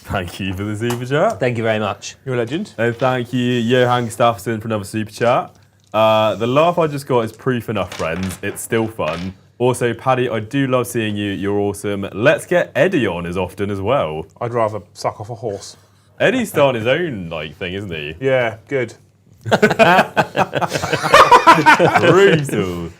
Thank you for the super chat. Thank you very much. You're a legend. And thank you, Johan Gustafsson, for another super chat. The laugh I just got is proof enough, friends. It's still fun. Also, Paddy, I do love seeing you. You're awesome. Let's get Eddie on as often as well. I'd rather suck off a horse. Eddie's starting his own thing, isn't he? Yeah, good. Brutal.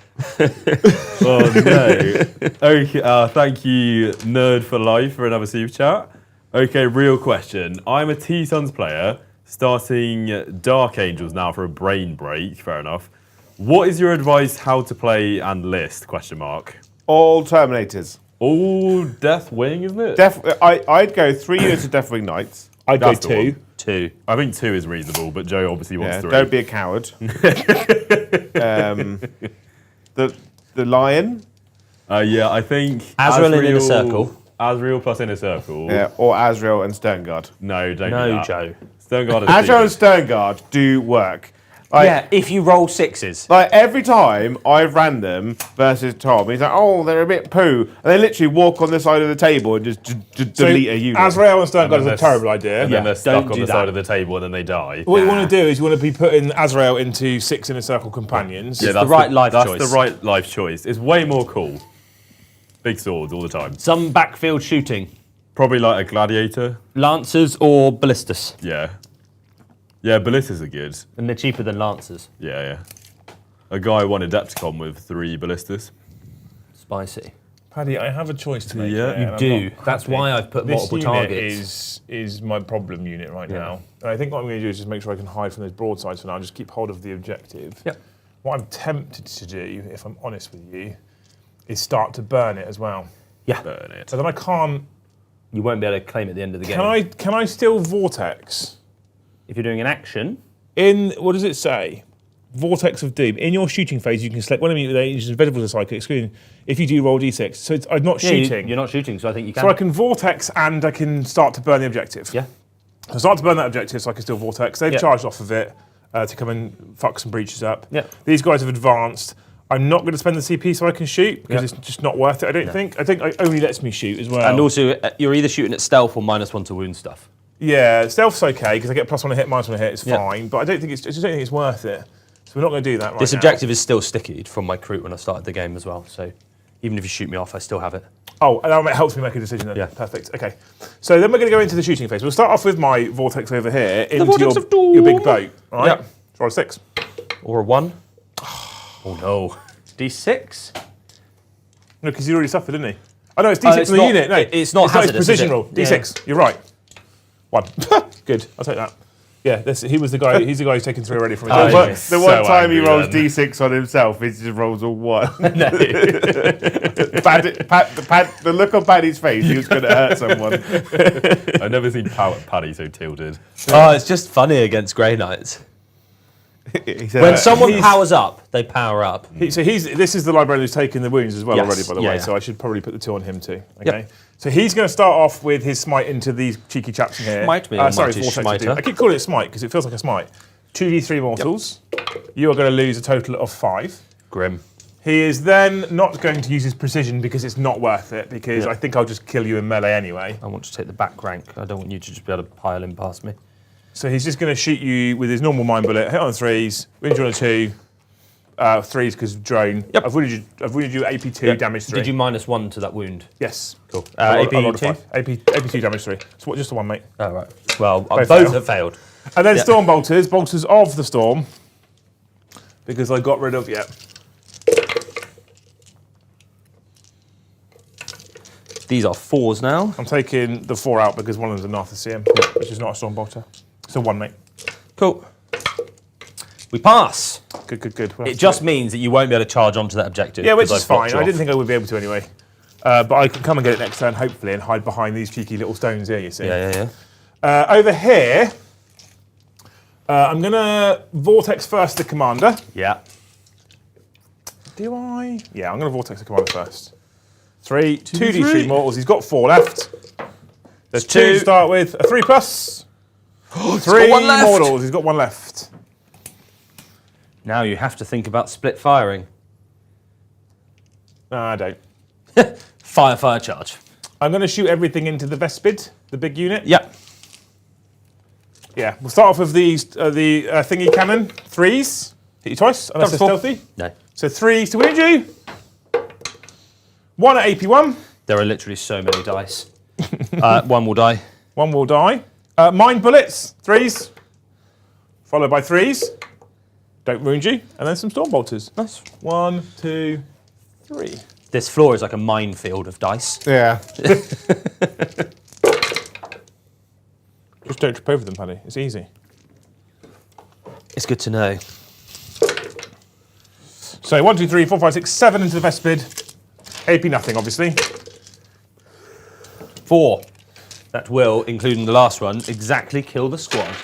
Oh no. Okay, thank you, Nerd for Life, for another super chat. Okay, real question. I'm a T-Sons player, starting Dark Angels now for a brain break. Fair enough. What is your advice how to play and list? Question mark. All Terminators. All Deathwing, isn't it? I'd go 3 units of Deathwing Knights. I'd go That's the 2. one. 2. I think 2 is reasonable, but Joe obviously wants Yeah, 3. don't be a coward. The Lion. Yeah, I think Azrael in Inner Circle. Azrael plus Inner Circle. Yeah, or Azrael and Sternguard. No, don't do No, that. Joe. Sternguard is Azrael and stupid. Sternguard do work. Like, Yeah, if you roll 6s. like every time I've ran them versus Tom, he's like, "Oh, they're a bit poo," and they literally walk on the side of the table and just delete a unit. Azrael and Sternguard is a they're terrible idea. And then they're stuck don't on do the that. side of the table and then they die. What you want to do is you want to be putting Azrael into 6 Inner Circle companions. Yeah, the right life that's choice. the right life choice. It's way more cool. Big swords all the time. Some backfield shooting. Probably like a gladiator. Lancers or ballistas. Yeah. Yeah, ballistas are good. And they're cheaper than Lancers. Yeah, yeah. A guy won a Depticon with 3 ballistas. Spicy. Paddy, I have a choice to make. Yeah. here, You and I'm do. not That's happy. why I've put This multiple unit targets. is my problem unit right now. And I think what I'm going to do is just make sure I can hide from those broadsides for now. Just keep hold of the objective. Yep. What I'm tempted to do, if I'm honest with you, is start to burn it as well. Yeah. Burn it. So then I can't. You won't be able to claim at the end of the game. Can I still vortex? If you're doing an action, In what does it say? Vortex of Doom. In your shooting phase, you can select one enemy with agents invisible to psychic screen. If you do, roll d6. So I'm not shooting. You're not shooting, so I think you can. So I can vortex and I can start to burn the objective. Yeah. I start to burn that objective so I can still vortex. They've Yeah. charged off of it to come and fuck some breaches up. Yeah. These guys have advanced. I'm not going to spend the CP so I can shoot because Yeah. it's just not worth it, I don't think. I think it only lets me shoot as well. And also, you're either shooting at stealth or -1 to wound stuff. Yeah, stealth's okay because I get +1 a hit, -1 a hit. It's Yeah. fine, but I just don't think it's worth it. So we're not going to do that right This now. objective is still stickied from my crew when I started the game as well. So even if you shoot me off, I still have it. Oh, and that helps me make a decision then. Yeah. Perfect. Okay. So then we're going to go into the shooting phase. We'll start off with my vortex over here into vortex of doom. your big boat. All right. Yeah. Roll a 6. Or a 1. Oh no. D6? No, because he already suffered, didn't he? Oh no, it's D6 it's for the not- unit. No, it's not hazardous, is precision it? roll. D6. You're right. 1. Good. I'll take that. Yeah, he was the guy. He's the guy who's taken 3 already from his The own. one, so the one time he angry rolls then. D6 on himself, he just rolls a 1. No. The look on Paddy's face, he was going to hurt someone. I've never seen Paddy so tilted. Oh, it's just funny against Grey Knights. He said, When someone he's- powers up, they power up. This is the librarian who's taken the wounds as well Yes. already, by the Yeah, way. yeah. So I should probably put the 2 on him too. Okay. Yep. So he's going to start off with his smite into these cheeky chaps in here. Smite me, Sorry, almighty vortex. smiter. I keep calling it smite because it feels like a smite. 2d3 mortals. You are going to lose a total of 5. Grim. He is then not going to use his precision because it's not worth it, because Yeah. I think I'll just kill you in melee anyway. I want to take the back rank. I don't want you to just be able to pile in past me. So he's just going to shoot you with his normal mind bullet, hit on 3s, wound you on a 2, 3s because drone. Yep. I've wounded you AP2, damage 3. Did you -1 to that wound? Yes. Cool. I AP rolled a 2? 5. AP2 damage 3. So just the 1, mate. Oh, right. Well, both fail. have failed. And then Yeah. storm bolters of the storm, because I got rid of, These are 4s now. I'm taking the 4 out because one of them's a Narthasium, which is not a storm bolter. So 1, mate. Cool. We pass. Good. We'll have It to just do means that you won't be able to charge onto that objective. Yeah, which 'cause is I've blocked fine. you I didn't off. think I would be able to anyway. But I can come and get it next turn, hopefully, and hide behind these cheeky little stones here, you see. Yeah. Over here, I'm going to Vortex first the commander. Yeah. Do I? Yeah, I'm going to Vortex the commander first. 2d3 mortals. He's got 4 left. There's 2 to start with. A 3+. 3 one left. mortals. He's got 1 left. Now you have to think about split firing. No, I don't. Fire, charge. I'm going to shoot everything into the Vespid, the big unit. Yep. Yeah, we'll start off with the thingy cannon. 3s. Hit you twice, unless they're Comfortable. stealthy. No. So 3s to wound you. 1 at AP1. There are literally so many dice. 1 will die. 1 will die. Mind bullets. 3s. Followed by 3s. Don't wound you. And then some storm bolters. Nice. 1, 2, 3. This floor is like a minefield of dice. Yeah. Just don't trip over them, Paddy. It's easy. It's good to know. So 1, 2, 3, 4, 5, 6, 7 into the Vespid. AP nothing, obviously. 4. That will, including the last one, exactly kill the squad.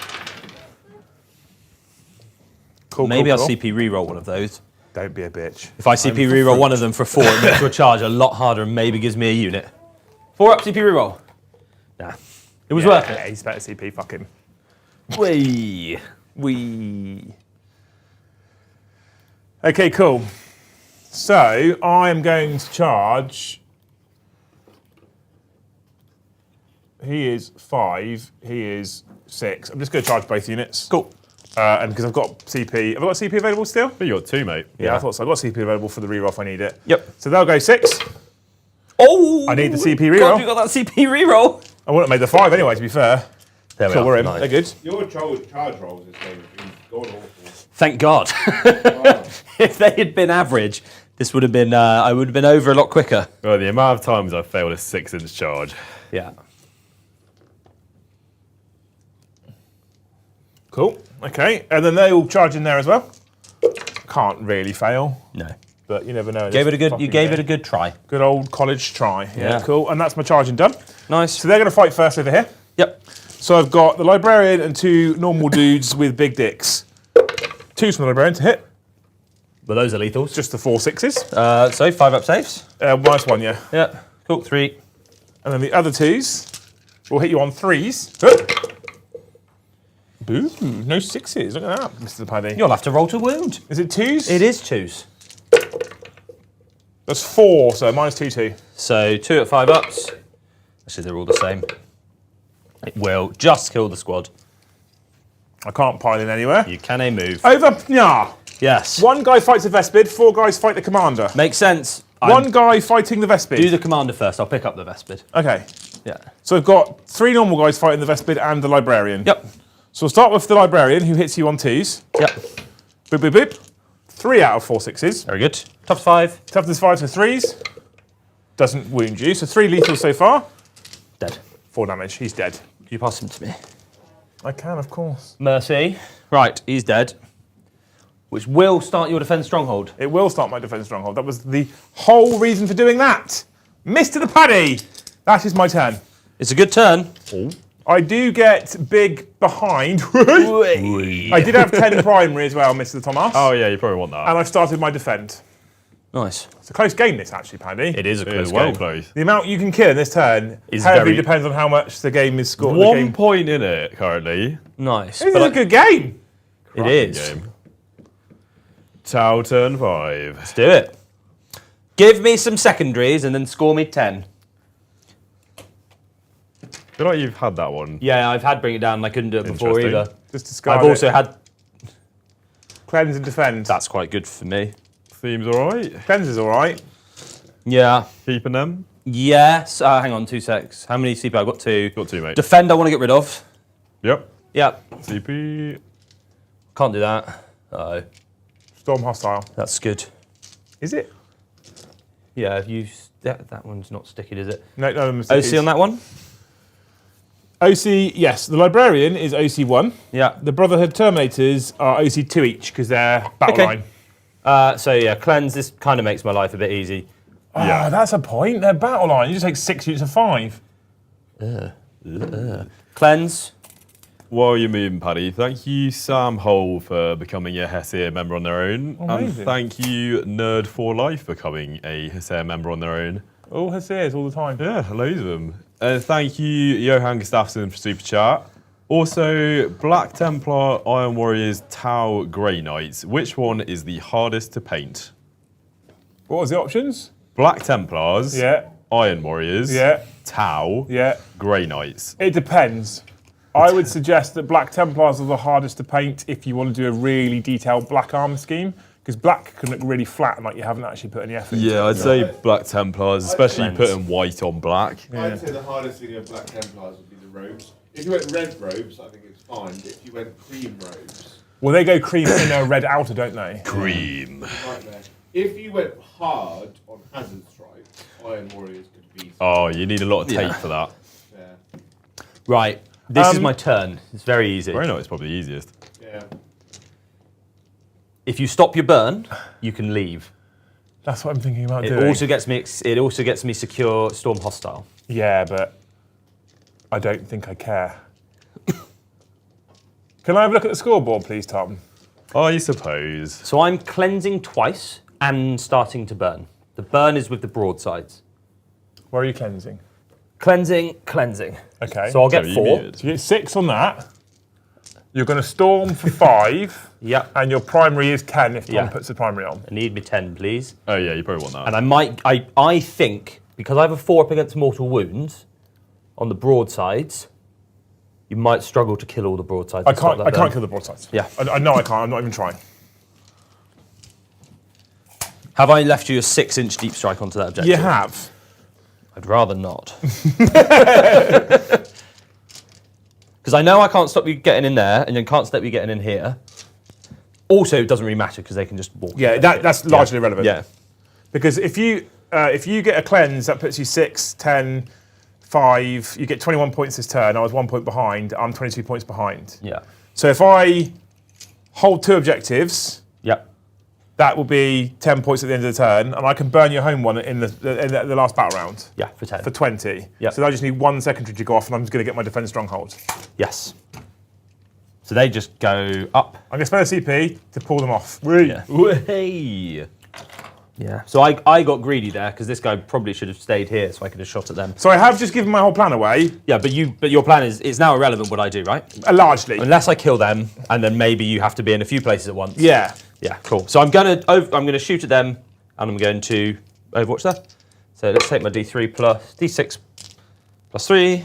Cool. Maybe cool, I'll cool. CP reroll one of those. Don't be a bitch. If I CP reroll one of them for 4, it makes to a charge a lot harder and maybe gives me a unit. 4 up CP reroll. Nah. It was worth Yeah, it. he's better CP. Fuck him. Wee. Okay, cool. So I am going to charge. He is 5. He is 6. I'm just going to charge both units. Cool. And because I've got CP. Have I got CP available still? But you got 2, mate. Yeah, I thought so. I've got CP available for the reroll if I need it. Yep. So they'll go 6. Oh! I need the CP God, reroll. you got that CP reroll. I wouldn't have made the 5 anyway, to be fair. There we So are. we're in. Nice. They're good. Your charge rolls this game have been god awful. Thank God. If they had been average, this would have been. I would have been over a lot quicker. Well, the amount of times I've failed a 6-inch charge. Yeah. Cool. Okay. And then they all charge in there as well. Can't really fail, No. but you never know. Gave it a good. You Fucking gave game. it a good try. Good old college try. Yeah, Yeah. cool. And that's my charging done. Nice. So they're going to fight first over here. Yep. So I've got the librarian and 2 normal dudes with big dicks. 2 from the librarian to hit. But those are lethals. Just the 4 6s. So 5 up saves. -1, yeah. Yeah. Cool. 3. And then the other 2s will hit you on 3s. Boo, no 6s. Look at that, Mr. Paddy. You'll have to roll to wound. Is it 2s? It is 2s. That's 4, so -2, 2. So 2 at 5 ups. Actually, they're all the same. It will just kill the squad. I can't pile in anywhere. You can a move. Over, yeah. Yes. 1 guy fights the Vespid, 4 guys fight the commander. Makes sense. 1 guy fighting the Vespid. Do the commander first. I'll pick up the Vespid. Okay. Yeah. So I've got 3 normal guys fighting the Vespid and the librarian. Yep. So we'll start with the librarian, who hits you on 2s. Yep. Boop, boop, boop. 3 out of 4 6s. Very good. Tough 5. Toughness 5 for 3s. Doesn't wound you. So 3 lethal so far. Dead. 4 damage. He's dead. You pass him to me. I can, of course. Mercy. Right, he's dead. Which will start your defense stronghold. It will start my defense stronghold. That was the whole reason for doing that. Mr. the Paddy. That is my turn. It's a good turn. I do get big behind. I did have 10 primary as well, Mr. Thomas. Oh yeah, you probably want that. And I've started my defend. Nice. It's a close game, this, actually, Paddy. It is a It close is well game. close. The amount you can kill in this turn Is heavily very- depends on how much the game is scored. 1 point in it currently. Nice. This is But a good game. it is. Game. Tau turn 5. Let's do it. Give me some secondaries and then score me 10. I feel like you've had that one. Yeah, I've had Bring It Down and I couldn't do it before Interesting. either. Just discard I've also it. had... Cleanse and defend. That's quite good for me. Seems alright. Cleanse is all right. Yeah. Keeping them. Yes. Hang on, 2 secs. How many CP? I've got 2. Got 2, mate. Defend I want to get rid of. Yep. Yep. CP. Can't do that. Uh-oh. Storm hostile. That's good. Is it? Yeah, if you... That one's not sticky, is it? No, no. OC on that one? OC, yes. The Librarian is OC1. Yeah. The Brotherhood Terminators are OC2 each because they're battle Okay. line. So yeah, cleanse. This kind of makes my life a bit easy. Yeah, that's a point. They're battle line. You just take 6 units of 5. Cleanse. While you're moving, Paddy, thank you, Sam Hole, for becoming a Hesea member on their own. And Amazing. thank you, Nerd for Life, for becoming a Hesea member on their own. All Hesseas all the time. Yeah, loads of them. Thank you, Johan Gustafsson, for Super Chat. Also, Black Templar, Iron Warriors, Tau, Grey Knights. Which one is the hardest to paint? What was the options? Black Templars, Yeah, Iron Warriors, yeah, Tau, yeah. Grey Knights. It depends. I would suggest that Black Templars are the hardest to paint if you want to do a really detailed black armor scheme, because black can look really flat and like you haven't actually put any effort into Yeah, it. I'd say Black Templars, especially Cleanse. putting white on black. I'd say the hardest thing of Black Templars would be the robes. If you went red robes, I think it's fine. If you went cream robes, Well, they go cream in a red outer, don't they? Cream. nightmare. If you went hard on Hazard Strike, Iron Warriors could be. Oh, you need a lot of tape Yeah. for that. Yeah. Right. This is my turn. It's very easy. Grey Knight's probably the easiest. Yeah. If you stop your burn, you can leave. That's what I'm thinking about It doing. also gets me. It also gets me secure storm hostile. Yeah, but I don't think I care. Can I have a look at the scoreboard, please, Tom? I suppose. So I'm cleansing twice and starting to burn. The burn is with the broadsides. Where are you cleansing? Cleansing, cleansing. Okay. So I'll get you 4. muted. So you get 6 on that. You're going to storm for 5. Yep. And your primary is 10 if Tom Yeah. puts the primary on. I need me 10, please. Oh yeah, you probably want that. And I might. I think because I have a 4 up against mortal wounds on the broadsides, you might struggle to kill all the broadsides. I can't kill the broadsides. Yeah. I know I can't. I'm not even trying. Have I left you a 6-inch deep strike onto that objective? You have. I'd rather not. Because I know I can't stop you getting in there, and then can't stop you getting in here. Also, it doesn't really matter because they can just walk. Yeah, that's largely irrelevant. Yeah. Because if you get a cleanse, that puts you 6, 10, 5. You get 21 points this turn. I was 1 point behind. I'm 22 points behind. Yeah. So if I hold 2 objectives, Yep. that will be 10 points at the end of the turn, and I can burn your home one in the last battle round. Yeah, for 10. For 20. Yep. So I just need 1 secondary to go off, and I'm just going to get my defense stronghold. Yes. So they just go up. I'm going to spend a CP to pull them off. Yeah. Hey. Yeah. So I got greedy there because this guy probably should have stayed here so I could have shot at them. So I have just given my whole plan away, Yeah, but your plan is it's now irrelevant what I do, right? largely. Unless I kill them, and then maybe you have to be in a few places at once. Yeah. Yeah, cool. So I'm gonna shoot at them, and I'm going to Overwatch there. So let's take my D3 plus D6 plus 3.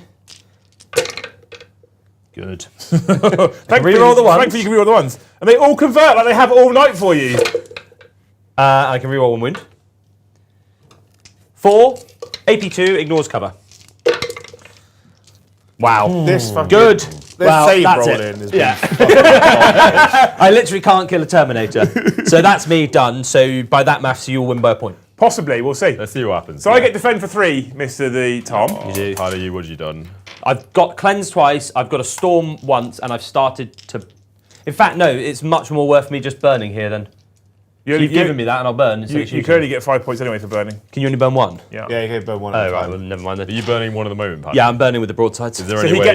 Good. Thankfully, reroll the ones. Thankfully, you can reroll the ones. And they all convert like they have all night for you. I can reroll 1 wound. 4. AP2 ignores cover. Wow. This fucking Good. save that's roll it. in. I literally can't kill a Terminator. So that's me done. So by that maths, you'll win by a point. Possibly, we'll see. Let's see what happens. So I get defend for 3, Mr. the Tom. Oh, do. How do you? What have you done? I've got cleanse twice, I've got a storm once, and I've started to... In fact, no, it's much more worth me just burning here then. You've given me that and I'll burn. You can only get 5 points anyway for burning. Can you only burn one? Yeah. Yeah, you can burn one. Oh, right, well, never mind Are then. you burning one at the moment, Pat? Yeah, I'm burning with the broadsides. Is there So any he way?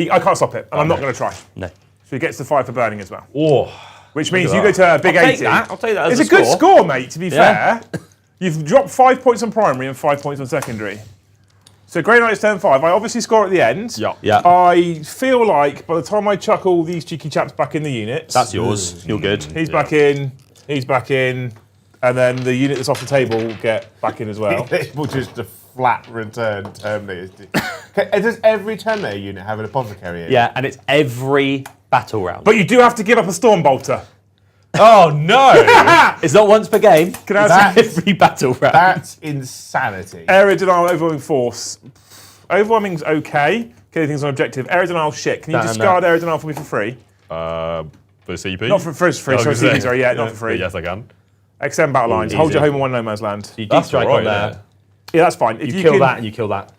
gets. I can't stop it, and I'm not going to try. No. So he gets the 5 for burning as well. Oh, Which means at you go to a big I'll 80. take that. I'll take that as It's a a good score. score, mate, to be Yeah. fair. You've dropped 5 points on primary and 5 points on secondary. So Grey Knight's turn 5. I obviously score at the end. yeah. Yeah, I feel like by the time I chuck all these cheeky chaps back in the units, that's yours. You're good. he's back in, he's back in, and then the unit that's off the table will get back in as well. We'll just a flat return Terminators. Does every Terminator unit have an apothecary in? Yeah, and it's every battle round. But you do have to give up a Storm Bolter. Oh no! It's not once per game. Can I It's have every battle round. That's insanity. Area denial, overwhelming force. Overwhelming's okay. Killing things on objective. Area denial, shit. Can you No, no. discard area denial for me for free? For CP? Not for free. Sorry, I was CP, gonna say. sorry, yeah, not for free. Yes, I can. Extend battle lines. Hold easy. your home in one no man's land. You deep That's strike alright, on isn't there. it? Yeah, that's fine. If You kill can, that and you kill that.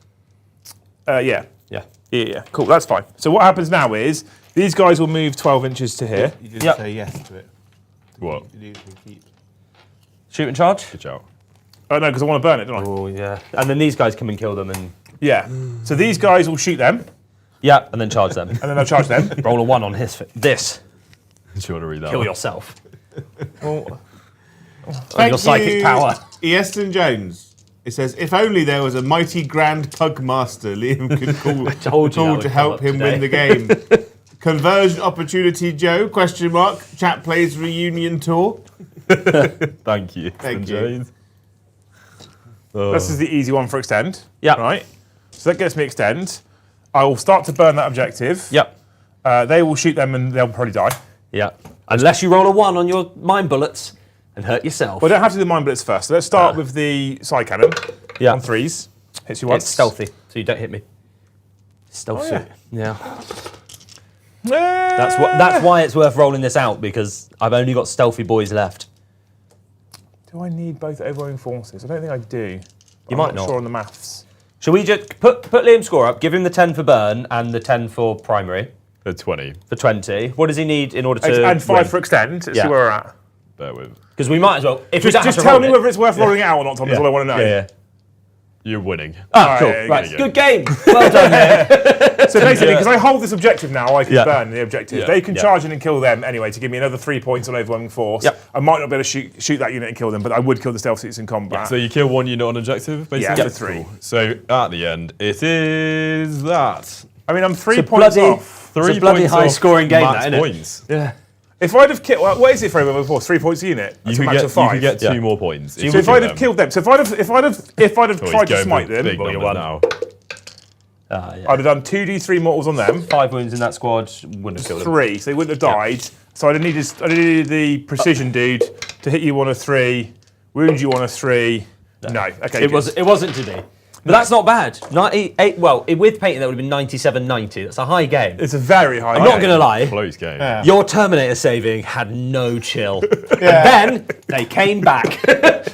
Yeah. Yeah. Yeah, cool, that's fine. So what happens now is these guys will move 12 inches to here. You didn't Yep. say yes to it. What? You didn't keep. Shoot and charge? Good job. Oh no, because I want to burn it, don't I? Oh, yeah. And then these guys come and kill them and... Yeah. So these guys will shoot them, Yeah, and then charge them. and then they'll charge them. Roll a 1 on this. Do you want to read that? Kill one? yourself. Well, Thank your psychic you, power. Easton Jones. It says, if only there was a mighty grand pug master Liam could told you that call would to come help up him today. win the game. Conversion opportunity, Joe? Question mark. Chat plays reunion tour. Thank you. Thank you. James. Oh. this is the easy one for extend. Yeah. Right. So that gets me extend. I will start to burn that objective. Yep. They will shoot them and they'll probably die. Yeah. Unless you roll a 1 on your mine bullets and hurt yourself. But I don't have to do the mine bullets first. So let's start with the side cannon Yeah. on 3s. Hits you once. It's stealthy, so you don't hit me. Stealthy. Yeah. That's why it's worth rolling this out, because I've only got stealthy boys left. Do I need both overwhelming forces? I don't think I do. You I'm might not. Sure on the maths. Shall we just put Liam's score up, give him the 10 for burn and the 10 for primary 20. for 20? What does he need in order to And 5 for extend. Let's Yeah. see where we're at. Bear with. Because we might as well. If we don't Just have to tell roll me it. whether it's worth rolling it out or not, Tom. That's all I want to know. Yeah. You're winning. Ah, cool. yeah, Right. yeah. Good game. Well done, mate. So basically, because I hold this objective now, I can Yeah. burn the objective. Yeah. They can Yeah. charge in and kill them anyway to give me another 3 points on overwhelming force. Yep. I might not be able to shoot that unit and kill them, but I would kill the stealth suits in combat. So you kill one unit on objective, basically? Yeah, for 3. So at the end, it is that. I mean, I'm 3 It's a points bloody- off. 3 It's a bloody points high off scoring game, max that, isn't it? points. Yeah. If I'd have killed, what is it for overwhelming force? 3 points a unit. That's You a could max get, of 5. you could get 2 Yeah. more points. So if I'd have killed them, so if I'd have Oh, he's tried to going smite for them, big Well, you numbers won. now. I'd have done 2d3 mortals on them. 5 wounds in that squad wouldn't have killed him. 3, so they wouldn't have died. So I'd have needed the precision dude to hit you on a 3, wound you on a 3. No, okay. It wasn't to be. But that's not bad. 98. Well, with painting that would have been 97-90. That's a high game. It's a very high. I'm not going to lie. Close game. Your Terminator saving had no chill. And then they came back.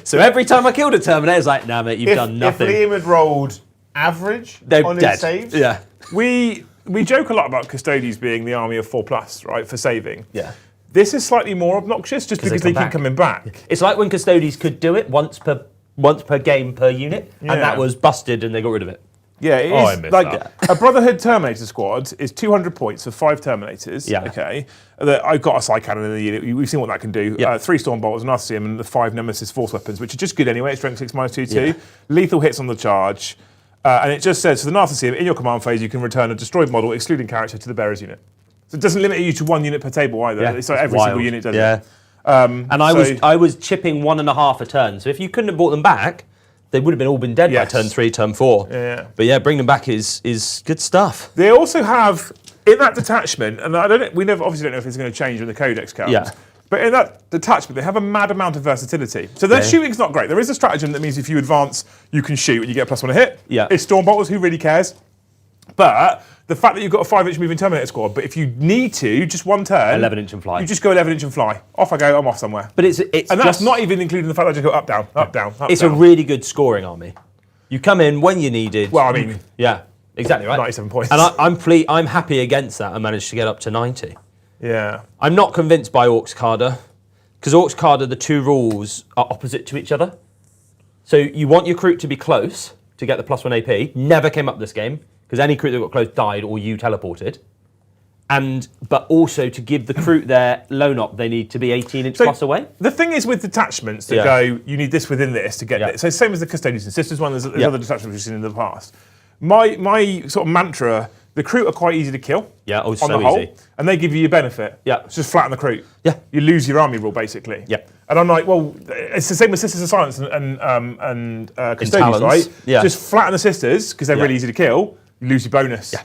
So every time I killed a Terminator, it's like, nah, mate, you've done nothing. If Liam had rolled average They're on dead. his saves, Yeah. We joke a lot about custodies being the army of 4+, right, for saving. Yeah. This is slightly more obnoxious just because they come keep back. coming back. It's like when Custodies could do it once per game per unit, Yeah. and that was busted and they got rid of it. Yeah, it Oh, is I missed like that. a Brotherhood Terminator squad is 200 points for 5 Terminators. Yeah. Okay. I've got a side cannon in the unit. We've seen what that can do. Yeah. 3 Storm Bolters, an RCM, and the 5 Nemesis Force Weapons, which are just good anyway. Strength 6 -2/2. Yeah. Lethal hits on the charge. And it just says, for the Narcissim, in your command phase, you can return a destroyed model, excluding character, to the bearer's unit. So it doesn't limit you to 1 unit per table either. Yeah, It's like it's every wild. single unit does Yeah. it. And so- I was chipping 1.5 a turn. So if you couldn't have brought them back, they would have been all been dead Yes. by turn 3, turn 4. Yeah. But yeah, bringing them back is good stuff. They also have, in that detachment, and we never obviously don't know if it's going to change when the Codex comes. Yeah. But in that detachment, they have a mad amount of versatility. So their Yeah. shooting's not great. There is a stratagem that means if you advance, you can shoot and you get a +1 a hit. Yeah. It's Stormbolters, who really cares? But the fact that you've got a 5-inch moving Terminator squad, but if you need to, just one turn, 11-inch and fly. You just go 11-inch and fly. Off I go. I'm off somewhere. But it's and that's just, not even including the fact that I just go up, down, up, down, up, it's down. a really good scoring army. You come in when you needed. Well, I mean, yeah, exactly right. 97 points. And I'm happy against that. I managed to get up to 90. Yeah. I'm not convinced by Orcs Carder, because Orcs Carder, the two rules are opposite to each other. So you want your crew to be close to get the +1 AP. Never came up this game, because any crew that got close died or you teleported. But also to give the crew their loan op, they need to be 18-inch plus away. The thing is with detachments that go, you need this within this to get it. So same as the Custodians and Sisters one, there's other detachments we've seen in the past. My sort of mantra, the crew are quite easy to kill. Yeah, oh, on so the whole, easy. and they give you your benefit. Yeah. It's just flatten the crew. Yeah. You lose your army rule basically. Yeah. And I'm like, well, it's the same with Sisters of Silence and Custodians, Talons. right? Yeah. Just flatten the Sisters because they're really easy to kill. You lose your bonus. Yeah.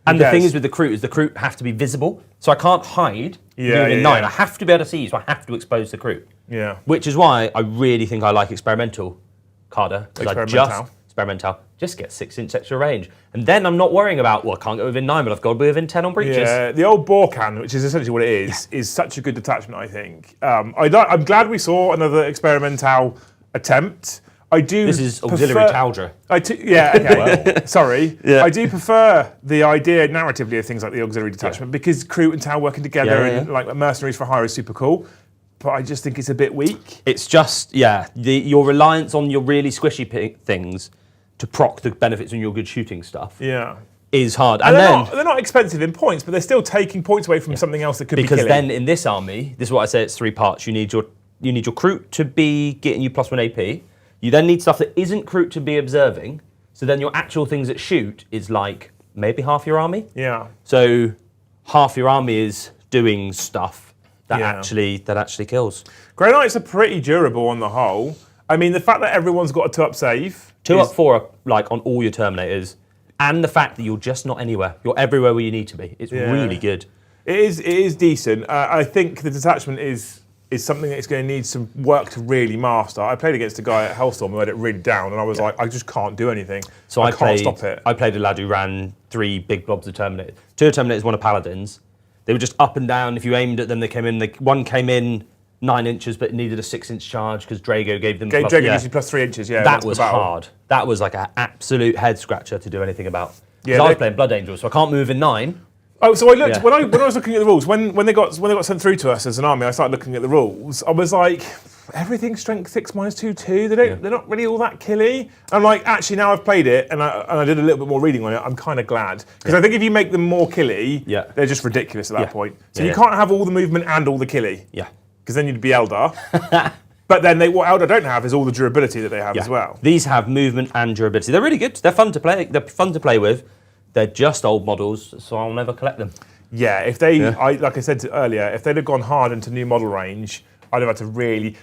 And the thing is with the crew is the crew have to be visible. So I can't hide moving 9. I have to be able to see you, so I have to expose the crew. Yeah. Which is why I really think I like Experimental Carder. Because Experimental just get 6-inch extra range. And then I'm not worrying about, well, I can't go within 9, but I've got to be within 10 on breaches. Yeah, the old Borkan, which is essentially what it is such a good detachment, I think. I'm glad we saw another Experimental attempt. This is auxiliary Taldra. Okay. Sorry. Yeah. I do prefer the idea narratively of things like the auxiliary detachment because crew and Tau working together and like mercenaries for hire is super cool. But I just think it's a bit weak. It's just, your reliance on your really squishy things to proc the benefits on your good shooting stuff is hard. And they're not expensive in points, but they're still taking points away from something else that could be killing. Because then in this army, this is what I say, it's 3 parts. You need your crew to be getting you +1 AP. You then need stuff that isn't crew to be observing. So then your actual things that shoot is like maybe half your army. Yeah. So half your army is doing stuff that actually kills. Grey Knights are pretty durable on the whole. I mean, the fact that everyone's got a 2-up save. 2-up, 4-up, like on all your Terminators. And the fact that you're just not anywhere. You're everywhere where you need to be. It's really good. It is decent. I think the detachment is something that's going to need some work to really master. I played against a guy at Hellstorm who had it really down, and I was like, I just can't do anything. So I can't stop it. I played a lad who ran 3 big blobs of Terminators. 2 Terminators, 1 of Paladins. They were just up and down. If you aimed at them, they came in. One came in 9 inches, but it needed a 6-inch charge because Drago gave them. Drago gives you +3 inches. Yeah, that was hard. That was like an absolute head scratcher to do anything about. Because I was playing Blood Angels, so I can't move in 9. Oh, so I looked when I was looking at the rules when they got sent through to us as an army. I started looking at the rules. I was like, everything's strength 6 -2/2. They're not really all that killy. I'm like, actually, now I've played it and I did a little bit more reading on it. I'm kind of glad because I think if you make them more killy, they're just ridiculous at that point. So you can't have all the movement and all the killy. Yeah. Because then you'd be Eldar. But then what Eldar don't have is all the durability that they have as well. These have movement and durability. They're really good. They're fun to play. They're fun to play with. They're just old models, so I'll never collect them. Yeah, if they, like I said earlier, if they'd have gone hard into new model range, I'd have had to really.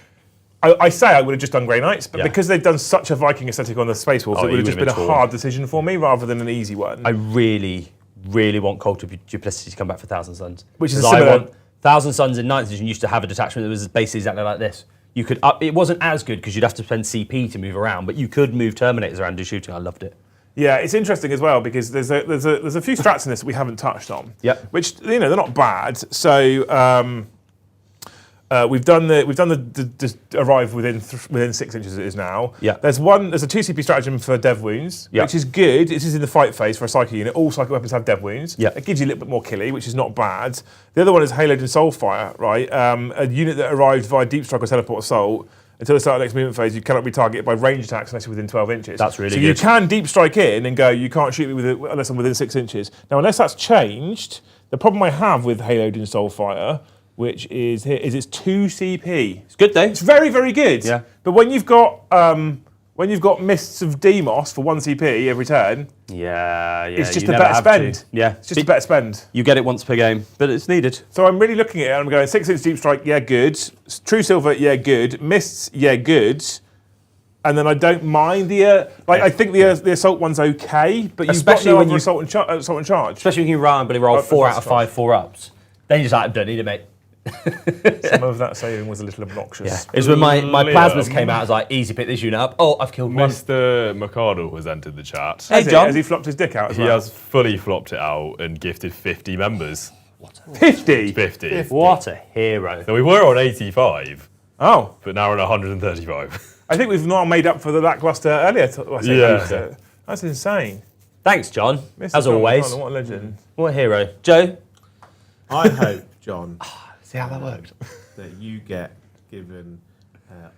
I say I would have just done Grey Knights, but because they've done such a Viking aesthetic on the Space Wolves, it would have just been a hard decision for me rather than an easy one. I really, really want Cult of Duplicity to come back for Thousand Suns. Which is similar. Thousand Suns in 9th edition used to have a detachment that was basically exactly like this. You could it wasn't as good because you'd have to spend CP to move around, but you could move Terminators around and do shooting. I loved it. Yeah, it's interesting as well because there's a few strats in this that we haven't touched on. Yep. Which they're not bad. So we've done the arrive within 6 inches it is now. Yeah. There's a 2 CP stratagem for dev wounds, which is good. This is in the fight phase for a psychic unit. All psychic weapons have dev wounds. Yeah. It gives you a little bit more killy, which is not bad. The other one is Haloed and Soulfire, right? A unit that arrived via deep strike or teleport assault. Until the start of the next movement phase, you cannot be targeted by range attacks unless you're within 12 inches. That's really good. So you can deep strike in and go, you can't shoot me unless I'm within 6 inches. Now, unless that's changed, the problem I have with Haloed and Soulfire, which is here, is it's 2 CP. It's good though. It's very, very good. Yeah. But when you've got Mists of Demos for 1 CP every turn, it's just a better spend. Yeah. It's just a better spend. You get it once per game, but it's needed. So I'm really looking at it and I'm going 6-inch deep strike, yeah, good. True Silver, yeah, good. Mists, yeah, good. And then I don't mind the I think the assault one's okay, but you've Especially got no when other you assault and charge. Especially when you can roll 4 out of 5 4-ups. Then you just like, I don't need it, mate. Some of that saving was a little obnoxious. It was when my Liam. plasmas came out. I was like, easy, pick this unit up. Oh, I've killed one. Mr. McArdle has entered the chat. Hey, Has he? John. Has he flopped his dick out as He well? has fully flopped it out and gifted 50 members. 50? 50. What a hero. So we were on 85, Oh, but now we're on 135. I think we've now made up for the lackluster earlier. Yeah. That's insane. Thanks, John. Mr. As John always. McConnell, what a legend. What a hero. Joe? I hope, John, See how that worked? that you get given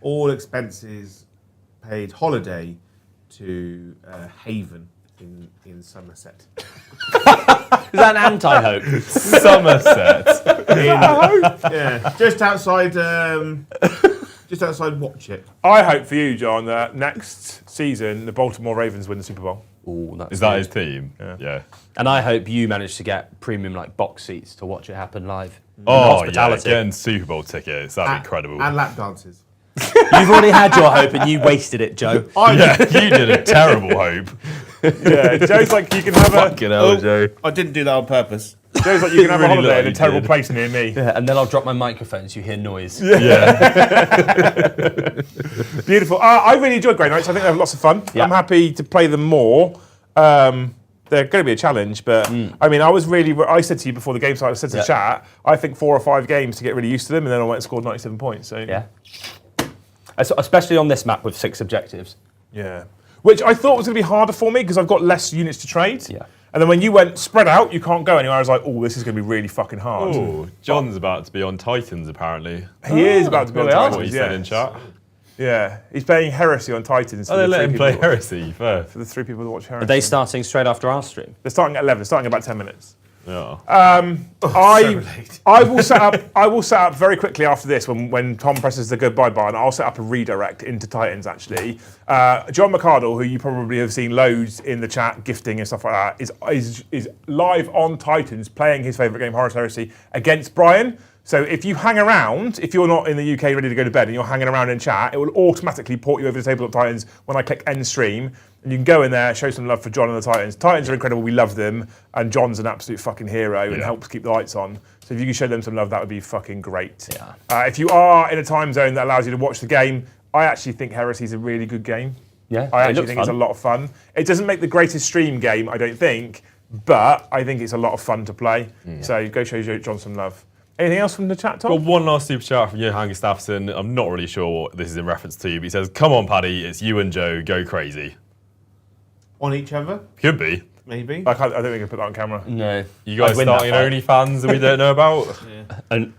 all expenses paid holiday to Haven in Somerset. Is that an anti-hope? Somerset. Yeah, just outside Watchet. I hope for you, John, that next season the Baltimore Ravens win the Super Bowl. Ooh, that's Is that good. his team? Yeah. And I hope you manage to get premium box seats to watch it happen live. Oh, yeah. Hospitality. Getting Super Bowl tickets. That'd be incredible. And lap dances. You've already had your hope and you wasted it, Joe. Yeah, you did a terrible hope. Yeah, Joe's like, you can have Fucking hell, Joe. I didn't do that on purpose. Joe's like, you can have a Really holiday like in a you terrible did. place near me. Yeah, and then I'll drop my microphone so you hear noise. Yeah. Beautiful. I really enjoyed Grey Knights. I think they have lots of fun. Yeah. I'm happy to play them more. They're going to be a challenge, but I mean, I said to you before the game started, I said to the chat, I think 4 or 5 games to get really used to them, and then I went and scored 97 points. So Yeah. Especially on this map with 6 objectives. yeah. Which I thought was going to be harder for me because I've got less units to trade. Yeah. And then when you went spread out, you can't go anywhere. I was like, oh, this is going to be really fucking hard. Oh, John's about to be on Titans, apparently. He is about to be on That's Titans. what he yeah. said in chat. Yeah, he's playing Heresy on Titans. Oh, they let him play Heresy first. For the 3 people that watch Heresy. Are they starting straight after our stream? They're starting at 11. Starting in about 10 minutes. Yeah. I will set up very quickly after this when Tom presses the goodbye button. I'll set up a redirect into Titans. Actually, John McArdle, who you probably have seen loads in the chat, gifting and stuff like that, is live on Titans playing his favourite game, Horus Heresy, against Brian. So if you hang around, if you're not in the UK ready to go to bed and you're hanging around in chat, it will automatically port you over to Tabletop Titans when I click end stream. And you can go in there, show some love for John and the Titans. Titans are incredible, we love them. And John's an absolute fucking hero and helps keep the lights on. So if you can show them some love, that would be fucking great. Yeah. If you are in a time zone that allows you to watch the game, I actually think Heresy is a really good game. Yeah, I it actually looks think it's a fun. lot of fun. It doesn't make the greatest stream game, I don't think, but I think it's a lot of fun to play. So go show John some love. Anything else from the chat, Tom? Got one last super chat from Johan Gustafsson. I'm not really sure what this is in reference to, but he says, "Come on, Paddy, it's you and Joe. Go crazy." On each other, Could be. maybe. I don't think I can put that on camera. No. You guys I'd win that starting fight. OnlyFans that we don't know about?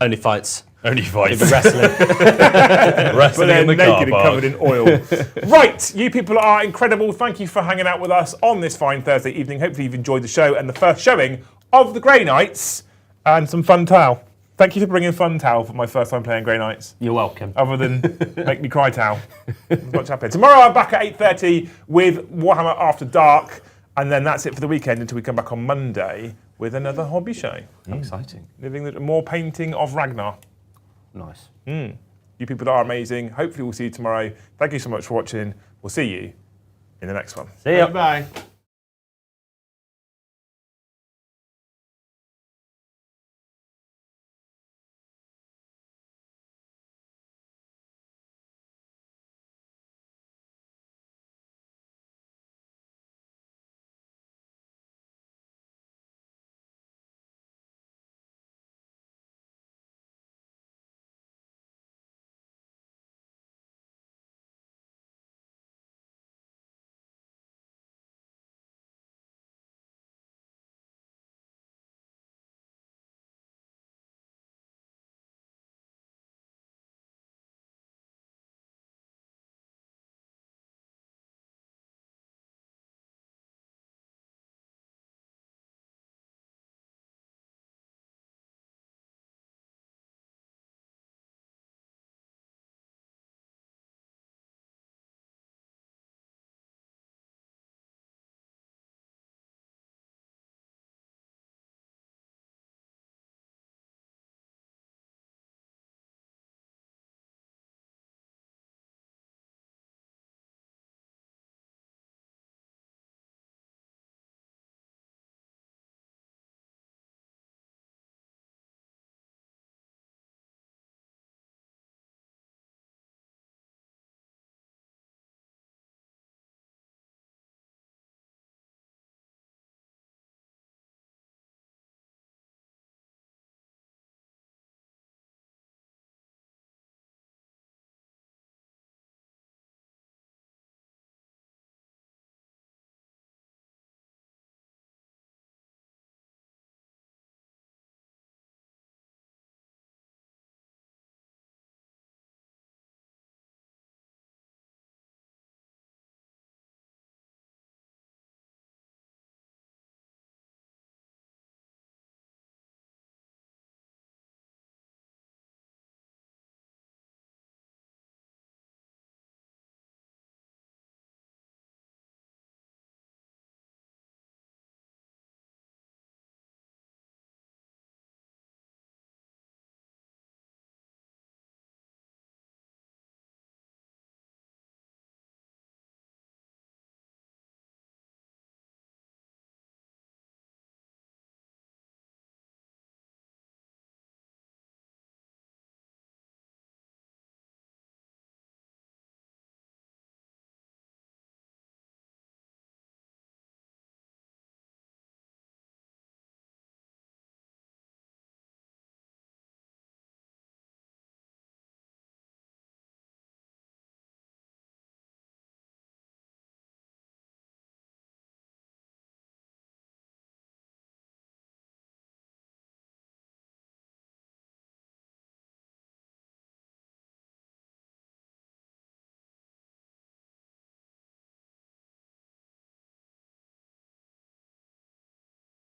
Only fights. Only It'd fights. be wrestling. But Wrestling they're in the naked car and park. covered in oil. Right, you people are incredible. Thank you for hanging out with us on this fine Thursday evening. Hopefully you've enjoyed the show and the first showing of the Grey Knights and some fun Tau. Thank you for bringing fun Tau for my first time playing Grey Knights. You're welcome. Other than make me cry Tau. Much happier. Tomorrow I'm back at 8:30 with Warhammer After Dark, and then that's it for the weekend until we come back on Monday with another hobby show. Exciting. More painting of Ragnar. Nice. You people are amazing. Hopefully we'll see you tomorrow. Thank you so much for watching. We'll see you in the next one. See ya. Bye.